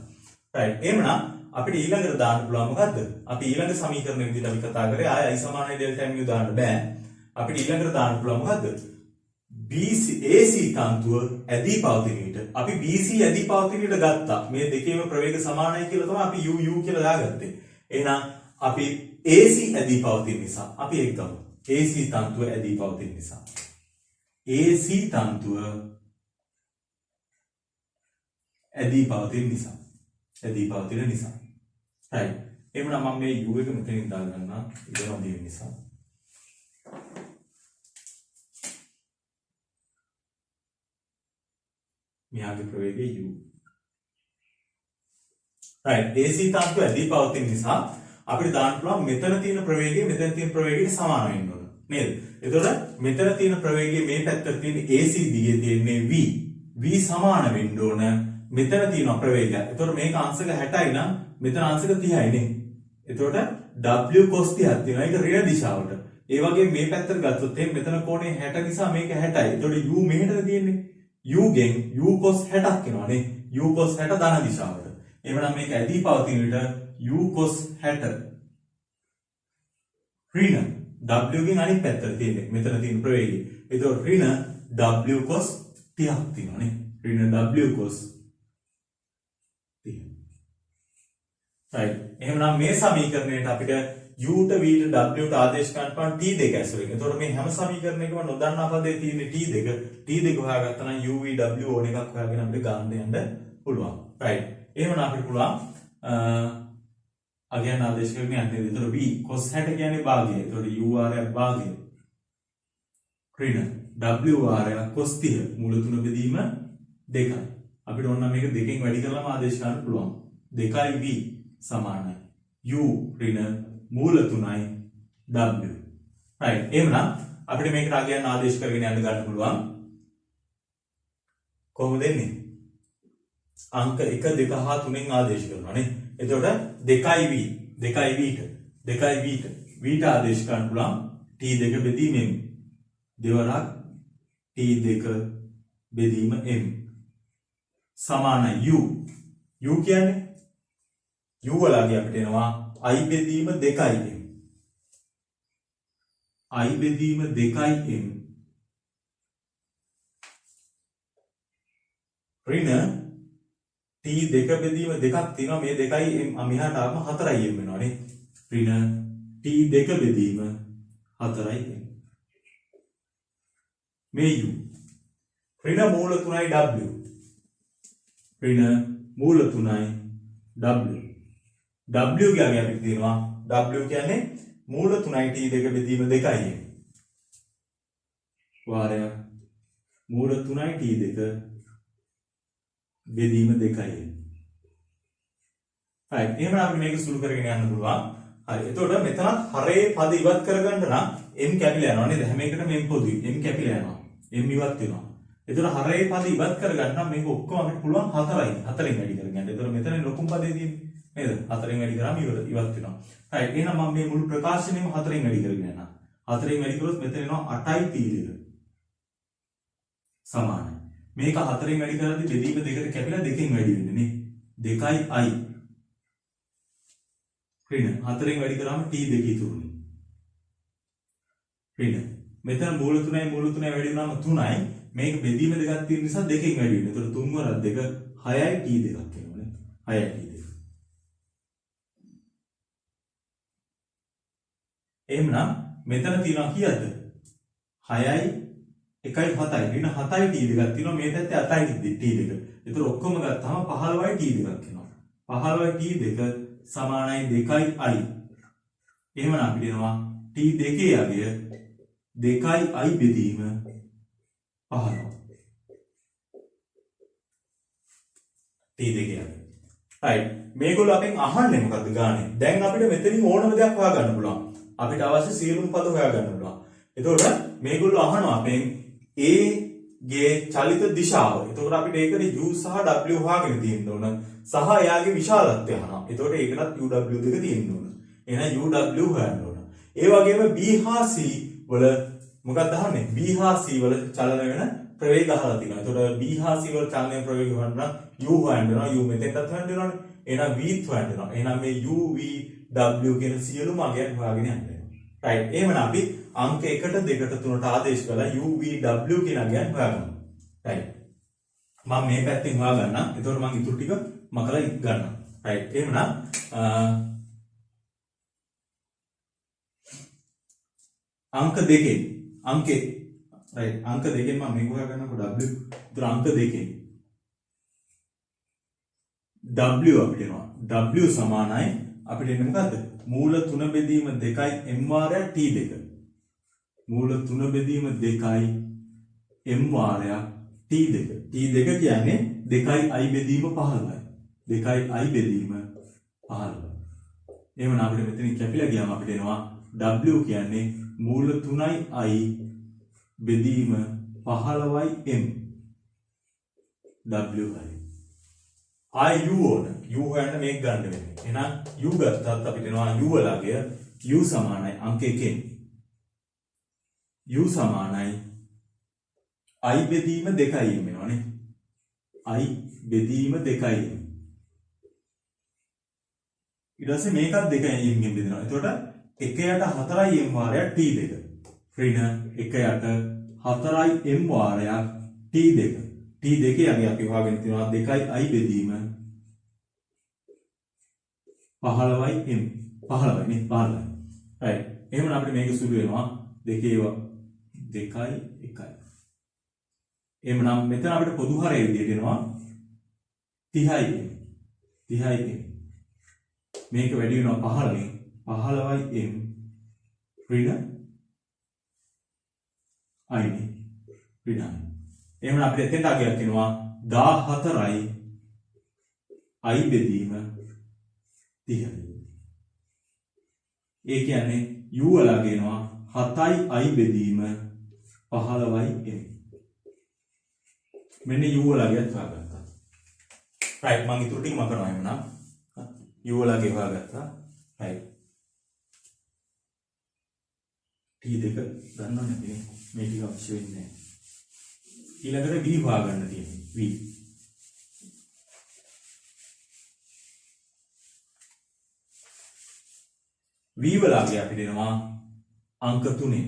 right. එහෙනම් අපිට ඊළඟට දාන්න පුළුවන් මොකද්ද? අපි ඊළඟ සමීකරණය විදිහට අපි කතා කරේ ආය i සමානයි delta mu දාන්න බෑ. අපිට ඊළඟට දාන්න පුළුවන් මොකද්ද? BC AC තන්තුව ඇදී පවතින විට අපි BC ඇදී පවතින විට ගත්තා. මේ දෙකේම ප්‍රවේග සමානයි කියලා තමයි අපි u කියලා දාගත්තේ. එහෙනම් අපි AC ඇදී පවතින නිසා අපි ඒක ගමු. AC තන්තුව ඇදී පවතින නිසා. AC තන්තුව ඇදී පවතින නිසා. ඇදී පවතින නිසා. right. එහෙනම් මම මේ u එක මෙතනින් දාගන්නවා. ඒක වදින නිසා. මෙයාගේ ප්‍රවේගය u. right. AC තන්තුව ඇදී පවතින නිසා අපිට දාන්න පුළුවන් මෙතන තියෙන ප්‍රවේගය මෙතන තියෙන ප්‍රවේගයට සමාන වෙන්න ඕන. නේද? එතකොට මෙතන තියෙන ප්‍රවේගය මේ පැත්තට තියෙන AC දිගේ තියෙන්නේ v. v සමාන වෙන්න ඕන මෙතන තියෙන ප්‍රවේගය. එතකොට මේක අංශක 60යි නම් මෙතන අංශක 30යි නේ. එතකොට w cos 30ක් තියෙනවා. ඒක ඍණ දිශාවට. ඒ වගේ මේ පැත්තට ගත්තොත් එහෙනම් මෙතන කෝණය 60 නිසා මේක 60යි. එතකොට u මෙහෙටද තියෙන්නේ. u ගෙන් u cos 60ක් වෙනවා නේ. u cos 60 ධන දිශාවට. එහෙනම් මේක ඇදී පවතින විට u cos 60 ඍණ w ගෙන් අනිත් පැත්තට තියෙන්නේ. මෙතන තියෙන ප්‍රවේගය. එතකොට ඍණ w cos 30ක් තියෙනවා නේ. ඍණ w cos 30. right. එහෙනම් මේ සමීකරණයට අපිට u ට v ට w ට ආදේශ ගන්න පුළුවන් t2 ඇසුරින්. එතකොට මේ හැම සමීකරණයකම නොදන්නා පදේ තියෙන්නේ t2 හොයාගත්තා නම් u v w ඕන එකක් හොයාගෙන අපිට ගන්න යන්න පුළුවන්. right. එහෙනම් අපිට පුළුවන් අගයන් ආදේශ කරගෙන යන්න. එතකොට v cos 60 කියන්නේ භාගය. එතකොට u ආරයක් භාගය. ඍණ w ආරයක් cos 30 මූල 3 බෙදීම 2යි. අපිට ඕන නම් මේක දෙකෙන් වැඩි කරලාම ආදේශ කරන්න පුළුවන්. 2යි v සමානයි u ඍණ මූල 3යි w. right. එහෙනම් අපිට මේකට අගයන් ආදේශ කරගෙන යන්න ගන්න පුළුවන්. කොහොමද එන්නේ? අංක 1 2 හා 3න් ආදේශ කරනවා නේ. එතකොට 2v v ට ආදේශ කරන්න පුළුවන් t2 බෙදීමෙන් දෙවරක් t2 බෙදීම m සමානයි u. u කියන්නේ u වලගේ අපිට එනවා i බෙදීම 2යි m. i බෙදීම 2යි m ඍණ t t දෙක බෙදීම දෙකක් තියෙනවා මේ දෙකයි මෙහාට ආවම 4යි m වෙනවා නේ ඍණ t දෙක බෙදීම 4යි m මේ u ඍණ මූල 3යි w ඍණ මූල 3යි w w කියන්නේ අපිට තියෙනවා w කියන්නේ මූල 3යි t දෙක බෙදීම 2යි m වාරයක් මූල 3යි t දෙක බෙදීම 2යි m right එහෙනම් අපි මේක සුළු කරගෙන යන්න පුළුවන් හරි එතකොට මෙතනත් හරේ පද ඉවත් කරගන්න නම් m කැපිලා යනවා නේද හැම එකටම m පොදුයි m කැපිලා යනවා m ඉවත් වෙනවා එතකොට හරේ පද ඉවත් කරගන්න නම් මේක ඔක්කොම අපිට පුළුවන් 4යි 4ෙන් වැඩි කරගන්න එතකොට මෙතන ලොකුම පදේ තියෙන්නේ නේද 4ෙන් වැඩි කරාම ඉවත් වෙනවා right එහෙනම් මම මේ මුළු ප්‍රකාශනයම 4ෙන් වැඩි කරගෙන යනවා 4ෙන් වැඩි කරොත් මෙතන එනවා 8යි t දෙක සමානයි මේක 4ෙන් වැඩි කරද්දී බෙදීම දෙකට කැපිලා 2කින් වැඩි වෙන්නේ නේ 2යි i ඍණ 4ෙන් වැඩි කරාම t දෙක ඉතුරුනේ ඍණ මෙතන මූල 3යි වැඩි වුණාම 3යි මේක බෙදීම දෙකක් තියෙන නිසා 2කින් වැඩි වෙනවා. ඒතකොට 3 වරක් 2 6යි t දෙකක් වෙනවනේ. 6යි t දෙක. එහෙනම් මෙතන තියෙනවා කීයද? 6යි 1යි 7යි. ඍණ 7යි t දෙකක් තියෙනවා. මේ පැත්තේ 8යි t දෙක. ඒතකොට ඔක්කොම ගත්තාම 15යි t දෙකක් වෙනවා. 15යි t දෙක සමානයි 2යි i. එහෙනම් අපිට එනවා t දෙකේ අගය 2යි i බෙදීම 15 t දෙකේ අගය. right මේගොල්ලෝ අපෙන් අහන්නේ මොකද්ද ගානේ? දැන් අපිට මෙතනින් ඕනම දෙයක් හොයාගන්න පුළුවන්. අපිට අවශ්‍ය සියලුම පද හොයාගන්න පුළුවන්. එතකොට මේගොල්ලෝ අහනවා අපෙන් a ගේ චලිත දිශාව. එතකොට අපිට ඒකට u සහ w හොයාගෙන තියෙන්න ඕන. සහ එයාගේ විශාලත්වය අහනවා. එතකොට ඒකටත් u w දෙක තියෙන්න ඕන. එහෙනම් u w හොයන්න ඕන. ඒ වගේම b හා c වල මොකක්ද අහන්නේ? b හා c වල චලන වෙන ප්‍රවේග අහලා තියෙනවා. එතකොට b හා c වල චලනයේ ප්‍රවේග හොයන්න u හොයන්න වෙනවා. u මෙතෙන්ටත් හොයන්න වෙනවානේ. එහෙනම් v හොයන්න වෙනවා. එහෙනම් මේ u v w කියන සියලුම අගයන් හොයාගෙන යන්න වෙනවා. right. එහෙනම් අපි අංක 1ට 2ට 3ට ආදේශ කළා u v w කියන අගයන් හොයාගමු. right. මම මේ පැත්තෙන් හොයාගන්නම්. එතකොට මම ඉතුරු ටික මකලා ගන්නවා. right. එහෙනම් අංක 2 අංකේ right අංක 2කින් මම මේක හොයාගන්නකො w. ඒතර අංක 2කින් w අපිට එනවා. w සමානයි අපිට එන්නේ මොකද්ද? මූල 3 බෙදීම 2යි m වාරයක් t දෙක. මූල 3 බෙදීම 2යි m වාරයක් t දෙක. t දෙක කියන්නේ 2යි i බෙදීම 15යි. 2යි i බෙදීම 15. එහෙනම් අපිට මෙතනින් කැපිලා ගියාම අපිට එනවා w කියන්නේ මූල 3යි i බෙදීම 15යි m w i u ඕන u හොයන්න මේක ගන්න වෙන්නේ. එහෙනම් u ගත්තත් අපිට එනවා u වලගය u සමානයි අංක 1කින් u සමානයි i බෙදීම 2යි m වෙනවනේ. i බෙදීම 2යි m. ඊට පස්සේ මේකත් 2යි m ගෙන් බෙදෙනවා. එතකොට 1යට 4යි m වාරයක් t දෙක. ඍණ 1යට 4යි m වාරයක් t දෙක. t දෙකේ යගේ අපි හොයාගෙන තියෙනවා 2යි i බෙදීම 15යි m 15යි නේ 15යි. right. එහෙනම් අපිට මේක සුළු වෙනවා දෙකේ 2යි 1යි. එහෙනම් මෙතන අපිට පොදු හරය විදිහට එනවා 30යි m 30යි m. මේක වැඩි වෙනවා 15න් 15යි m ඍණ i නේ ඍණ. එහෙනම් අපිට එතෙන්ට අගයක් තියෙනවා 14යි i බෙදීම 30යි. ඒ කියන්නේ u වල ගේනවා 7යි i බෙදීම 15යි m. මෙන්න u වල ගියත් හොයාගත්තා. right මම ඊටු ටික මම කරනවා එමුනම් u වල ගේ හොයාගත්තා. right t දෙක ගන්නවනේ අපි මේ ටික අවශ්‍ය වෙන්නේ නැහැ. ඊළඟට v හොයාගන්න තියෙනවා. v v වල අපි දෙනවා අංක 3.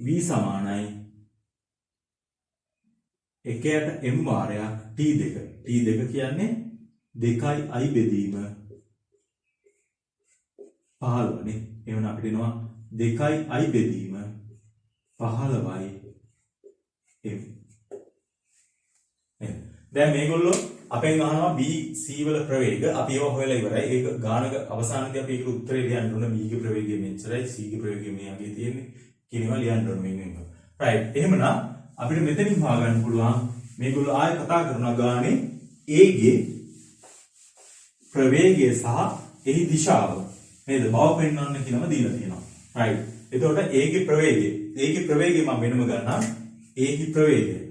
v සමානයි එකයට m වාරයක් t2 t2 කියන්නේ 2i බෙදීම 15 නේ. එහෙනම් අපිට එනවා 2i බෙදීම 15යි m. දැන් මේගොල්ලෝ අපෙන් අහනවා B C වල ප්‍රවේග අපි ඒවා හොයලා ඉවරයි. ඒක ගානක අවසානයේදී අපි ඒකට උත්තරේ ලියන්න ඕන. B ගේ ප්‍රවේගය මෙච්චරයි, C ගේ ප්‍රවේගය මේ වගේ තියෙන්නේ. කියනවා ලියන්න ඕන වෙන. right. එහෙමනම් අපිට මෙතනින් හොයාගන්න පුළුවන් මේගොල්ලෝ ආයෙ කතා කරනවා ගානේ A ගේ ප්‍රවේගය සහ එහි දිශාව. නේද? බව පෙන්වන්න කියලාම දීලා තියෙනවා. right. එතකොට A ගේ ප්‍රවේගය මම වෙනම ගන්නම්. A ගේ ප්‍රවේගය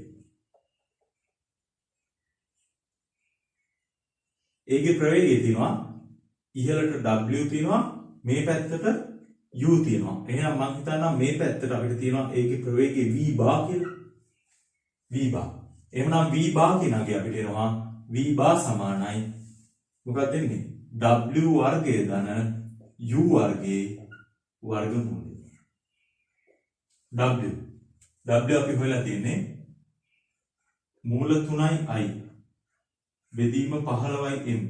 ඒකේ ප්‍රවේගය තියෙනවා ඉහළට W තියෙනවා මේ පැත්තට U තියෙනවා. එහෙනම් මම හිතනවා මේ පැත්තට අපිට තියෙනවා ඒකේ ප්‍රවේගය V බා කියලා. V බා. එහෙනම් V බා කියනගේ අපිට එනවා V බා සමානයි මොකක්ද එන්නේ? W වර්ගය ධන U වර්ගයේ වර්ගමූලය. W අපි හොයලා තියෙන්නේ මූල 3i බෙදීම 15යි m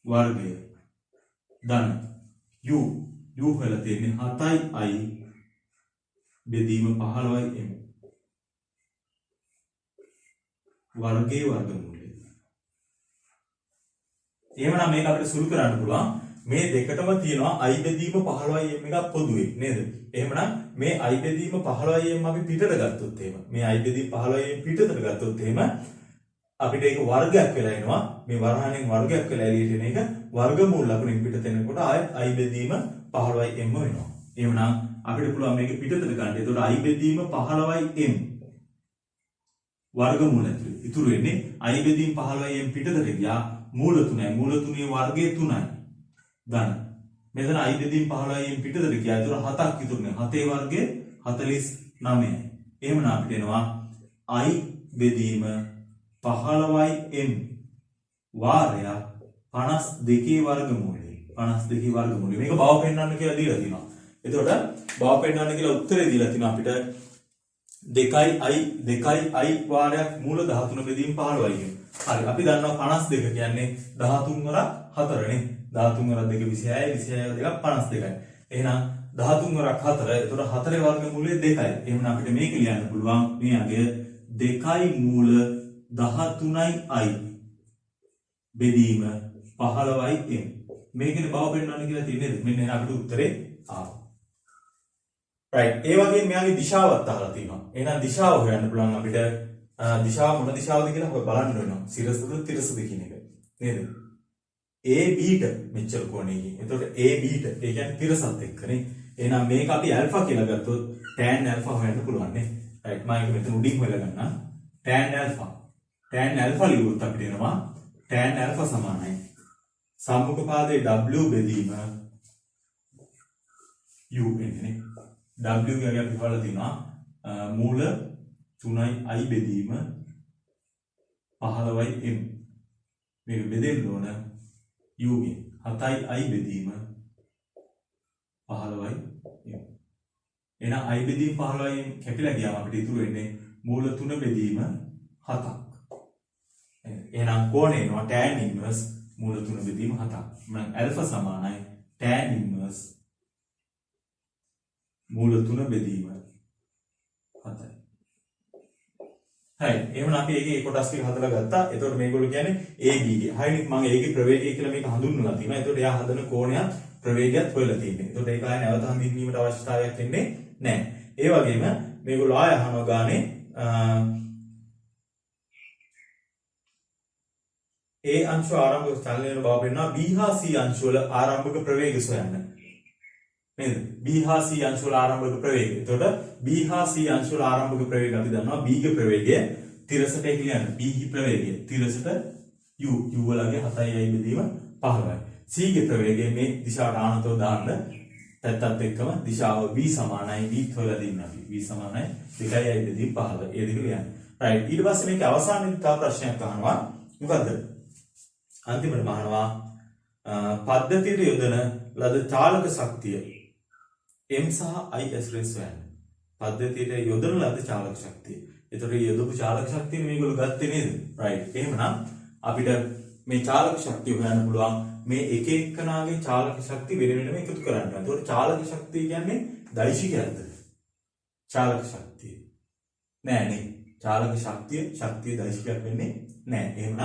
වර්ගය ධන u හොයලා තියෙන්නේ 7i බෙදීම 15යි m වර්ගයේ වර්ගමූලය. එහෙමනම් මේක අපිට සුළු කරන්න පුළුවන් මේ දෙකටම තියෙනවා i බෙදීම 15යි m එකක් පොදුවේ නේද? එහෙමනම් මේ i බෙදීම 15යි m අපි පිටට ගත්තොත් එහෙම මේ i බෙදීම 15යි m පිටට ගත්තොත් එහෙම අපිට ඒක වර්ගයක් වෙලා එනවා. මේ වරහණෙන් වර්ගයක් වෙලා එළියට එන එක වර්ගමූල ලකුණෙන් පිටත එනකොට ආයෙත් i බෙදීම 15යි m වෙනවා. එහෙමනම් අපිට පුළුවන් මේක පිටතට ගන්න. ඒතකොට i බෙදීම 15යි m වර්ගමූල ඇතුළේ ඉතුරු වෙන්නේ i බෙදීම 15යි m පිටතට ගියා මූල 3යි. මූල 3ේ වර්ගය 3යි. ධන. මෙතන i බෙදීම 15යි m පිටතට ගියා. ඒතකොට 7ක් ඉතුරුනේ. 7ේ වර්ගය 49යි. එහෙමනම් අපිට එනවා i බෙදීම 15යි m වාරයක් 52 වර්ගමූලය. 52 වර්ගමූලය. මේක බව පෙන්නන්න කියලා දීලා තියෙනවා. එතකොට බව පෙන්නන්න කියලා උත්තරේ දීලා තියෙනවා අපිට 2i වාරයක් මූල 13 බෙදීම 15යි. හරි. අපි දන්නවා 52 කියන්නේ 13 වරක් 4 නේ. 13 වරක් 2 26 26 වරක් 52යි. එහෙනම් 13 වරක් 4. එතකොට 4 වර්ගමූලය 2යි. එහෙනම් අපිට මේක ලියන්න පුළුවන් මේ අගය 2i මූල 13යි බෙදීම 15යි m. මේකේ බව පෙන්වන්න කියලා තියෙන්නේ මෙන්න අපිට උත්තරේ ආවා. right. ඒ වගේම මෙයාගේ දිශාවත් අහලා තියෙනවා. එහෙනම් දිශාව හොයන්න පුළුවන් අපිට දිශාව මොන දිශාවද කියලා ඔය බලන්න වෙනවා. සිරසද තිරසද කියන එක. නේද? A Bට මෙච්චර කෝණයකින්. එතකොට A Bට ඒ කියන්නේ තිරසත් එක්කනේ. එහෙනම් මේක අපි ඇල්ෆා කියලා ගත්තොත් tan ඇල්ෆා හොයන්න පුළුවන් නේ. right. මම ඒක මෙතන උඩින් හොයලා ගන්නම්. tan ඇල්ෆා ලියුවොත් අපිට එනවා tan ඇල්ෆා සමානයි සම්මුඛ පාදයේ W බෙදීම u එන්නේ. W කියන්නේ අපි හොයලා තිනවා මූල 3i බෙදීම 15යි m. මේක බෙදෙන්න ඕන u ගෙන් 7i බෙදීම 15යි m. එහෙනම් i බෙදීම 15යි m කැපිලා ගියාම අපිට ඉතුරු වෙන්නේ මූල 3 බෙදීම 7ක්. එහෙනම් කෝණය එනවා tan inverse මූල 3 බෙදීම 7ක්. මම alpha සමානයි tan inverse මූල 3 බෙදීම 7යි. හරි. එහෙනම් අපි ඒකේ කොටස් ටික හදලා ගත්තා. එතකොට මේගොල්ලෝ කියන්නේ AB ගේ. හරිනේ මම ඒකේ ප්‍රවේගය කියලා මේක හඳුන්වලා තියෙනවා. එතකොට එයා හදන කෝණයක් ප්‍රවේගයත් හොයලා තියෙන්නේ. එතකොට ඒක ආය නැවත හඳුන්වීමට අවශ්‍යතාවයක් වෙන්නේ නැහැ. ඒ වගේම මේගොල්ලෝ ආය අහනවා ගානේ A අංශු ආරම්භක චලනය වෙන බව පෙන්නනවා. B හා C අංශු වල ආරම්භක ප්‍රවේගය සොයන්න. නේද? B හා C අංශු වල ආරම්භක ප්‍රවේගය. එතකොට B හා C අංශු වල ආරම්භක ප්‍රවේගය අපි දන්නවා. B ගේ ප්‍රවේගය තිරසට කියන්න. B ගේ ප්‍රවේගය තිරසට u වලගේ 7i බෙදීම 15යි. C ගේ ප්‍රවේගය මේ දිශාවට ආනතෝ දාන්න පැත්තත් එක්කම දිශාව B සමානයි B හොයලා දෙන්න අපි. B සමානයි 2i බෙදීම 15. ඒ දෙක ලියන්න. right. ඊට පස්සේ මේක අවසානයේ තව ප්‍රශ්නයක් අහනවා. මොකද්ද? අන්තිමට අහනවා පද්ධතියට යොදන ලද චාලක ශක්තිය m සහ i ඇසුරෙන් සොයන්න. පද්ධතියට යොදන ලද චාලක ශක්තිය. ඒතකොට යොදපු චාලක ශක්තිය මේගොල්ලෝ ගත්තේ නේද? රයිට්. එහෙමනම් අපිට මේ චාලක ශක්තිය හොයන්න පුළුවන් මේ එක එකනාගේ චාලක ශක්තිය වෙන වෙනම එකතු කරන්න. ඒතකොට චාලක ශක්තිය කියන්නේ දෛශිකයක්ද? චාලක ශක්තිය නෑ නේ. චාලක ශක්තිය දෛශිකයක් වෙන්නේ නෑ. එහෙමනම්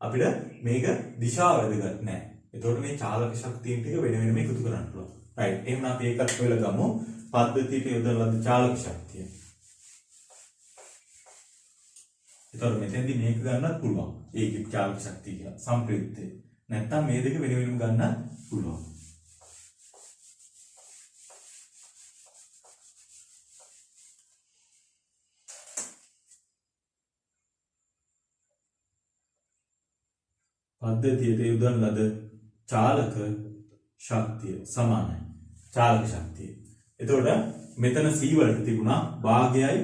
අපිට මේක දිශාව වැදගත් නෑ. එතකොට මේ චාලක ශක්තියන් ටික වෙන වෙනම එකතු කරන්න පුළුවන්. රයිට්. එහෙනම් අපි ඒකත් හොයලා ගමු. පද්ධතියට යොදන ලද චාලක ශක්තිය. එතකොට මෙතෙන්දී මේක ගන්නත් පුළුවන්. ඒකේ චාලක ශක්තිය කියන සම්ප්‍රයුක්තය. නැත්තම් මේ දෙක වෙන වෙනම ගන්නත් පුළුවන්. පද්ධතියට යොදන ලද චාලක ශක්තිය සමානයි චාලක ශක්තිය. එතකොට මෙතන C වලට තිබුණා භාගයයි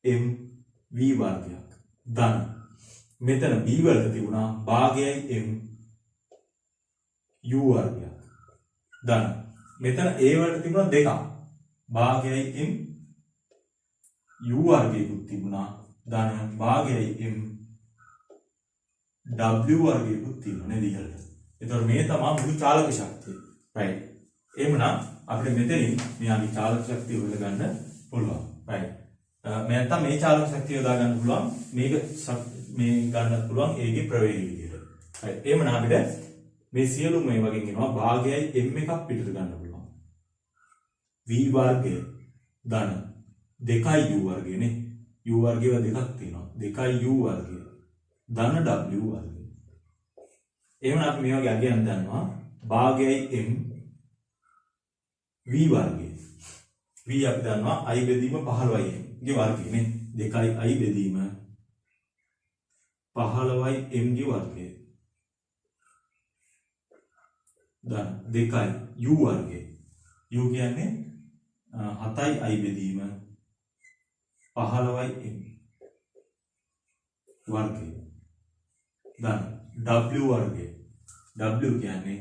mv වර්ගයක් ධන. මෙතන B වලට තිබුණා භාගයයි mu වර්ගයක් ධන. මෙතන A වලට තිබුණා දෙකක් භාගයයි mu වර්ගයකුත් තිබුණා ධන භාගයයි w වර්ගයකුත් තියෙනවා නේද ඉහළට. එතකොට මේ තමයි මුළු චාලක ශක්තිය. රයිට්. එහෙමනම් අපිට මෙතනින් මෙයාගේ චාලක ශක්තිය හොයලා ගන්න පුළුවන්. රයිට්. මේ නැත්තම් මේ චාලක ශක්තිය යොදා ගන්න පුළුවන්. මේක මේ ගන්නත් පුළුවන් ඒකේ ප්‍රවේගය විදියට. රයිට්. එහෙමනම් අපිට මේ සියලුම මේ වගේ එනවා භාගයයි m එකක් පිටට ගන්න පුළුවන්. v වර්ගය ධන 2u වර්ගයනේ. u වර්ගය දෙකක් තියෙනවා. 2u වර්ගය ධන w වර්ගය. එහෙනම් අපි මේ වගේ අගයන් දන්නවා භාගයයි m v වර්ගය. v අපි දන්නවා i බෙදීම 15යි m ගේ වර්ගයනේ. 2යි i බෙදීම 15යි m ගේ වර්ගය. ධන 2යි u වර්ගය. u කියන්නේ 7යි i බෙදීම 15යි m වර්ගය. ධන w වර්ගය. w කියන්නේ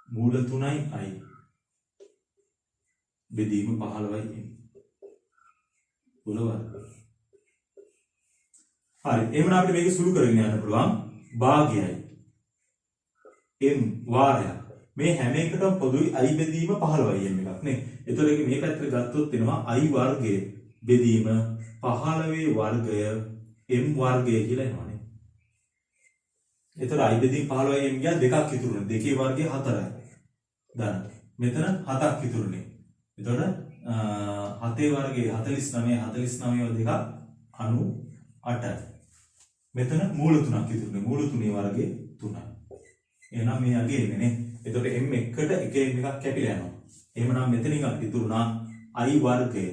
මූල 3යි i බෙදීම 15යි m මූල වර්ගය. හරි. එහෙනම් අපිට මේක සුළු කරගෙන යන්න පුළුවන්. භාගයයි m වාරයක්. මේ හැම එකටම පොදුයි i බෙදීම 15යි m එකක් නේ. ඒතකොට මේ පැත්තට ගත්තොත් වෙනවා i වර්ගය බෙදීම 15 වර්ගය m වර්ගය කියලා එනවනේ. එතකොට i බෙදීම 15යි m ගියා දෙකක් ඉතුරුනේ. දෙකේ වර්ගය 4යි. දැන් මෙතන 7ක් ඉතුරුනේ. එතකොට 7 වර්ගයේ 49 දෙකක් 98යි. මෙතන මූල 3ක් ඉතුරුනේ. මූල 3 වර්ගයේ 3යි. එහෙනම් මේ අගේ එන්නේ නේ. එතකොට m එකට එක m එකක් කැපිලා යනවා. එහෙමනම් මෙතනින් අපිට ඉතුරුනා i වර්ගය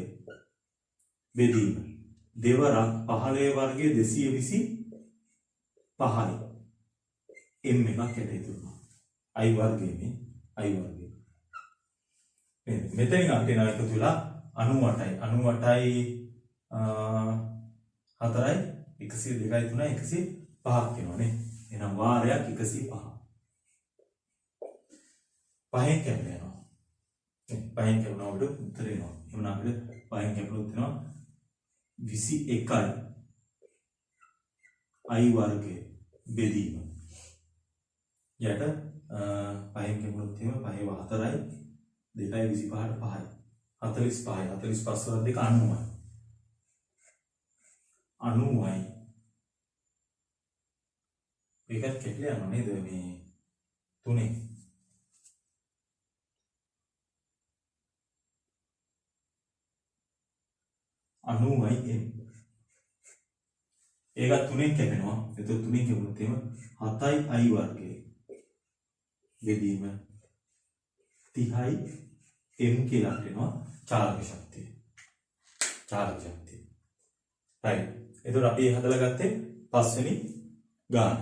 බෙදීම දෙවරක් 15 වර්ගයේ 225යි. m එකක් යට ඉතුරුනා. i වර්ගයේ මේ i වර්ගය. මෙතනින් අපිට එනවා එකතු වෙලා 98යි. 98යි 4යි 102යි 3යි 105ක් වෙනවනේ. එහෙනම් වාරයක් 105. පහෙන් කැපිලා යනවා. පහෙන් කැපුණාට උත්තර එනවා. එහෙනම් අපිට පහෙන් කැපුණොත් එනවා 21යි i වර්ගය බෙදීම. යට පහෙන් කැපුණොත් එහෙම 5 4යි 2යි 25ට 5යි 45යි 45 වල 2 90යි 90යි. ඒකත් කැපිලා යනවා නේද මේ තුනේ. අනුවයි m. ඒකත් තුනෙන් කැපෙනවා. එතකොට තුනෙන් කැපුණොත් එහෙම 7යි i වර්ගය බෙදීම 30යි m කියලා වෙනවා චාලක ශක්තිය. චාලක ශක්තිය. right. එතකොට අපි හදලා ගත්තේ පස්වෙනි ගාන.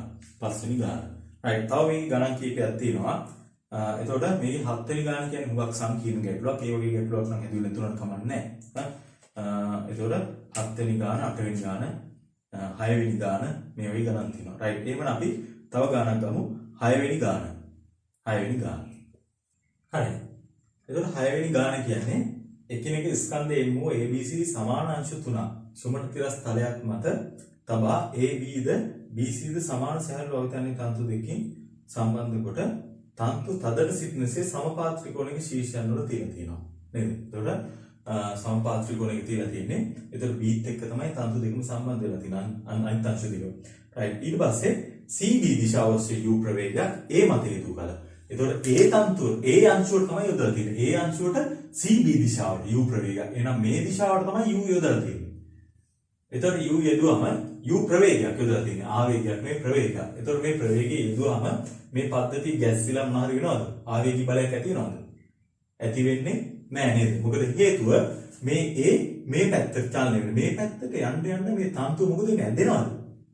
right. තව මේ ගණන් කීපයක් තියෙනවා. එතකොට මේ 7 වෙනි ගාන කියන්නේ හුඟක් සංකීර්ණ ගැටලුවක්. ඒ වගේ ගැටලුවක් නම් හැදුවේ නැතුණත් කමක් නැහැ. එතකොට 7 වෙනි ගාන 8 වෙනි ගාන 6 වෙනි ගාන මේ වගේ ගණන් තියෙනවා. right. එහෙනම් අපි තව ගානක් ගමු 6 වෙනි ගාන. 6 වෙනි ගාන. හරි. එතකොට 6 වෙනි ගාන කියන්නේ එකිනෙක ස්කන්ධ M O ABC සමාන අංශ තුනක් සුමට තිරස් තලයක් මත තබා AB ද BC ද සමාන සැහැල්ලු අවතන්නේ තන්තු දෙකකින් සම්බන්ධ කොට තන්තු තදට සිටිනසේ සමපාත්‍රිකෝණයේ ශීර්ෂයන් වල තියෙනවා නේද? එතකොට සමපාත්‍රිකෝණයේ තියලා තියෙන්නේ. එතකොට B එක්ක තමයි තන්තු දෙකම සම්බන්ධ වෙලා තියෙන්නේ අනිත් අංශ දෙක. right ඊට පස්සේ CB දිශාව ඔස්සේ U ප්‍රවේගයක් A මත හේතු කළ. එතකොට A තන්තුව A අංශුවට තමයි යොදලා තියෙන්නේ. A අංශුවට CB දිශාවට U ප්‍රවේගයක්. එහෙනම් මේ දිශාවට තමයි U යොදලා තියෙන්නේ. එතකොට U යෙදුවම U ප්‍රවේගයක් යොදලා තියෙන්නේ. ආවේගයක් නෙවෙයි ප්‍රවේගයක්. එතකොට මේ ප්‍රවේගය යෙදුවම මේ පද්ධතිය ගැස්සිලා මොනවාරි වෙනවද? ආවේගී බලයක් ඇති වෙනවද? ඇති වෙන්නේ නෑ නේද? මොකද හේතුව මේ A මේ පැත්තට චලනය වෙන. මේ පැත්තට යන්න මේ තන්තුව මොකද වෙන්නේ? ඇදෙනවද?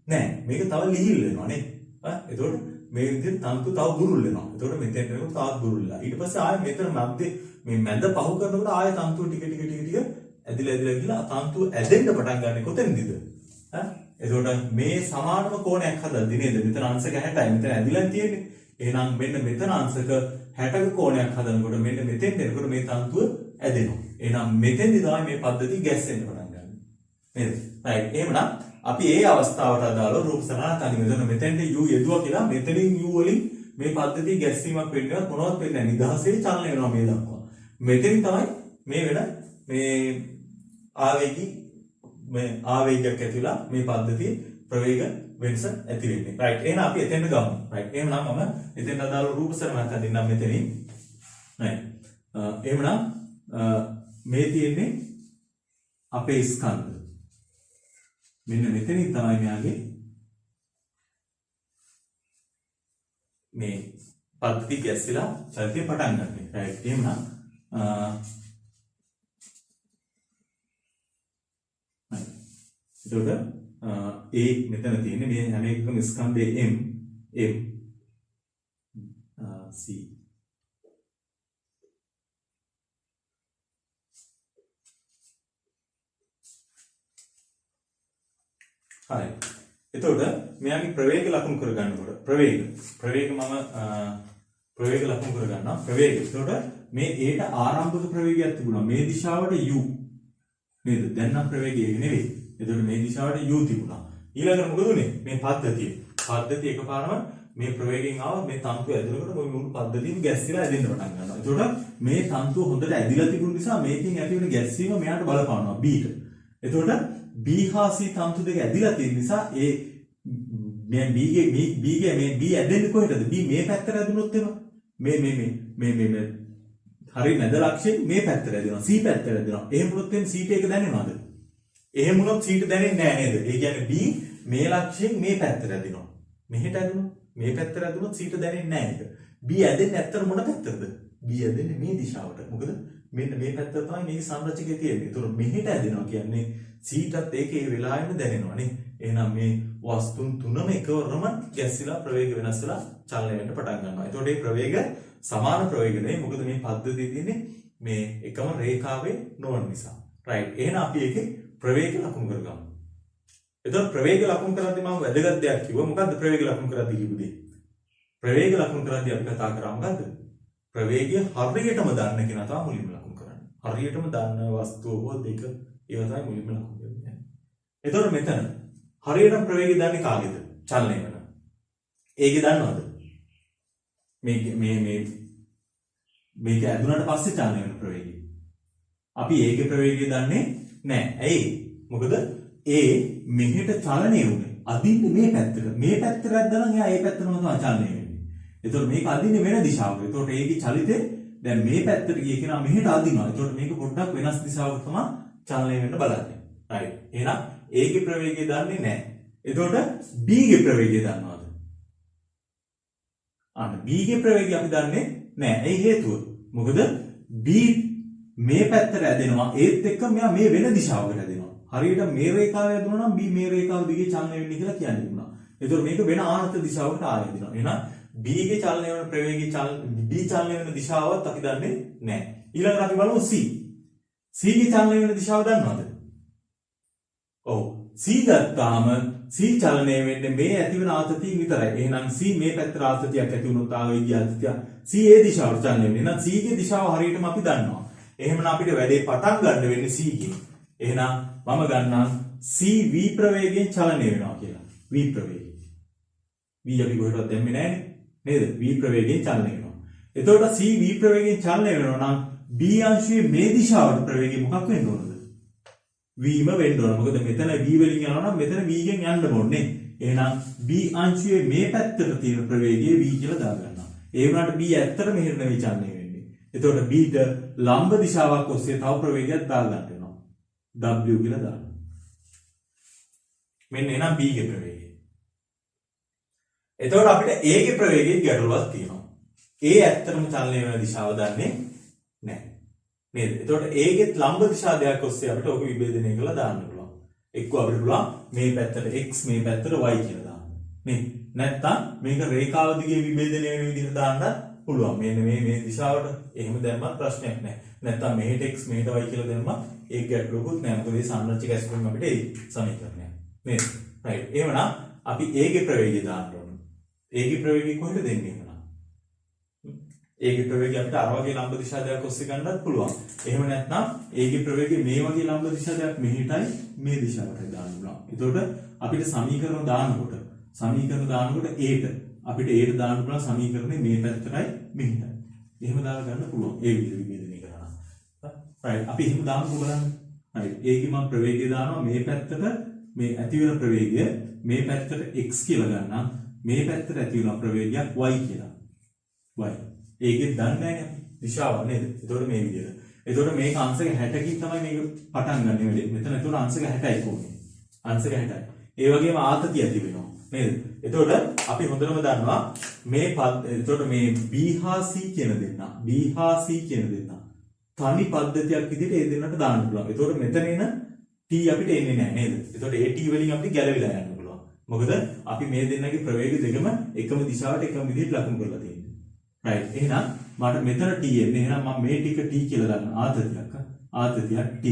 නෑ. මේක තව ලිහිල් වෙනවා නේ. එතකොට මේ විදිහට තන්තු තව බුරුල් වෙනවා. එතකොට මෙතෙන් යනකොට තවත් බුරුල් වෙලා. ඊට පස්සේ ආයෙ මෙතන මැද්දේ මේ මැද පහු කරනකොට ආයෙ තන්තුව ටික ඇදිලා ගිහලා තන්තුව ඇදෙන්න පටන් ගන්න කොතෙන්දද? එතකොට මේ සමානම කෝණයක් හදද්දි නේද? මෙතන අංශක 60යි. මෙතන ඇදිලා තියෙන්නේ. එහෙනම් මෙන්න මෙතන අංශක 60ක කෝණයක් හදනකොට මෙන්න මෙතෙන් එනකොට මේ තන්තුව ඇදෙනවා. එහෙනම් මෙතෙන්දි තමයි මේ පද්ධතිය ගැස්සෙන්න පටන් ගන්න. නේද? right. එහෙමනම් අපි ඒ අවස්ථාවට අදාළව රූප සලනා තනියම මෙතෙන්ට U යෙදුවා කියලා මෙතනින් U වලින් මේ පද්ධතිය ගැස්සීමක් වෙන්නවත් මොනවත් වෙන්නේ නැහැ. නිදහසේ චලනය වෙනවා මේ දක්වා. මෙතෙන් තමයි මේ වෙන මේ ආවේගයක් ඇතිලා මේ පද්ධතිය ප්‍රවේග වෙනස ඇති වෙන්නේ. right. එහෙනම් අපි එතෙන්ට ගමු. right. එහෙනම් මම එතෙන්ට අදාළ රූප සලනාවක් හදින්නම් මෙතනින්. right. එහෙනම් මේ තියෙන්නේ අපේ ස්කන්ධ. මෙන්න මෙතනින් තමයි මෙයාගේ මේ පද්ධතිය ගැස්සලා චලිතය පටන් ගන්න. right. එහෙනම් එතකොට A මෙතන තියෙන්නේ මේ හැම එකකම ස්කන්ධයේ M C හරි. එතකොට මෙයාගේ ප්‍රවේග ලකුණු කරගන්නකොට ප්‍රවේග මම ප්‍රවේග ලකුණු කරගන්නවා. ප්‍රවේග. එතකොට මේ Aට ආරම්භක ප්‍රවේගයක් තිබුණා. මේ දිශාවට U නේද? දැන් නම් ප්‍රවේගය නෙවෙයි. එතකොට මේ දිශාවට U තිබුණා. ඊළඟට මොකද උනේ? මේ පද්ධතිය එකපාරම මේ ප්‍රවේගයෙන් ආව මේ තන්තුව ඇදෙනකොට මේ මුළු පද්ධතියම ගැස්සිලා ඇදෙන්න පටන් ගන්නවා. එතකොට මේ තන්තුව හොඳට ඇදිලා තිබුණ නිසා මේකෙන් ඇති වෙන ගැස්සීම මෙයාට බලපානවා B-ට. එතකොට B හා C තන්තු දෙක ඇදිලා තියෙන නිසා ඒ මේ B මේ B ඇදෙන්නේ කොහෙටද? B මේ පැත්තට ඇදුනොත් එම මේ හරි මැද ලක්ෂයෙන් මේ පැත්තට ඇදෙනවා. C පැත්තට ඇදෙනවා. එහෙම වුණොත් එම් C ට ඒක දැනෙනවද? එහෙම වුණොත් C ට දැනෙන්නේ නැහැ නේද? ඒ කියන්නේ B මේ ලක්ෂයෙන් මේ පැත්තට ඇදෙනවා. මෙහෙට ඇදුනොත් මේ පැත්තට ඇදුනොත් C ට දැනෙන්නේ නැහැ ඒක. B ඇදෙන්නේ ඇත්තට මොන පැත්තටද? B ඇදෙන්නේ මේ දිශාවට. මොකද මෙන්න මේ පැත්ත තමයි මේ සංරචකයේ තියෙන්නේ. ඒතකොට මෙහෙට ඇදෙනවා කියන්නේ C-ටත් ඒකේ වෙලාවෙම දැනෙනවා නේ. එහෙනම් මේ වස්තුන් තුනම එකවරම ගැස්සිලා ප්‍රවේග වෙනස් වෙලා චලනය වෙන්න පටන් ගන්නවා. ඒතකොට මේ ප්‍රවේග සමාන ප්‍රවේග නෙවෙයි. මොකද මේ පද්ධතිය තියෙන්නේ මේ එකම රේඛාවේ නොවන නිසා. right. එහෙනම් අපි ඒකේ ප්‍රවේග ලකුණු කරගමු. එතකොට ප්‍රවේග ලකුණු කරද්දී මම වැදගත් දෙයක් කිව්වා. මොකද්ද ප්‍රවේග ලකුණු කරද්දී කිව්ව දේ? ප්‍රවේග ලකුණු කරද්දී අපි කතා කරා මොකද්ද? ප්‍රවේගය හරියටම දන්න කෙනා තමයි මුලින්ම ලකුණු කරන්නේ. හරියටම දන්න වස්තුව හෝ දෙක ඒවා තමයි මුලින්ම ලකුණු කරන්නේ. එතකොට මෙතන හරියටම ප්‍රවේගය දන්නේ කාගේද? චලනය වෙන. ඒකේ දන්නවද? මේක ඇදුනට පස්සේ චලනය වෙන ප්‍රවේගය. අපි ඒකේ ප්‍රවේගය දන්නේ නැහැ. ඇයි? මොකද ඒ මෙහෙට චලනය වුනේ. අදින්නේ මේ පැත්තට. මේ පැත්තට ඇද්දනම් එයා ඒ පැත්තටම තමයි චලනය වෙන්නේ. එතකොට මේක අදින්නේ වෙන දිශාවක. එතකොට ඒකේ චලිතේ දැන් මේ පැත්තට ගිය කෙනා මෙහෙට අදිනවා. එතකොට මේක පොඩ්ඩක් වෙනස් දිශාවක තමයි චලනය වෙන්න බලන්නේ. right. එහෙනම් ඒකේ ප්‍රවේගය දන්නේ නැහැ. එතකොට B ගේ ප්‍රවේගය දන්නවද? අන්න B ගේ ප්‍රවේගය අපි දන්නේ නැහැ. ඒ හේතුව මොකද B මේ පැත්තට ඇදෙනවා. ඒත් එක්ක මෙයා මේ වෙන දිශාවකට ඇදෙනවා. හරියට මේ රේඛාවේ ඇදුණා නම් B මේ රේඛාව දිගේ චලනය වෙන්නේ කියලා කියන්නේ වුණා. එතකොට මේක වෙන ආනත දිශාවකට ආයෙ ඇදෙනවා. එහෙනම් B ගේ චලනය වෙන ප්‍රවේගී B චලනය වෙන දිශාවත් අපි දන්නේ නැහැ. ඊළඟට අපි බලමු C. C ගේ චලනය වෙන දිශාව දන්නවද? ඔව්. C ගත්තාම C චලනය වෙන්නේ මේ ඇති වෙන ආතතියෙන් විතරයි. එහෙනම් C මේ පැත්තට ආතතියක් ඇති වුණොත් ආවේගී ආතතිය C ඒ දිශාවට චලනය වෙන්නේ. එහෙනම් C ගේ දිශාව හරියටම අපි දන්නවා. එහෙමනම් අපිට වැඩේ පටන් ගන්න වෙන්නේ c ගෙන්. එහෙනම් මම ගන්නම් c v ප්‍රවේගයෙන් චලනය වෙනවා කියලා. v ප්‍රවේගය. v අපි කොහෙටවත් දැම්මේ නැහැ නේද? v ප්‍රවේගයෙන් චලනය වෙනවා. එතකොට c v ප්‍රවේගයෙන් චලනය වෙනවා නම් b අංශයේ මේ දිශාවට ප්‍රවේගය මොකක් වෙන්න ඕනද? v ම වෙන්න ඕන. මොකද මෙතන v වලින් යනවා නම් මෙතන v ගෙන් යන්න ඕනේ. එහෙනම් b අංශයේ මේ පැත්තට තියෙන ප්‍රවේගය v කියලා දාගන්නවා. ඒ වුණාට b ඇත්තට මෙහෙට නෙවෙයි චලනය වෙන්නේ. එතකොට b ට ලම්බ දිශාවක් ඔස්සේ තව ප්‍රවේගයක් දාගන්න වෙනවා. w කියලා දානවා. මෙන්න එහෙනම් b ගේ ප්‍රවේගය. එතකොට අපිට a ගේ ප්‍රවේගයේ ගැටලුවක් තියෙනවා. a ඇත්තටම චලනය වෙන දිශාව දන්නේ නැහැ. නේද? එතකොට a ගේ ලම්බ දිශා දෙකක් ඔස්සේ අපිට ඔක විභේදනය කරලා දාන්න පුළුවන්. එක්ක අපිට පුළුවන් මේ පැත්තට x මේ පැත්තට y කියලා දාන්න. නේ? නැත්තම් මේක රේඛාව දිගේ විභේදනය වෙන විදිහට දාන්න පුළුවන්. මේ දිශාවට එහෙම දැම්මත් ප්‍රශ්නයක් නැහැ. නැත්තම් මෙහෙට x මෙහෙට y කියලා දැම්මත් ඒක ගැටලුවකුත් නැහැ. මොකද මේ සංරචක ඇස්පෙන් අපිට ඒ සමීකරණය. නේද? රයිට්. එහෙමනම් අපි a ගේ ප්‍රවේගය දාන්න ඕනේ. a ගේ ප්‍රවේගය කොහෙද දෙන්නේ එහෙනම්? a ගේ ප්‍රවේගය අපිට අර වගේ ලම්බ දිශා දෙකක් ඔස්සේ ගන්නත් පුළුවන්. එහෙම නැත්නම් a ගේ ප්‍රවේගය මේ වගේ ලම්බ දිශා දෙකක් මෙහෙටයි මේ දිශාවටයි දාන්න පුළුවන්. එතකොට අපිට සමීකරණ දානකොට a ට අපිට a ට දාන්න පුළුවන් සමීකරණේ මේ පැත්තටයි මෙහෙටයි. එහෙම දාලා ගන්න පුළුවන්. ඒ විදිහට විභේදනය කරනවා. රයිට්. අපි එහෙම දාමු බලන්න. හරි. a ගේ මම ප්‍රවේගය දානවා මේ පැත්තට මේ ඇති වෙන ප්‍රවේගය මේ පැත්තට x කියලා ගන්නම්. මේ පැත්තට ඇති වෙන ප්‍රවේගයක් y කියලා. y. ඒකෙත් දන්නේ නැහැ අපි දිශාව නේද? එතකොට මේ විදිහට. එතකොට මේක අංශක 60කින් තමයි මේක පටන් ගන්න වෙන්නේ. මෙතන එතකොට අංශක 60යි කොහොමද? අංශක 60යි. ඒ වගේම ආතතිය ඇති වෙනවා නේද? එතකොට අපි හොඳටම දන්නවා මේ එතකොට මේ b හා c කියන දෙන්නා තනි පද්ධතියක් විදිහට ඒ දෙන්නට දාන්න පුළුවන්. එතකොට මෙතන එන t අපිට එන්නේ නැහැ නේද? එතකොට ඒ t වලින් අපිට ගැලවිලා යන්න පුළුවන්. මොකද අපි මේ දෙන්නගේ ප්‍රවේග දෙකම එකම දිශාවට එකම විදිහට ලකුණු කරලා තියෙනවා. right. එහෙනම් මට මෙතන t එන්නේ. එහෙනම් මම මේ ටික t කියලා ගන්න ආතතියක් t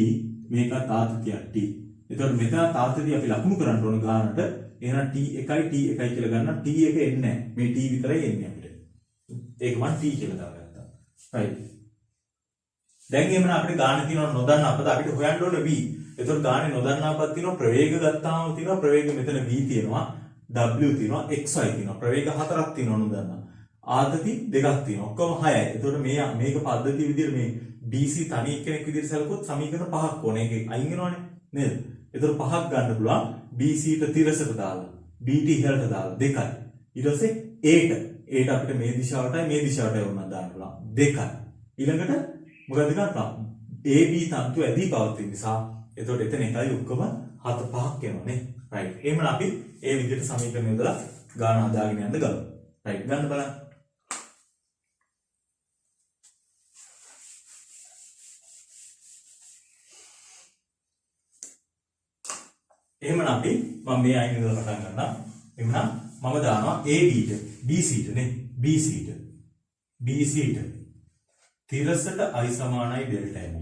මේකත් ආතතියක් t. එතකොට මෙතන ආතතිය අපි ලකුණු කරන්න ඕන ගානට. එහෙනම් t එකයි කියලා ගන්න. t එක එන්නේ නැහැ. මේ t විතරයි එන්නේ අපිට. ඒක මම t කියලා දාගත්තා. right. දැන් එහෙනම් අපිට ගාන තියෙනවා නොදන්නා පද අපිට හොයන්න ඕනේ v. එතකොට ගානේ නොදන්නා පද තියෙනවා ප්‍රවේග ගත්තාම තියෙනවා ප්‍රවේග මෙතන v තියෙනවා w තියෙනවා xy තියෙනවා ප්‍රවේග හතරක් තියෙනවා නොදන්නා. ආතති දෙකක් තියෙනවා. ඔක්කොම 6යි. එතකොට මේක පද්ධතිය විදිහට මේ BC තනි එක්කෙනෙක් විදිහට සැලකුවොත් සමීකරණ පහක් ඕනේ. ඒක අයින් වෙනවනේ නේද? එතකොට පහක් ගන්න පුළුවන්. BC ට තිරසට දාලා BT ඉහළට දාලා දෙකයි. ඊට පස්සේ A ට අපිට මේ දිශාවටයි මේ දිශාවටයි වුණා දාන්න පුළුවන්. දෙකයි. ඊළඟට මොකද ගන්නවා? AB තන්තු ඇදී පවතින නිසා එතකොට එතන එකයි ඔක්කොම 7 5ක් එනවා නේ. රයිට්. එහෙනම් අපි ඒ විදිහට සමීකරණ යොදලා ගාන හදාගෙන යන්න ගමු. රයිට්. ගන්න බලන්න. එහෙනම් අපි මම මේ අයින් ඉඳලා පටන් ගන්නවා. එහෙනම් මම දානවා AB ට BC ට නේ BC ට තිරසට i සමානයි ඩෙල්ටා m.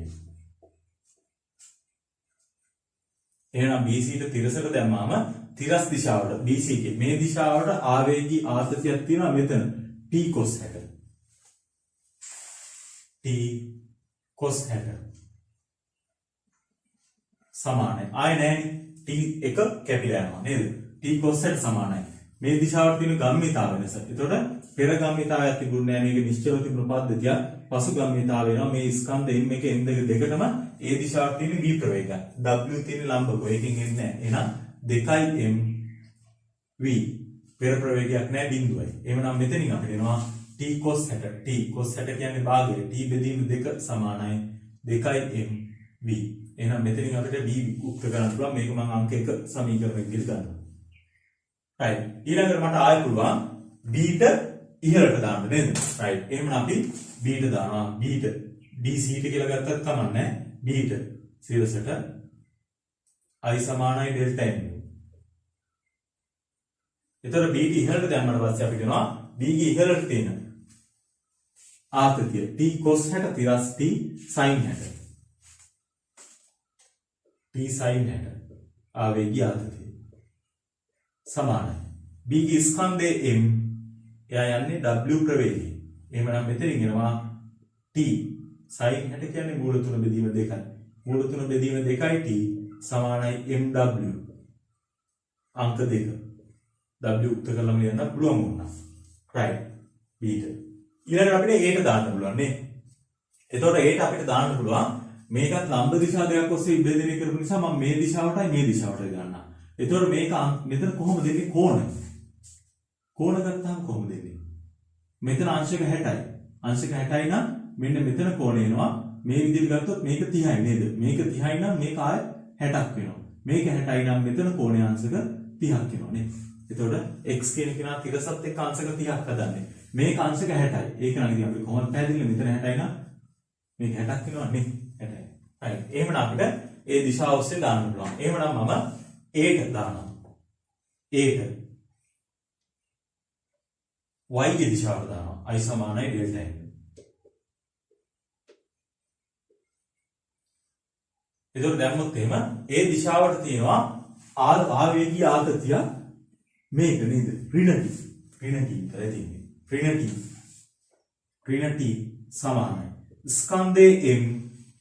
එහෙනම් BC ට තිරසට දැම්මාම තිරස් දිශාවට BC ගේ මේ දිශාවට ආවේගී ආතතියක් තියෙනවා මෙතන t cos 60. t cos 60 සමානයි. ආය නැහැ t එක කැපිලා යනවා නේද? t cos 60 සමානයි. මේ දිශාවට තියෙන ගම්මිතාව වෙනස. එතකොට පෙර ගම්මිතාවයක් තිබුණේ නැහැ. මේක නිශ්චලව තිබුණු පද්ධතිය. පසු ගම්මිතාව වෙනවා. මේ ස්කන්ධ m එක n දෙකටම ඒ දිශාවට තියෙන v ප්‍රවේගය. w තියෙන ලම්බකෝ. ඒකෙන් එන්නේ නැහැ. එහෙනම් 2m v පෙර ප්‍රවේගයක් නැහැ බිඳුවයි. එහෙනම් මෙතනින් අපිට එනවා t cos 60. t cos 60 කියන්නේ භාගය. t බෙදීම 2 සමානයි 2m v. එහෙනම් මෙතනින් අපිට v උක්ත කරන්න පුළුවන්. මේක මම අංක 1 සමීකරණයක් විදිහට ගන්නවා. right. ඊළඟට මට ආයෙ පුළුවන් b ට ඉහළට දාන්න නේද? right. එහෙනම් අපි b ට දානවා. b ට dc ට කියලා ගත්තත් කමක් නැහැ. b ට සිරසට i සමානයි ඩෙල්ටා m. එතකොට b ට ඉහළට දැම්මම පස්සේ අපි කියනවා b ගේ ඉහළට තියෙන ආතතිය t cos 60 තිරස් t sin 60. t sin 60 ආවේගී ආතතිය සමානයි. b ගේ ස්කන්ධයේ m එයා යන්නේ w ප්‍රවේගය. එහෙමනම් මෙතනින් එනවා t sin 60 කියන්නේ මූල 3 බෙදීම 2යි. මූල 3 බෙදීම 2යි t සමානයි mw අංක 2. w උක්ත කරලා ලියන්න පුළුවන් වුණා. right b ට. ඊළඟට අපිට a ට දාන්න පුළුවන් නේ. එතකොට a ට අපිට දාන්න පුළුවන් මේකත් ලම්බ දිශා දෙකක් ඔස්සේ විභජනය කරපු නිසා මම මේ දිශාවටයි මේ දිශාවටයි ගන්නවා. එතකොට මේක මෙතන කොහොමද දෙන්නේ කෝණ? කෝණ ගත්තාම කොහොමද දෙන්නේ? මෙතන අංශක 60යි. අංශක 60යි නම් මෙන්න මෙතන කෝණ එනවා. මේ විදිහට ගත්තොත් මේක 30යි නේද? මේක 30යි නම් මේක ආය 60ක් වෙනවා. මේක 60යි නම් මෙතන කෝණයේ අංශක 30ක් වෙනවා නේ. එතකොට x කියන කෙනා තිරසත් එක්ක අංශක 30ක් හදන්නේ. මේක අංශක 60යි. ඒක නම් ඉතින් අපි කොහොමද පැහැදිලි මෙතන 60යි නම් මේක 60ක් වෙනවා නේ. 60යි. හරි. එහෙනම් අපිට ඒ දිශාව ඔස්සේ දාන්න පුළුවන්. එහෙනම් මම a ට දානවා. a ට y ගේ දිශාවට දානවා. i සමානයි ඩෙල්ටා n. එතකොට දැම්මොත් එහෙම ඒ දිශාවට තියෙනවා ආවේගී ආතතිය මේක නේද? ඍණ t. ඍණ t කියලා තියෙන්නේ. ඍණ t සමානයි. ස්කන්ධයේ m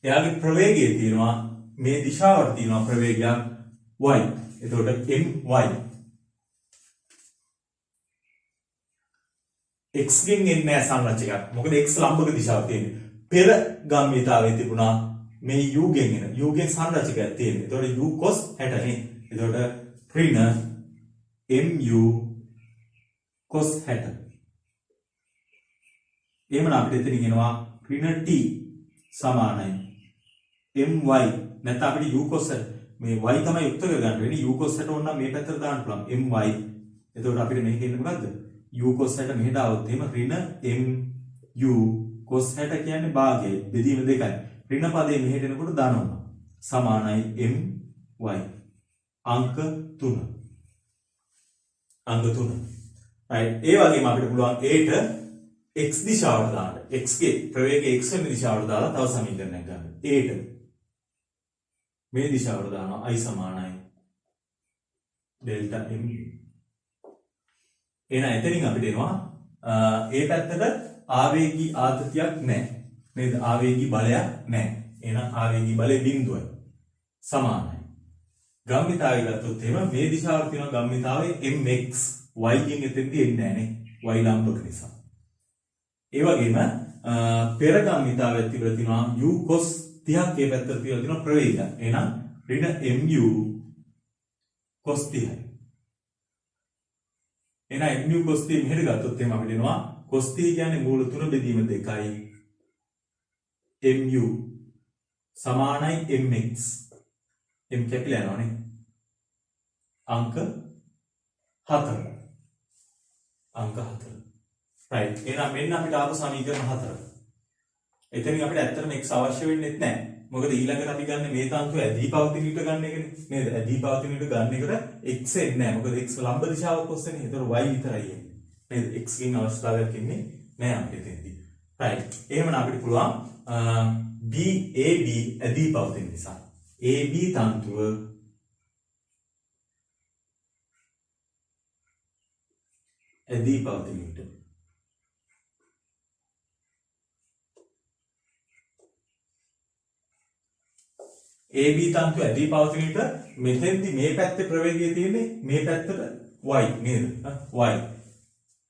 එයාගේ ප්‍රවේගය තියෙනවා මේ දිශාවට තියෙනවා ප්‍රවේගයක් y. එතකොට my x ගෙන් එන්නේ නැහැ සංරචකයක්. මොකද x ලම්බක දිශාව තියෙන්නේ. පෙර ගම්මිතාවේ තිබුණා මේ u ගෙන් එන. u ගෙන් සංරචකයක් තියෙන්නේ. එතකොට u cos 60 නේ. එතකොට ඍණ mu cos 60. එහෙනම් අපිට එතනින් එනවා ඍණ t සමානයි my නැත්නම් අපිට u cos මේ y තමයි උත්තර ගන්න වෙන්නේ. u cos 60 ඕන නම් මේ පැත්තට දාන්න පුළුවන් my. එතකොට අපිට මේක එන්නේ මොකද්ද? u cos 60 මෙහෙට આવොත් එහෙම ඍණ mu cos 60 කියන්නේ භාගය බෙදීම 2යි. ඍණ පදේ මෙහෙට එනකොට දානවා. සමානයි my අංක 3. අංක 3. right. ඒ වගේම අපිට පුළුවන් a ට x දිශාවට දාන්න. x ගේ ප්‍රවේගය x වෙන දිශාවට දාලා තව සමීකරණයක් ගන්න. a ට මේ දිශාවට දානවා i සමානයි ඩෙල්ටා m. එහෙනම් එතනින් අපිට එනවා a පැත්තට ආවේගී ආතතියක් නැහැ. නේද? ආවේගී බලයක් නැහැ. එහෙනම් ආවේගී බලය බිඳුවයි. සමානයි. ගම්මිතාවය ගත්තොත් එහෙම මේ දිශාවට තියෙන ගම්මිතාවේ mx y ගෙන් එතෙන්දී එන්නේ නැහැ නේ. y ලම්බක නිසා. ඒ වගේම පෙර ගම්මිතාවයක් තිබිලා තියෙනවා u cos 30ක් ඒ පැත්තට තියලා තියෙනවා ප්‍රවේගය. එහෙනම් ඍණ mu cos 30යි. එහෙනම් mu cos 30 මෙහෙට ගත්තොත් එහෙනම් අපිට එනවා cos 30 කියන්නේ මූල 3 බෙදීම 2යි. mu සමානයි mx. m කැපිලා යනවානේ. අංක 4. අංක 4. right. එහෙනම් මෙන්න අපිට ආපු සමීකරණ 4. එතනින් අපිට ඇත්තටම x අවශ්‍ය වෙන්නේ නැහැ. මොකද ඊළඟට අපි ගන්න මේ තන්තුව ඇදී පවතින ඊට ගන්න එකනේ. නේද? ඇදී පවතින ඊට ගන්න එකට x එන්නේ නැහැ. මොකද x ලම්බ දිශාවක් ඔස්සේනේ. ඒතර y විතරයි එන්නේ. නේද? x ගෙන් අවස්ථාවක් ඉන්නේ නැහැ අපිට එතෙන්දී. right. එහෙනම් අපිට පුළුවන් b ab ඇදී පවතින නිසා ab තන්තුව ඇදී පවතින ඊට AB තන්තු ඇදී පවතින විට මෙතෙන්දි මේ පැත්තේ ප්‍රවේගය තියෙන්නේ මේ පැත්තට y නේද?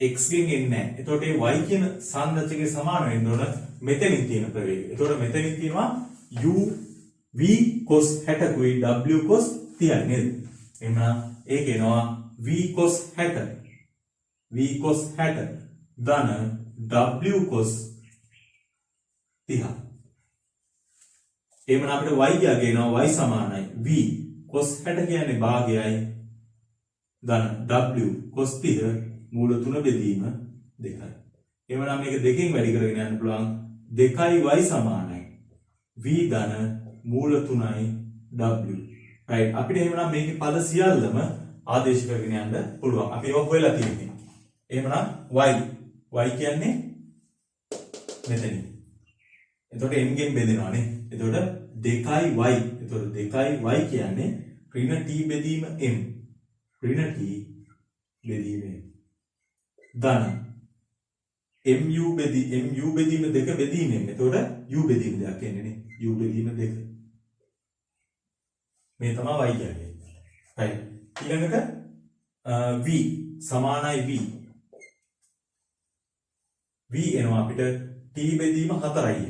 y x ගෙන් එන්නේ නැහැ. එතකොට මේ y කියන සංරචකයේ සමාන වෙන්න ඕන මෙතනින් තියෙන ප්‍රවේගය. එතකොට මෙතනින් තියෙනවා u v cos 60 කුයි w cos 30 නේද? එහෙනම් ඒක එනවා v cos 60 v cos 60 ධන w cos 30. එහෙනම් අපිට y කියනවා y සමානයි v cos 60 කියන්නේ භාගයයි ධන w cos 30 මූල 3 බෙදීම 2යි. එහෙනම් මේක දෙකෙන් වැඩි කරගෙන යන්න පුළුවන් 2y සමානයි v ධන මූල 3යි w. right. අපිට එහෙනම් මේකේ පද සියල්ලම ආදේශ කරගෙන යන්න පුළුවන්. අපි ඒක හොයලා තියෙන්නේ. එහෙනම් y කියන්නේ මෙතනින්. එතකොට m ගෙන් බෙදෙනවානේ. එතකොට 2y. එතකොට 2y කියන්නේ ඍණ t බෙදීම m. ඍණ t බෙදීම m. ධන mu බෙදීම දෙක බෙදීමෙන්. එතකොට u බෙදීම දෙයක් එන්නේ නේ. u බෙදීම දෙක. මේ තමයි y කියන්නේ. right. ඊළඟට v සමානයි v. v එනවා අපිට t බෙදීම 4යි.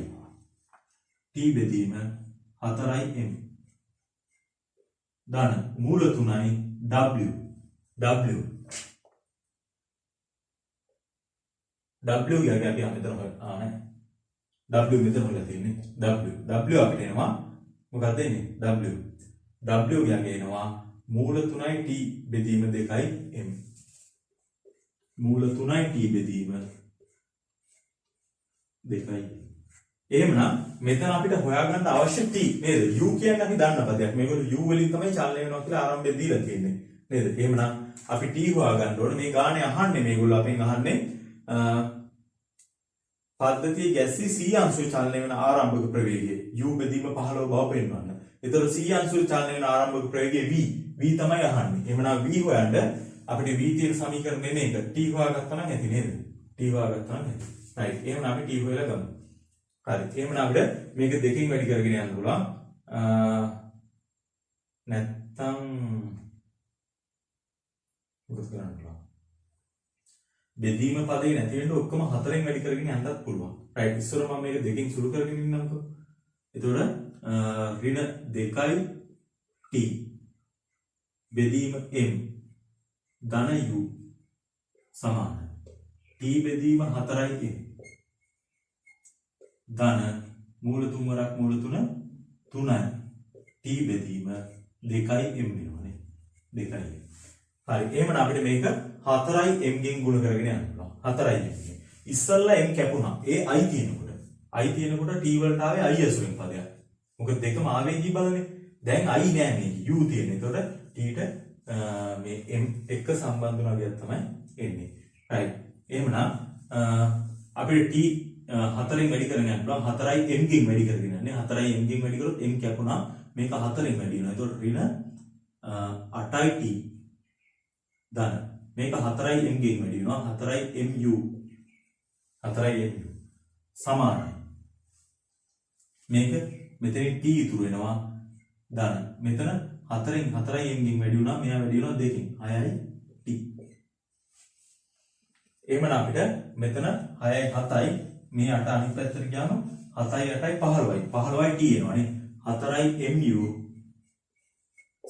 t බෙදීම 4යි m. ධන මූල 3යි w. W කියන්නේ අපි මෙතන නෑ. W මෙතන හොයලා තියෙන්නේ. W අපිට එනවා මොකක්ද එන්නේ? W කියන්නේ එනවා මූල 3යි t බෙදීම 2යි m. මූල 3යි t බෙදීම 2යි. එහෙමනම් මෙතන අපිට හොයාගන්න අවශ්‍ය t නේද? u කියන්නේ අපි දන්න පදයක්. මේගොල්ලෝ u වලින් තමයි චලනය වෙනවා කියලා ආරම්භය දීලා තියෙන්නේ. නේද? එහෙමනම් අපි t හොයාගන්න ඕනේ. මේ ගානේ අහන්නේ මේගොල්ලෝ අපෙන් අහන්නේ පද්ධතියේ ගැස්සී c අංශුවේ චලනය වෙන ආරම්භක ප්‍රවේගය u බෙදීම 15 බව පෙන්වන්න. ඒතර c අංශුවේ චලනය වෙන ආරම්භක ප්‍රවේගය v තමයි අහන්නේ. එහෙමනම් v හොයන්න අපිට v තියෙන සමීකරණය මේක. t හොයාගත්තා නම් ඇති නේද? t හොයාගත්තා නම් ඇති. right. එහෙනම් අපි t හොයලා ගමු. හරි. එහෙනම් අපිට මේක දෙකෙන් වැඩි කරගෙන යන්න පුළුවන්. නැත්තම් මොකද කරන්න පුළුවන්? බෙදීම පදේ නැති වෙන්න ඔක්කොම 4ෙන් වැඩි කරගෙන යන්නත් පුළුවන්. right. ඉස්සර මම මේක දෙකෙන් සුළු කරගෙන ඉන්නම්කෝ. එතකොට ඍණ 2යි t බෙදීම m ධන u සමානයි. t බෙදීම 4යි m ධන මූල 3 වරක් මූල 3 3යි. t බෙදීම 2යි m වෙනවනේ. 2යි. හරි. එහෙනම් අපිට මේක 4යි m ගෙන් ගුණ කරගෙන යන්න පුළුවන්. 4යි m. ඉස්සල්ලා m කැපුණා. ඒ i තියෙනකොට. i තියෙනකොට t වලට ආවේ i ඇසුරෙන් පදයක්. මොකද දෙකම ආවේගී බලනේ. දැන් i නෑ මේක. u තියෙන. එතකොට t ට මේ m එක්ක සම්බන්ධ වුණා විදියක් තමයි එන්නේ. right. එහෙනම් අපිට t 4ෙන් වැඩි කරගෙන යන්න පුළුවන්. 4යි m ගෙන් වැඩි කරගෙන යන්නේ. 4යි m ගෙන් වැඩි කරොත් m කැපුණා. මේක 4ෙන් වැඩි වෙනවා. එතකොට ඍණ 8යි t ධන මේක 4යි m ගෙන් වැඩි වෙනවා. 4යි mu 4යි mu සමානයි. මේක මෙතනින් t ඉතුරු වෙනවා ධන. මෙතන 4යි m ගෙන් වැඩි වුණා. මෙයා වැඩි වෙනවා 2කින් 6යි t. එහෙනම් අපිට මෙතන 6යි 7යි මේ 8 අනිත් පැත්තට ගියාම 7යි 8යි 15යි 15යි t එනවා නේ. 4යි mu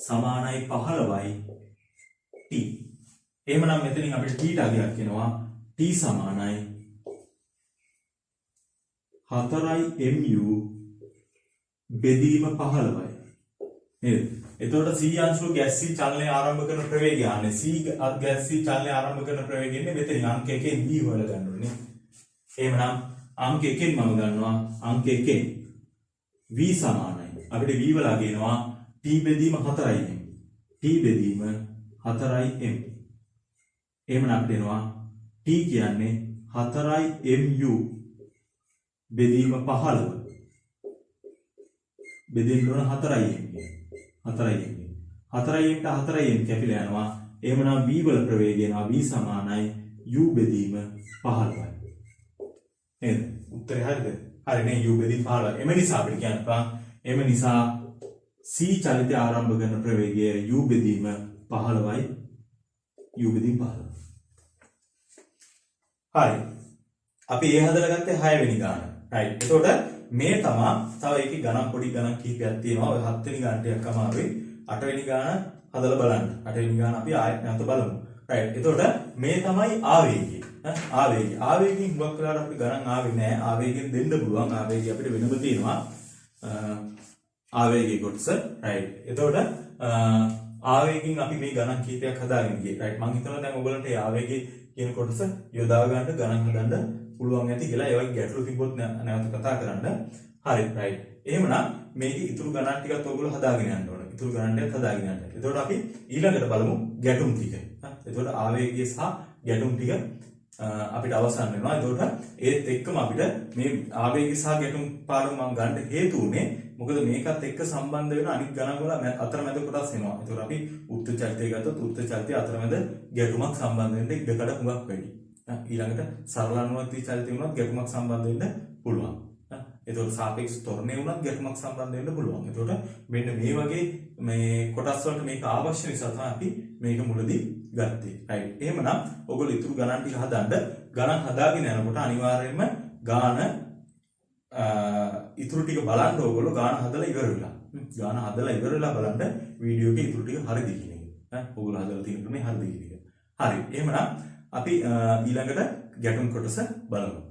සමානයි 15යි t. එහෙමනම් මෙතනින් අපිට t ටගයක් එනවා. t සමානයි 4යි mu බෙදීම 15යි. නේද? එතකොට c අංශුව ගැස්සී චලනය ආරම්භ කරන ප්‍රවේගය ආන්නේ. c ගැස්සී චලනය ආරම්භ කරන ප්‍රවේගය ඉන්නේ මෙතනින් අංක 1කින් v හොයලා ගන්න ඕනේ. එහෙමනම් අංක 1කින් මම ගන්නවා අංක 1කින් v සමානයි. අපිට v වල ගේනවා t බෙදීම 4යි m. t බෙදීම 4යි m. එහෙමනම් අපිට එනවා t කියන්නේ 4යි mu බෙදීම 15. බෙදෙන්න ඕන 4යි m. 4යි m. 4යි ට 4යි m කැපිලා යනවා. එහෙමනම් v වල ප්‍රවේගය එනවා v සමානයි u බෙදීම 15යි. නේද? උත්තරේ හරිද? හරි නේ u බෙදීම 15. එම නිසා අපිට කියන්න පුළුවන් එම නිසා c චලිතය ආරම්භ කරන ප්‍රවේගය u බෙදීම 15යි. u බෙදීම 15. හරි. අපි ඒ හදලා ගත්තේ 6 වෙනි ගාන. right. එතකොට මේ තමයි තව ඒකේ ගණන් පොඩි ගණන් කිහිපයක් තියෙනවා. ඔය 7 වෙනි ගාන ටිකක් අමාරුයි. 8 වෙනි ගාන හදලා බලන්න. 8 වෙනි ගාන අපි ආයෙත් නැවත බලමු. right. එතකොට මේ තමයි ආවේගය. ආවේගය. ආවේගයෙන් හුඟක් වෙලාවට අපිට ගණන් ආවේ නැහැ. ආවේගයෙන් දෙන්න පුළුවන්. ආවේගය අපිට වෙනම තියෙනවා. ආවේගයේ කොටස. right. එතකොට ආවේගයෙන් අපි මේ ගණන් කිහිපයක් හදාගෙන ගියේ. right. මම හිතනවා දැන් ඔයගලන්ට ඒ ආවේගයේ කියන කොටස යොදා ගන්න ගණන් හදන්න පුළුවන් ඇති කියලා. ඒ වගේ ගැටලු තිබ්බොත් නැවත කතා කරන්න. හරි. right. එහෙමනම් මේකේ ඉතුරු ගණන් ටිකත් ඔයගොල්ලෝ හදාගෙන යන්න ඕන. ඉතුරු ගණන් ටිකත් හදාගෙන යන්න. එතකොට අපි ඊළඟට බලමු ගැටුම් ටික. එතකොට ආවේගය සහ ගැටුම් ටික අපිට අවසන් වෙනවා. එතකොට ඒත් එක්කම අපිට මේ ආවේගය සහ ගැටුම් පාඩම මම ගන්න හේතු උනේ මොකද මේකත් එක්ක සම්බන්ධ වෙන අනිත් ගණන් වල අතරමැද කොටස් එනවා. එතකොට අපි උත්ත චලිතය ගත්තොත් උත්ත චලිතය අතරමැද ගැටුමක් සම්බන්ධ වෙන්න ඉඩකඩ හුඟක් වැඩි. ඊළඟට සරල අනුවර්තී චලිතය වුණත් ගැටුමක් සම්බන්ධ වෙන්න පුළුවන්. එතකොට සාපේක්ෂ ත්වරණය වුණත් ගැටුමක් සම්බන්ධ වෙන්න පුළුවන්. එතකොට මෙන්න මේ වගේ මේ කොටස් වලට මේක අවශ්‍ය නිසා තමයි අපි මේක මුලදී ගත්තේ. රයිට්. එහෙමනම් ඔයගොල්ලෝ ඉතුරු ගණන් ටික හදන්න. ගණන් හදාගෙන යනකොට අනිවාර්යයෙන්ම ගාන ඉතුරු ටික බලන්න ඕගොල්ලෝ ගාන හදලා ඉවර වෙලා. ගාන හදලා ඉවර වෙලා බලන්න වීඩියෝ එකේ ඉතුරු ටික හරිද කියන එක. ඔයගොල්ලෝ හදලා තියෙන ක්‍රමේ හරිද කියන එක. හරි. එහෙමනම් අපි ඊළඟට ගැටුම් කොටස බලමු.